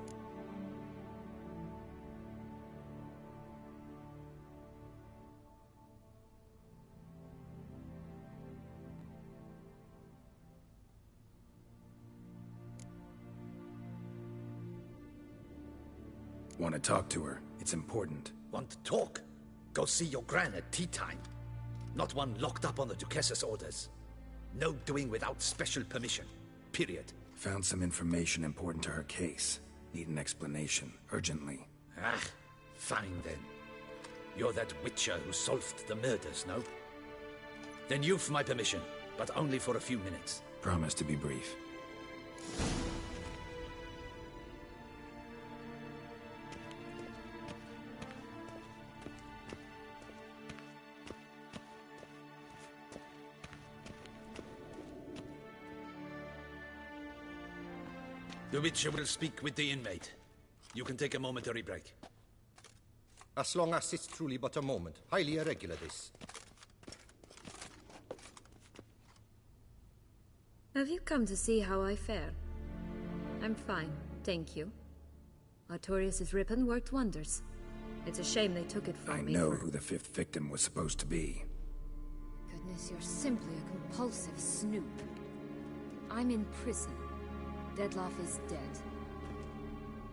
Want to talk to her. It's important. Want to talk? Go see your gran at tea time. Not one locked up on the Duquesse's orders. No doing without special permission. Period. Found some information important to her case. Need an explanation, urgently. Ah, fine then. You're that witcher who solved the murders, no? Then you've my permission, but only for a few minutes. Promise to be brief. The Witcher will speak with the inmate. You can take a momentary break. As long as it's truly but a moment. Highly irregular, this. Have you come to see how I fare? I'm fine, thank you. Artorius' ribbon worked wonders. It's a shame they took it from me. I know who the fifth victim was supposed to be. Goodness, you're simply a compulsive snoop. I'm in prison. Dettlaff is dead.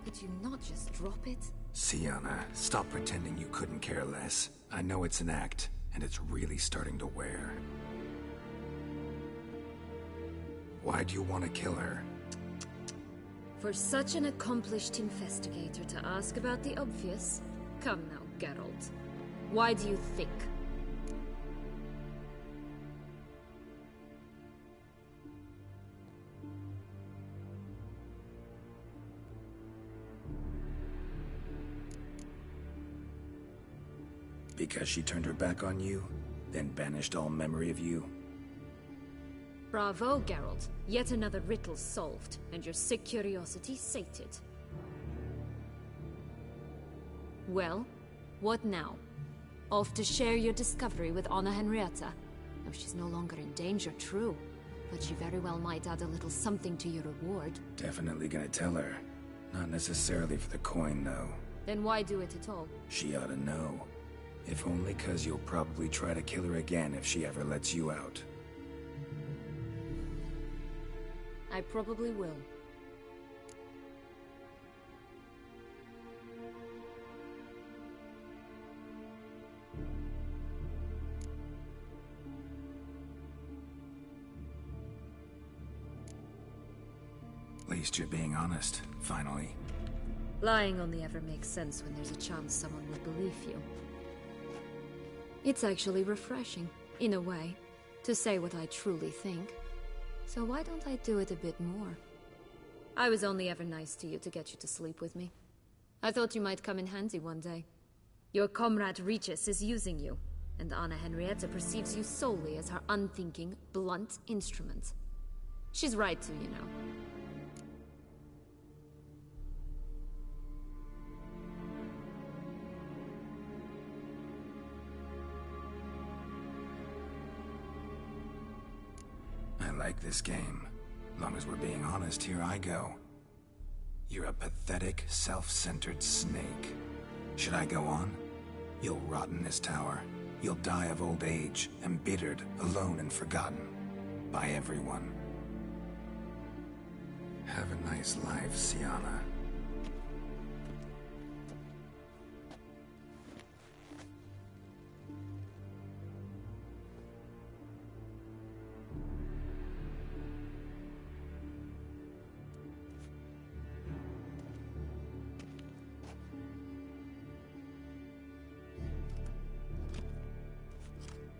Could you not just drop it? Siana, stop pretending you couldn't care less. I know it's an act, and it's really starting to wear. Why do you want to kill her? For such an accomplished investigator to ask about the obvious? Come now, Geralt. Why do you think? Because she turned her back on you, then banished all memory of you? Bravo, Geralt. Yet another riddle solved, and your sick curiosity sated. Well, what now? Off to share your discovery with Anna Henrietta? Oh, she's no longer in danger, true. But she very well might add a little something to your reward. Definitely gonna tell her. Not necessarily for the coin, though. Then why do it at all? She ought to know. If only 'cause you'll probably try to kill her again if she ever lets you out. I probably will. At least you're being honest, finally. Lying only ever makes sense when there's a chance someone will believe you. It's actually refreshing, in a way, to say what I truly think. So why don't I do it a bit more? I was only ever nice to you to get you to sleep with me. I thought you might come in handy one day. Your comrade Regis is using you, and Anna Henrietta perceives you solely as her unthinking, blunt instrument. She's right to, you know. I like this game. Long as we're being honest, here I go. You're a pathetic, self-centered snake. Should I go on? You'll rot in this tower. You'll die of old age, embittered, alone and forgotten. By everyone. Have a nice life, Siana.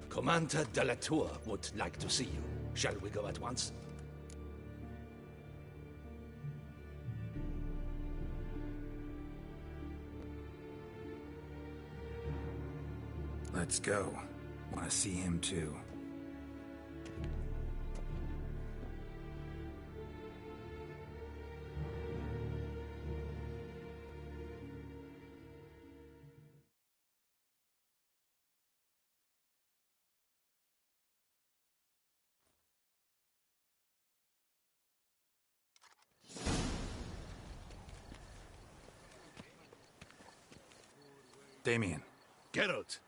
Commander de la Tour would like to see you. Shall we go at once? Let's go. Want to see him too. Damien. Geralt,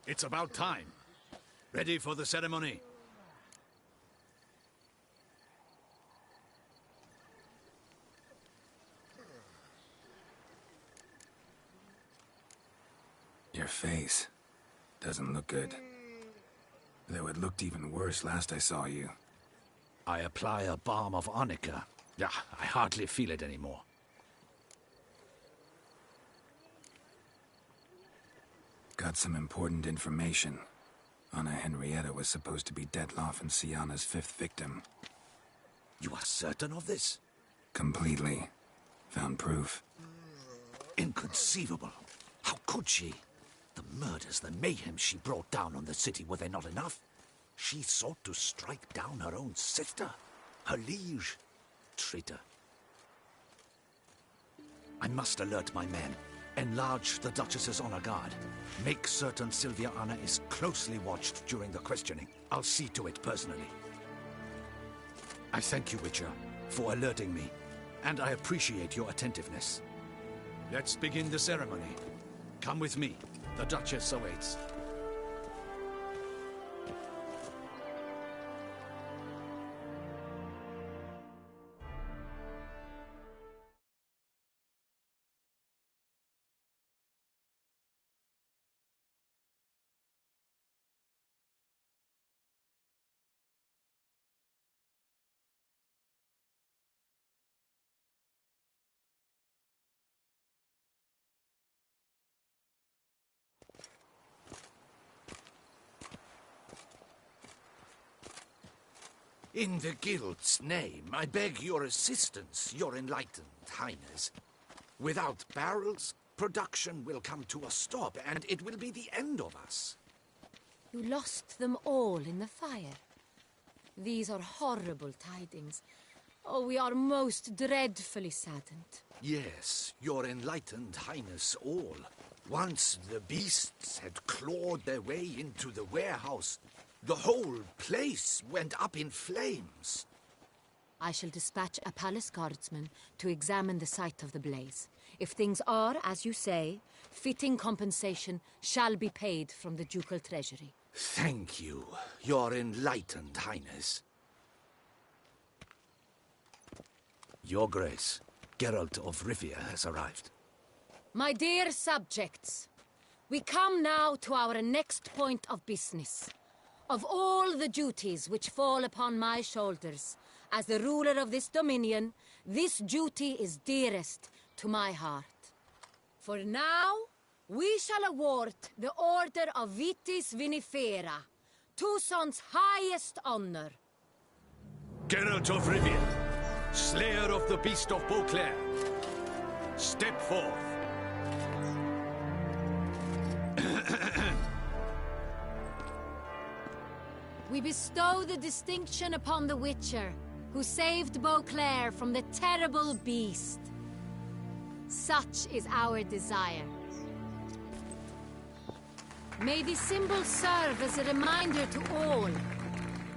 it's about time. Ready for the ceremony? Your face doesn't look good. Though it looked even worse last I saw you. I apply a balm of arnica. Yeah, I hardly feel it anymore. Got some important information. Anna Henrietta was supposed to be Detloff and Syanna's 5th victim. You are certain of this? Completely. Found proof. Inconceivable. How could she? The murders, the mayhem she brought down on the city, were they not enough? She sought to strike down her own sister, her liege. Traitor. I must alert my men. Enlarge the Duchess's honor guard. Make certain Sylvia Anna is closely watched during the questioning. I'll see to it personally. I thank you, Witcher, for alerting me, and I appreciate your attentiveness. Let's begin the ceremony. Come with me. The Duchess awaits. In the Guild's name, I beg your assistance, your enlightened highness. Without barrels, production will come to a stop, and it will be the end of us. You lost them all in the fire. These are horrible tidings. Oh, we are most dreadfully saddened. Yes, your enlightened highness all. Once the beasts had clawed their way into the warehouse, the whole place went up in flames. I shall dispatch a palace guardsman to examine the site of the blaze. If things are, as you say, fitting compensation shall be paid from the ducal treasury. Thank you, your enlightened highness. Your Grace, Geralt of Rivia has arrived. My dear subjects, we come now to our next point of business. Of all the duties which fall upon my shoulders, as the ruler of this dominion, this duty is dearest to my heart. For now, we shall award the Order of Vitis Vinifera, Toussaint's highest honor. Geralt of Rivia, slayer of the beast of Beauclair, step forth. We bestow the distinction upon the Witcher, who saved Beauclair from the terrible beast. Such is our desire. May the symbol serve as a reminder to all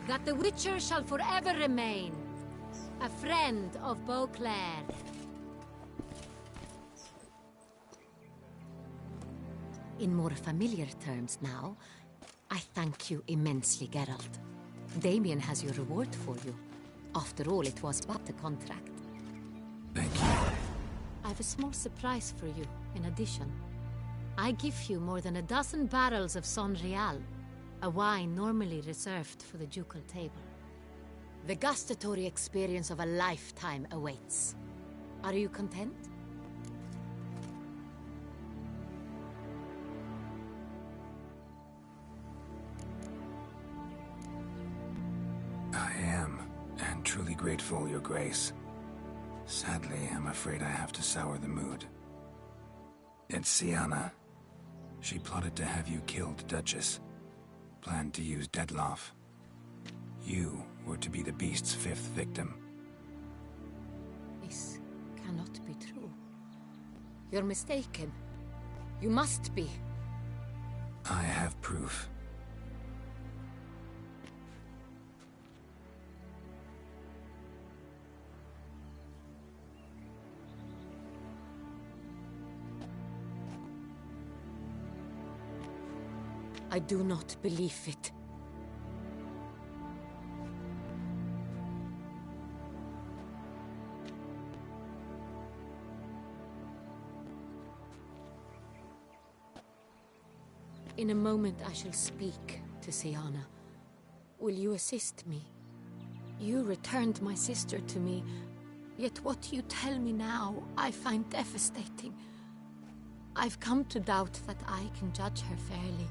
that the Witcher shall forever remain a friend of Beauclair. In more familiar terms now, I thank you immensely, Geralt. Damien has your reward for you. After all, it was but a contract. Thank you. I have a small surprise for you, in addition. I give you more than a dozen barrels of Son Real, a wine normally reserved for the ducal table. The gustatory experience of a lifetime awaits. Are you content? I am, and truly grateful, Your Grace. Sadly, I'm afraid I have to sour the mood. It's Syanna. She plotted to have you killed, Duchess. Planned to use Detloff. You were to be the beast's 5th victim. This cannot be true. You're mistaken. You must be. I have proof. I do not believe it. In a moment I shall speak to Siana. Will you assist me? You returned my sister to me, yet what you tell me now I find devastating. I've come to doubt that I can judge her fairly.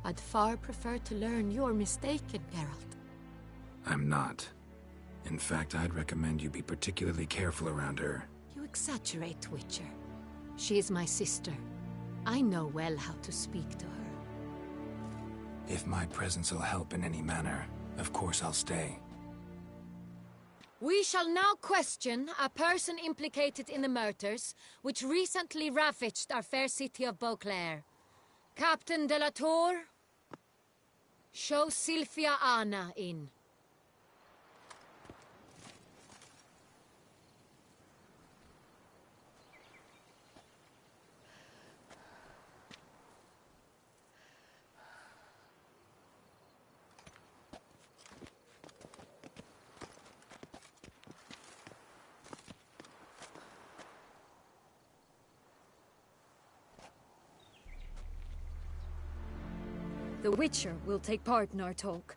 I'd far prefer to learn you're mistaken, Geralt. I'm not. In fact, I'd recommend you be particularly careful around her. You exaggerate, Witcher. She is my sister. I know well how to speak to her. If my presence will help in any manner, of course I'll stay. We shall now question a person implicated in the murders which recently ravaged our fair city of Beauclair. Captain de la Tour, show Sylvia Anna in. The Witcher will take part in our talk.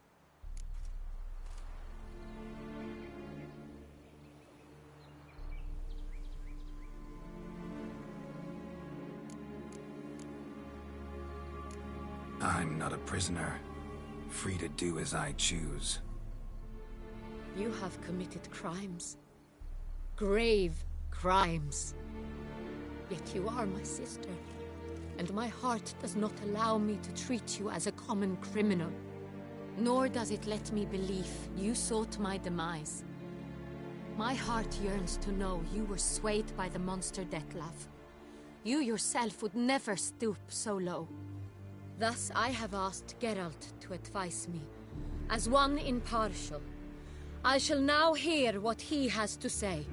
I'm not a prisoner, free to do as I choose. You have committed crimes. Grave crimes. Yet you are my sister. And my heart does not allow me to treat you as a common criminal. Nor does it let me believe you sought my demise. My heart yearns to know you were swayed by the monster Dettlaff. You yourself would never stoop so low. Thus I have asked Geralt to advise me, as one impartial. I shall now hear what he has to say.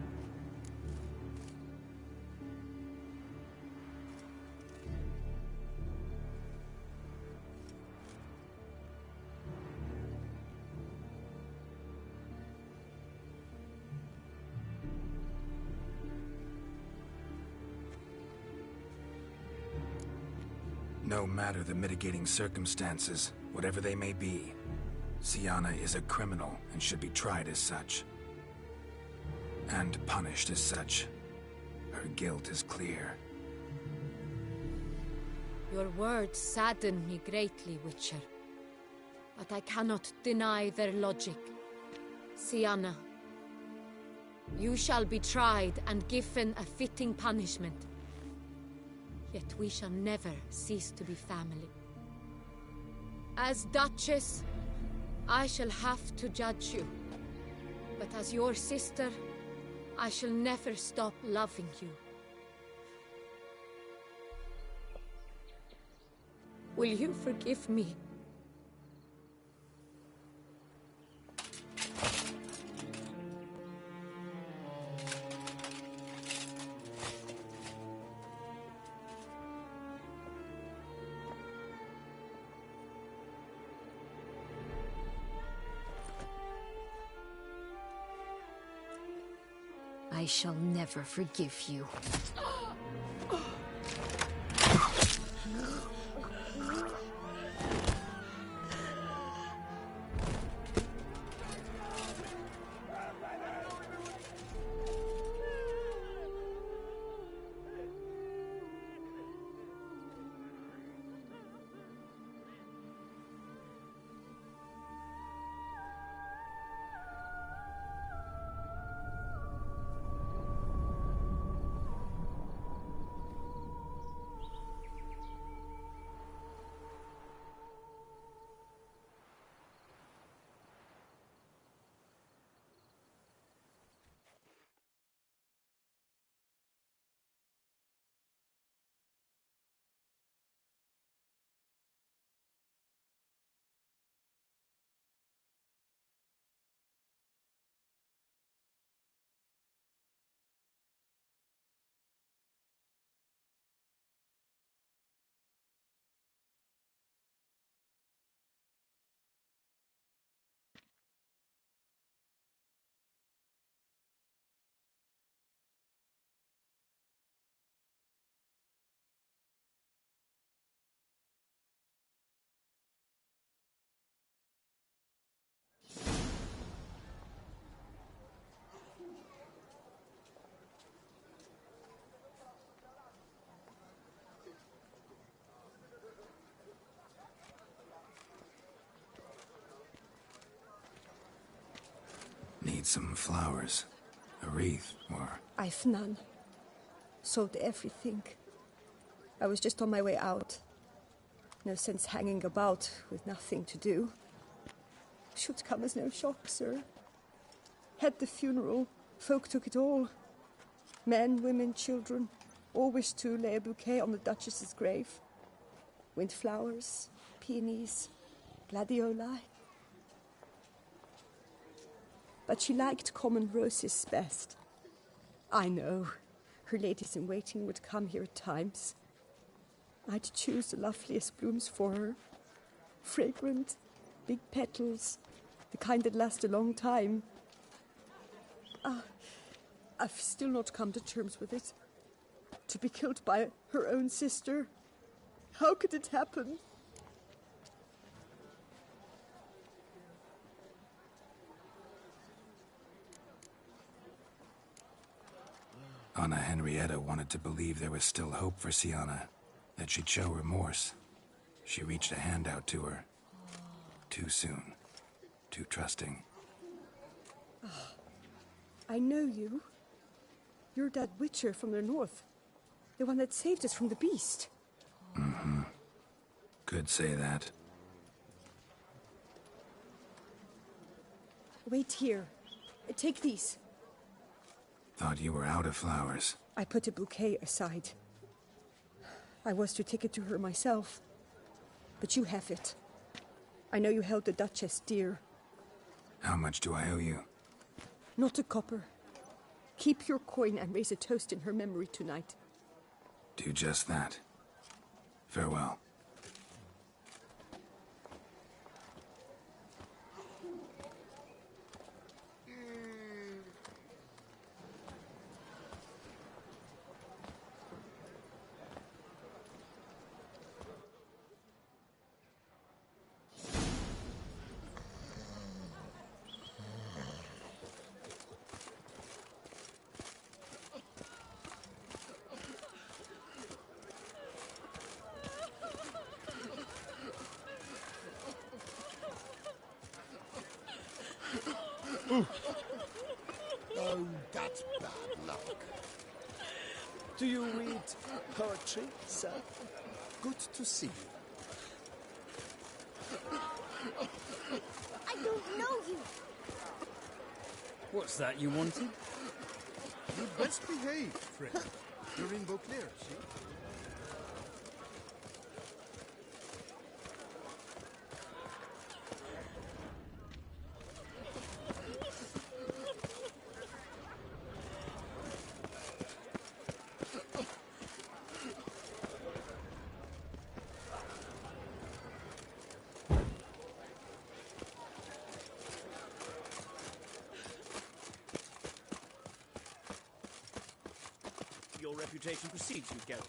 No matter the mitigating circumstances, whatever they may be, Siana is a criminal and should be tried as such. And punished as such. Her guilt is clear. Your words sadden me greatly, Witcher. But I cannot deny their logic. Siana, you shall be tried and given a fitting punishment. Yet we shall never cease to be family. As Duchess, I shall have to judge you. But as your sister, I shall never stop loving you. Will you forgive me? I shall never forgive you. need some flowers. A wreath, or... I've none. Sold everything. I was just on my way out. No sense hanging about with nothing to do. Should come as no shock, sir. Had the funeral. Folk took it all. Men, women, children. All wished to lay a bouquet on the Duchess's grave. Windflowers, peonies, gladioli. But she liked common roses best. I know. Her ladies-in-waiting would come here at times. I'd choose the loveliest blooms for her. Fragrant, big petals, the kind that last a long time. I've still not come to terms with it. To be killed by her own sister. How could it happen? Anna Henrietta wanted to believe there was still hope for Syanna, that she'd show remorse. She reached a hand out to her. Too soon. Too trusting. I know you. You're that witcher from the north. The one that saved us from the beast. Mm-hmm. Could say that. Wait here. Take these. Thought you were out of flowers. I put a bouquet aside. I was to take it to her myself. But you have it. I know you held the Duchess dear. How much do I owe you? Not a copper. Keep your coin and raise a toast in her memory tonight. Do just that. Farewell. Oh, that's bad luck. Do you read poetry, sir? Good to see you. I don't know you. What's that you wanted? You best behave, friend. You're in Beauclair, see? Your reputation precedes you, Geralt.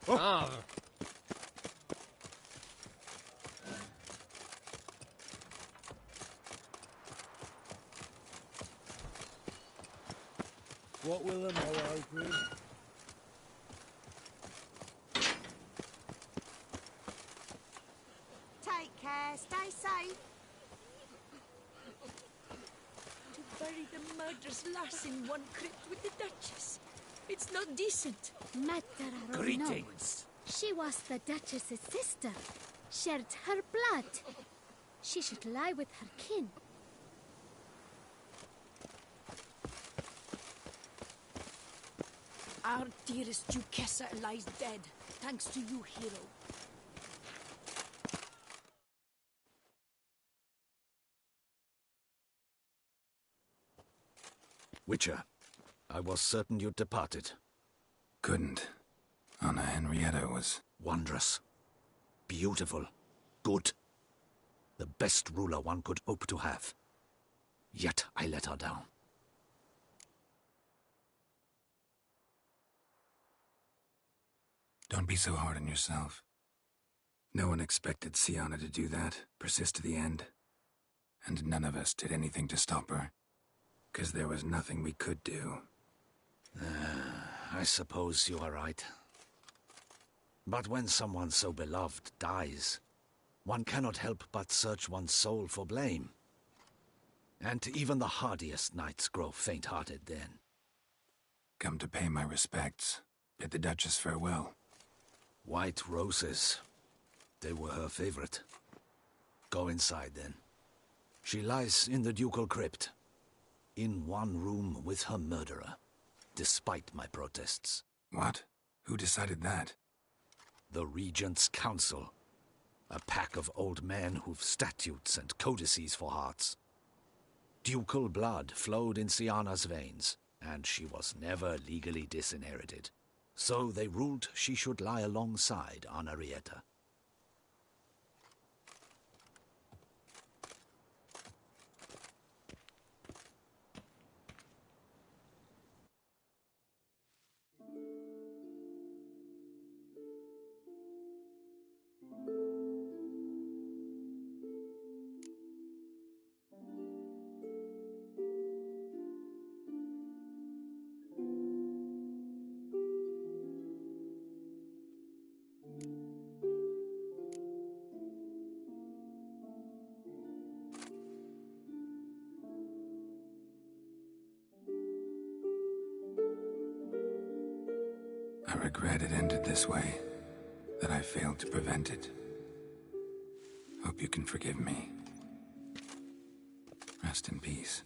Oh. Ah. What will the morrow bring? Take care, stay safe. To bury the murderous lass in one crypt with the Duchess. It's not decent. Mattararo Greetings. knows. She was the Duchess's sister. Shared her blood. She should lie with her kin. Our dearest Duchessa lies dead, thanks to you, hero. Witcher, I was certain you'd departed. Couldn't. Anna Henrietta was... Wondrous. Beautiful. Good. The best ruler one could hope to have. Yet I let her down. Don't be so hard on yourself. No one expected Syanna to do that, persist to the end. And none of us did anything to stop her. 'Cause there was nothing we could do. I suppose you are right. But when someone so beloved dies, one cannot help but search one's soul for blame. And even the hardiest knights grow faint-hearted then. Come to pay my respects. Bid the Duchess farewell. White roses. They were her favorite. Go inside then. She lies in the ducal crypt. In one room with her murderer. Despite my protests. What? Who decided that? The Regent's Council. A pack of old men who've statutes and codices for hearts. Ducal blood flowed in Syanna's veins, and she was never legally disinherited. So they ruled she should lie alongside Anarietta. I regret it ended this way, that I failed to prevent it. Hope you can forgive me. Rest in peace.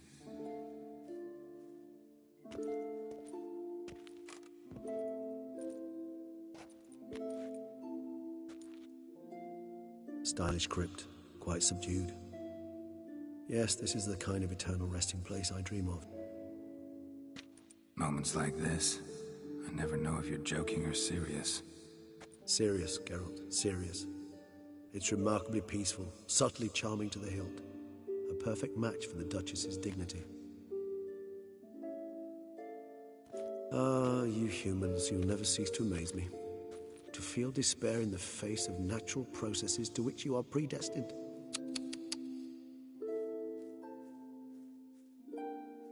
Stylish crypt, quite subdued. Yes, this is the kind of eternal resting place I dream of. Moments like this, I never know if you're joking or serious. Serious, Geralt, serious. It's remarkably peaceful, subtly charming to the hilt. A perfect match for the Duchess's dignity. Ah, you humans, you'll never cease to amaze me. To feel despair in the face of natural processes to which you are predestined.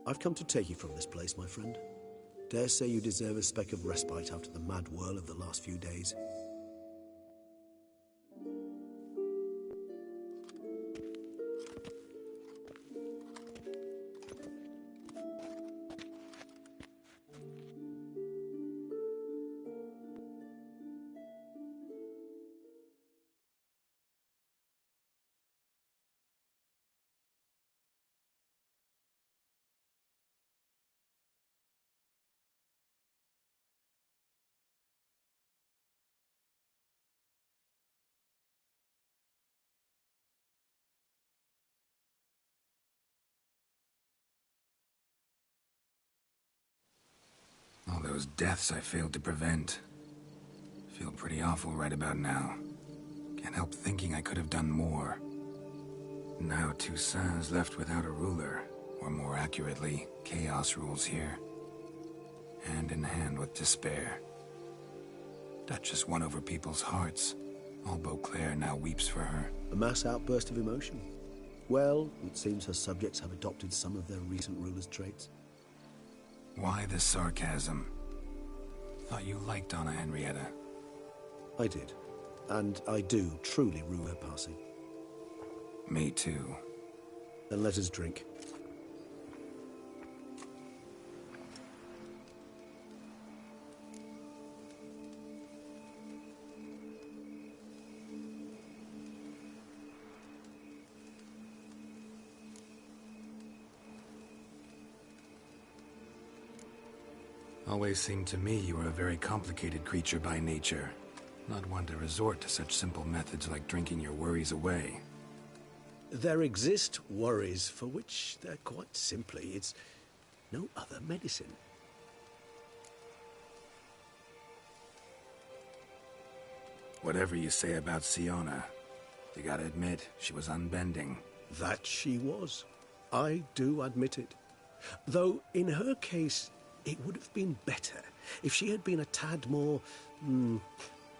I've come to take you from this place, my friend. Dare say you deserve a speck of respite after the mad whirl of the last few days. All those deaths I failed to prevent. Feel pretty awful right about now. Can't help thinking I could have done more. Now Toussaint's left without a ruler, or more accurately, chaos rules here. Hand in hand with despair. Duchess won over people's hearts. All Beauclair now weeps for her. A mass outburst of emotion. Well, it seems her subjects have adopted some of their recent ruler's traits. Why the sarcasm? Thought you liked Donna Henrietta. I did. And I do truly rue her passing. Me too. Then let us drink. Always seemed to me you were a very complicated creature by nature. Not one to resort to such simple methods like drinking your worries away. There exist worries for which they're quite simply, it's no other medicine. Whatever you say about Syanna, you gotta admit, she was unbending. That she was. I do admit it. Though, in her case, it would have been better if she had been a tad more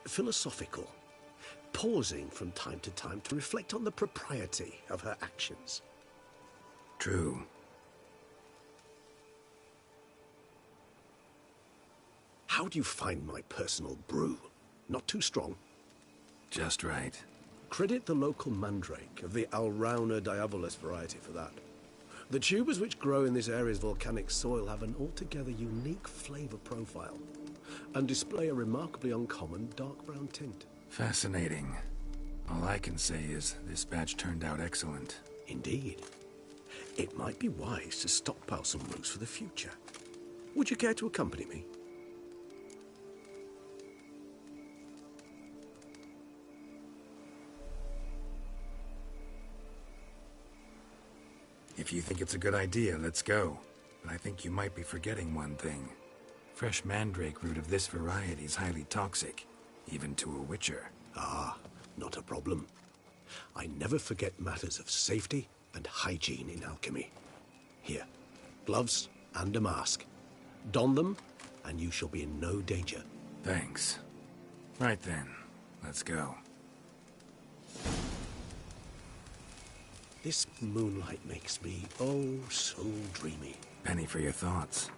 philosophical, pausing from time to time to reflect on the propriety of her actions. True. How do you find my personal brew? Not too strong? Just right. Credit the local mandrake of the Alrauna Diabolus variety for that. The tubers which grow in this area's volcanic soil have an altogether unique flavor profile and display a remarkably uncommon dark brown tint. Fascinating. All I can say is this batch turned out excellent. Indeed. It might be wise to stockpile some roots for the future. Would you care to accompany me? If you think it's a good idea, let's go. But I think you might be forgetting one thing. Fresh mandrake root of this variety is highly toxic, even to a witcher. Ah, not a problem. I never forget matters of safety and hygiene in alchemy. Here, gloves and a mask. Don them, and you shall be in no danger. Thanks. Right then, let's go. This moonlight makes me, oh, so dreamy. Penny for your thoughts.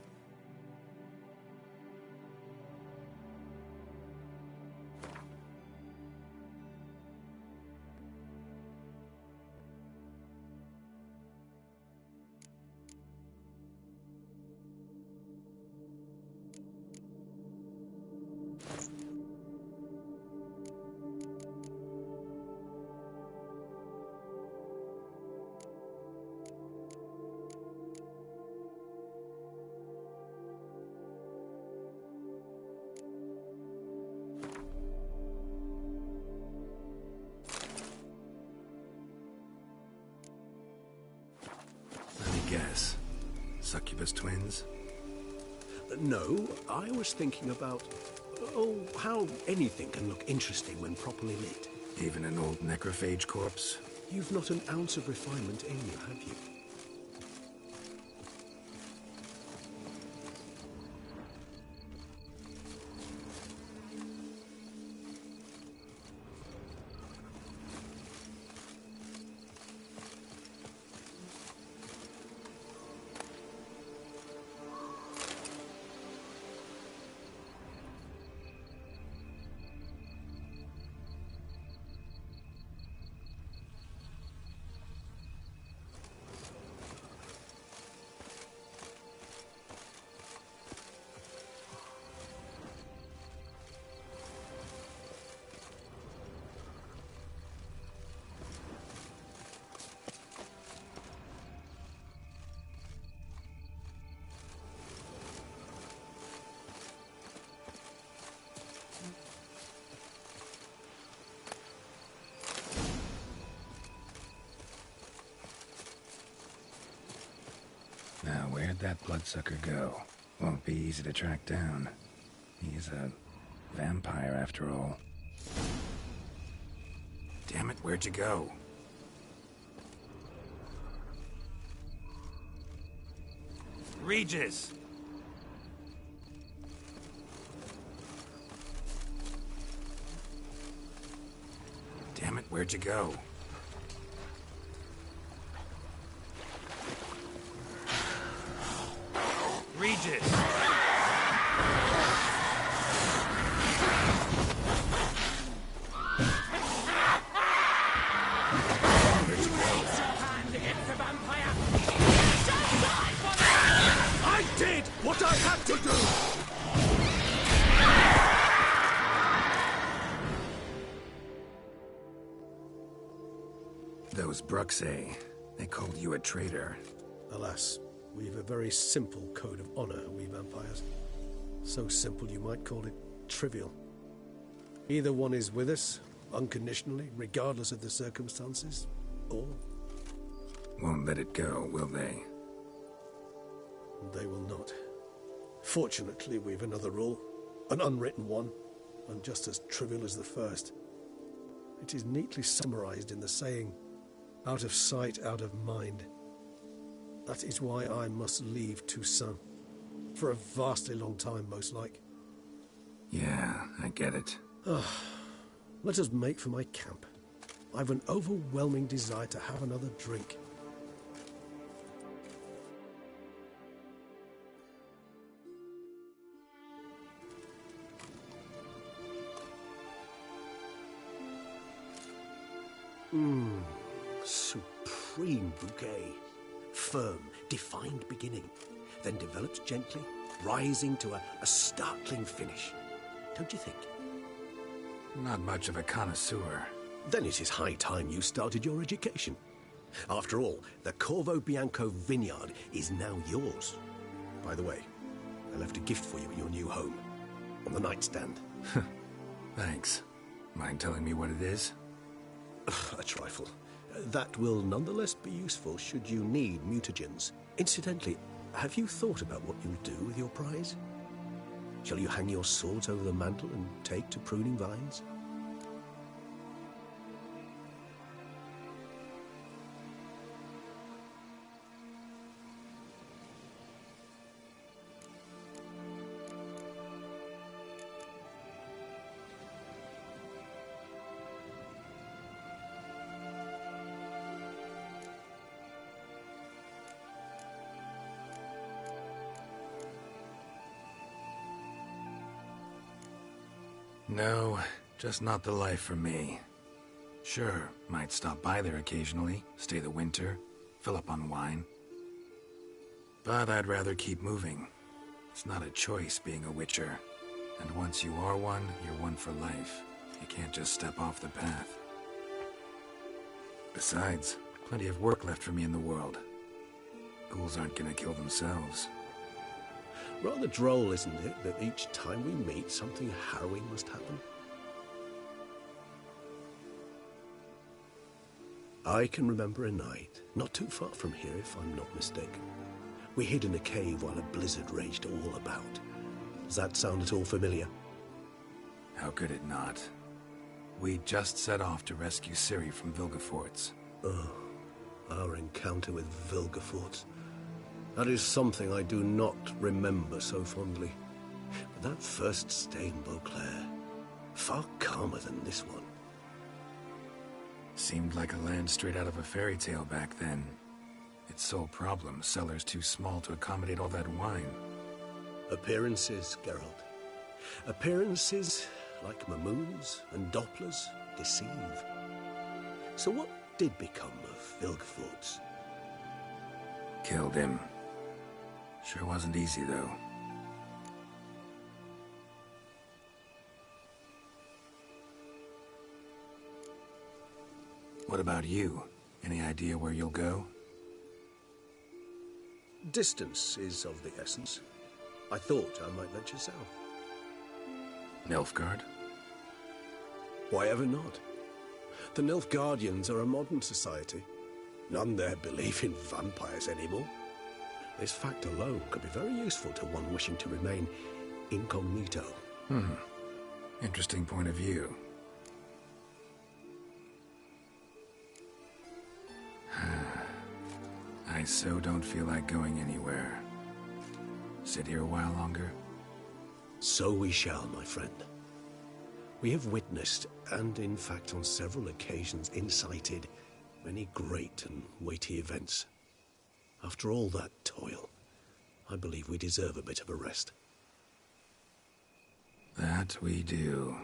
Guess. Succubus twins? No, I was thinking about, how anything can look interesting when properly lit. Even an old necrophage corpse? You've not an ounce of refinement in you, have you? Now, where'd that bloodsucker go? Won't be easy to track down. He's a vampire, after all. Damn it, where'd you go? Regis! Damn it, where'd you go? Regis! I did what I had to do! Those Bruxae, they called you a traitor. Alas, we've a very simple code of honor, we vampires. So simple you might call it trivial. Either one is with us, unconditionally, regardless of the circumstances, or... Won't let it go, will they? They will not. Fortunately, we've another rule, an unwritten one, and just as trivial as the first. It is neatly summarized in the saying, out of sight, out of mind. That is why I must leave Toussaint. For a vastly long time, most like. Yeah, I get it. Let us make for my camp. I've an overwhelming desire to have another drink. Supreme bouquet. firm, defined beginning, then develops gently, rising to a startling finish. Don't you think? Not much of a connoisseur. Then it is high time you started your education. After all, the Corvo Bianco vineyard is now yours. By the way, I left a gift for you in your new home. On the nightstand. Thanks. Mind telling me what it is? A trifle. That will nonetheless be useful should you need mutagens. Incidentally, have you thought about what you'll do with your prize? Shall you hang your swords over the mantle and take to pruning vines? No, just not the life for me. Sure, might stop by there occasionally, stay the winter, fill up on wine. But I'd rather keep moving. It's not a choice being a Witcher. And once you are one, you're one for life. You can't just step off the path. Besides, plenty of work left for me in the world. Ghouls aren't gonna kill themselves. Rather droll, isn't it, that each time we meet, something harrowing must happen? I can remember a night, not too far from here if I'm not mistaken. We hid in a cave while a blizzard raged all about. Does that sound at all familiar? How could it not? We just set off to rescue Ciri from Vilgefortz. Oh, our encounter with Vilgefortz. That is something I do not remember so fondly. But that first stay in Beauclair, far calmer than this one. Seemed like a land straight out of a fairy tale back then. Its sole problem, cellars too small to accommodate all that wine. Appearances, Geralt. Appearances, like Mamoons and Dopplers, deceive. So what did become of Vilgefortz? Killed him. Sure wasn't easy, though. What about you? Any idea where you'll go? Distance is of the essence. I thought I might venture south. Nilfgaard? Why ever not? The Nilfgaardians are a modern society. None there believe in vampires anymore. This fact alone could be very useful to one wishing to remain incognito. Interesting point of view. I so don't feel like going anywhere. Sit here a while longer? So we shall, my friend. We have witnessed, and in fact on several occasions incited, many great and weighty events. After all that toil, I believe we deserve a bit of a rest. That we do.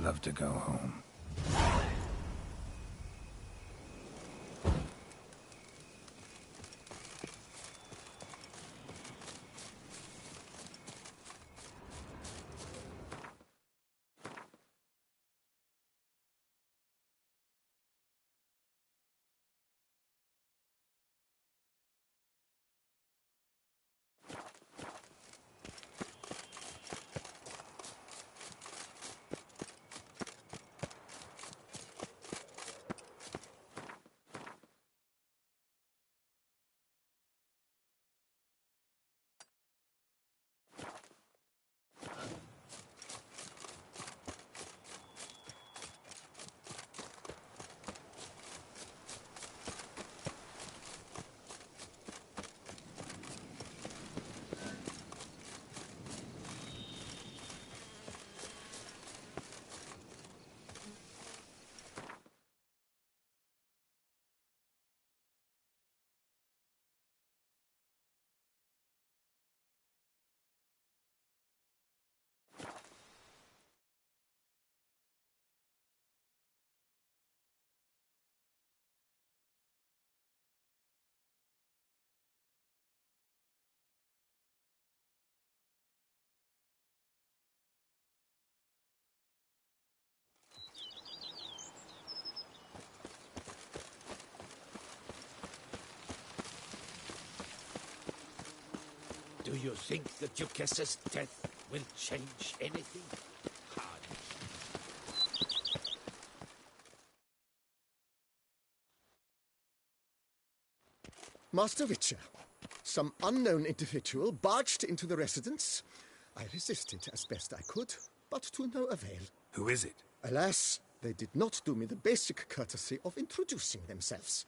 love to go home. Do you think the Duchess's death will change anything? Master Witcher, some unknown individual barged into the residence. I resisted as best I could, but to no avail. Who is it? Alas, they did not do me the basic courtesy of introducing themselves.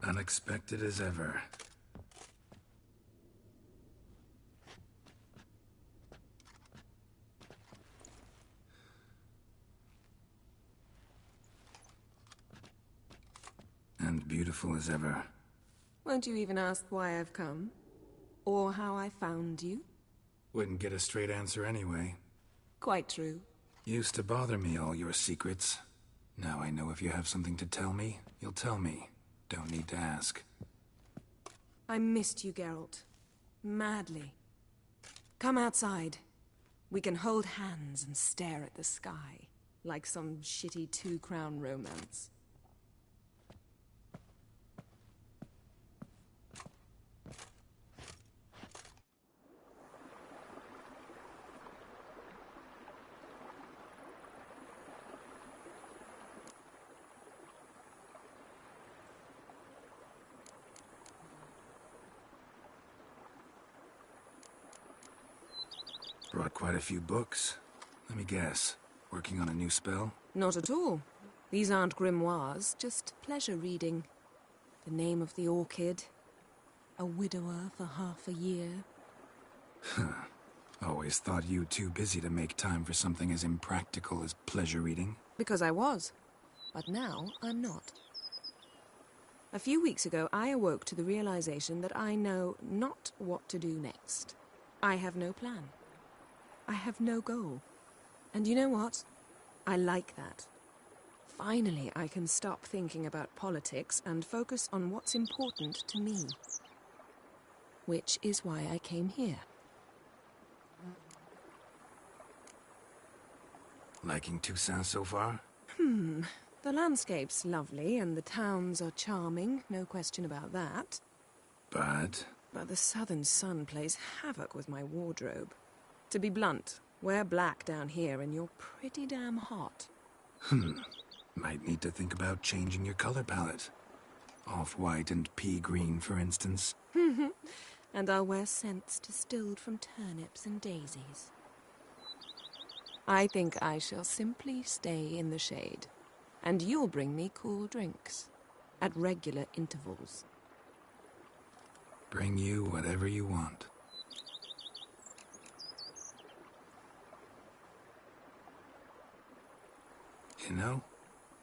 Unexpected as ever. And beautiful as ever. Won't you even ask why I've come? Or how I found you? Wouldn't get a straight answer anyway. Quite true. Used to bother me, all your secrets. Now I know if you have something to tell me, you'll tell me. Don't need to ask. I missed you, Geralt. Madly. Come outside. We can hold hands and stare at the sky, like some shitty two-crown romance. Brought quite a few books. Let me guess. Working on a new spell? Not at all. These aren't grimoires, just pleasure reading. The Name of the Orchid. A widower for half a year. Huh. Always thought you too busy to make time for something as impractical as pleasure reading. Because I was. But now I'm not. A few weeks ago, I awoke to the realization that I know not what to do next. I have no plan. I have no goal. And you know what? I like that. Finally, I can stop thinking about politics and focus on what's important to me. Which is why I came here. Liking Toussaint so far? The landscape's lovely and the towns are charming, no question about that. But the southern sun plays havoc with my wardrobe. To be blunt, wear black down here and you're pretty damn hot. Might need to think about changing your color palette. Off-white and pea green, for instance. And I'll wear scents distilled from turnips and daisies. I think I shall simply stay in the shade, and you'll bring me cool drinks at regular intervals. Bring you whatever you want. You know,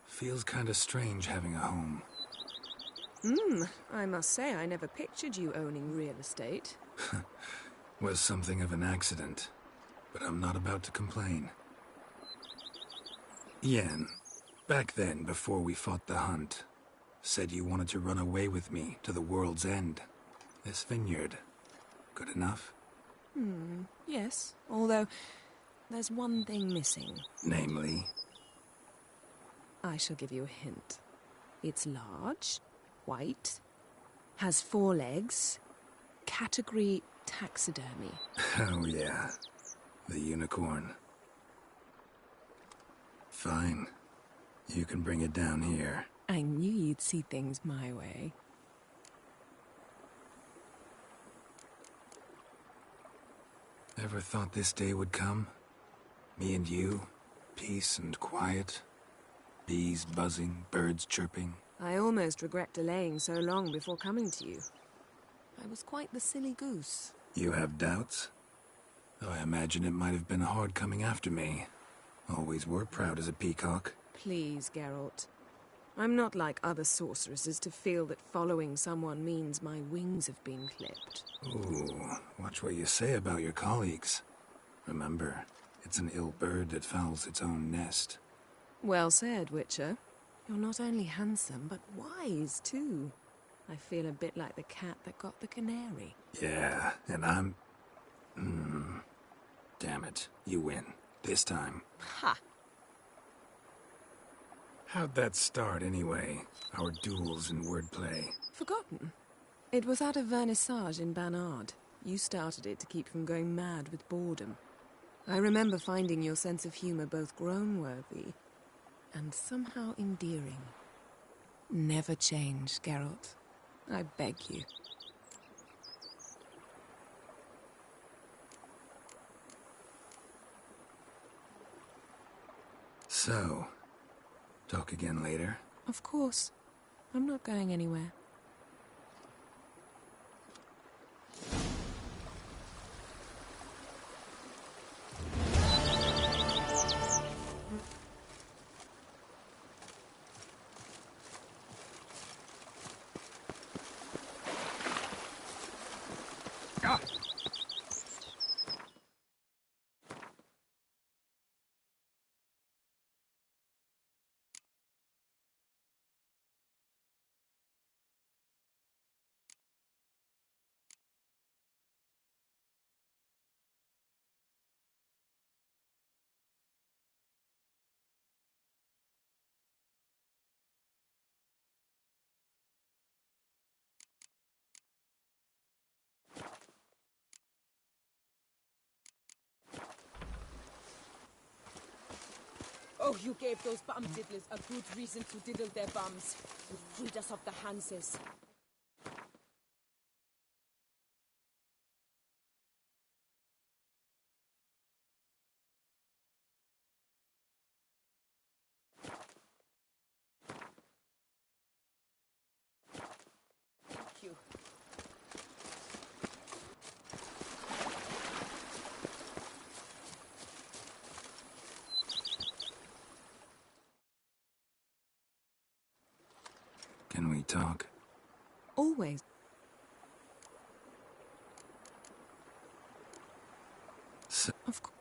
feels kind of strange having a home. I must say I never pictured you owning real estate. Was something of an accident, but I'm not about to complain. Yen, back then, before we fought the hunt, said you wanted to run away with me to the world's end. This vineyard, good enough? Yes, although there's one thing missing. Namely? I shall give you a hint. It's large, white, has 4 legs, category taxidermy. Oh yeah, the unicorn. Fine. You can bring it down here. I knew you'd see things my way. Ever thought this day would come? Me and you, peace and quiet. Bees buzzing, birds chirping. I almost regret delaying so long before coming to you. I was quite the silly goose. You have doubts? Though I imagine it might have been hard coming after me. Always were proud as a peacock. Please, Geralt. I'm not like other sorceresses to feel that following someone means my wings have been clipped. Ooh, watch what you say about your colleagues. Remember, it's an ill bird that fouls its own nest. Well said, Witcher. You're not only handsome, but wise, too. I feel a bit like the cat that got the canary. Yeah, and I'm... Damn it, you win. This time. Ha! How'd that start, anyway? Our duels and wordplay. Forgotten. It was at a vernissage in Banard. You started it to keep from going mad with boredom. I remember finding your sense of humor both groan-worthy and somehow endearing. Never change, Geralt. I beg you. So, talk again later? Of course. I'm not going anywhere. Oh, you gave those bum diddlers a good reason to diddle their bums. You freed us of the Hanses. Thank you. Can we talk? Always. So Of course.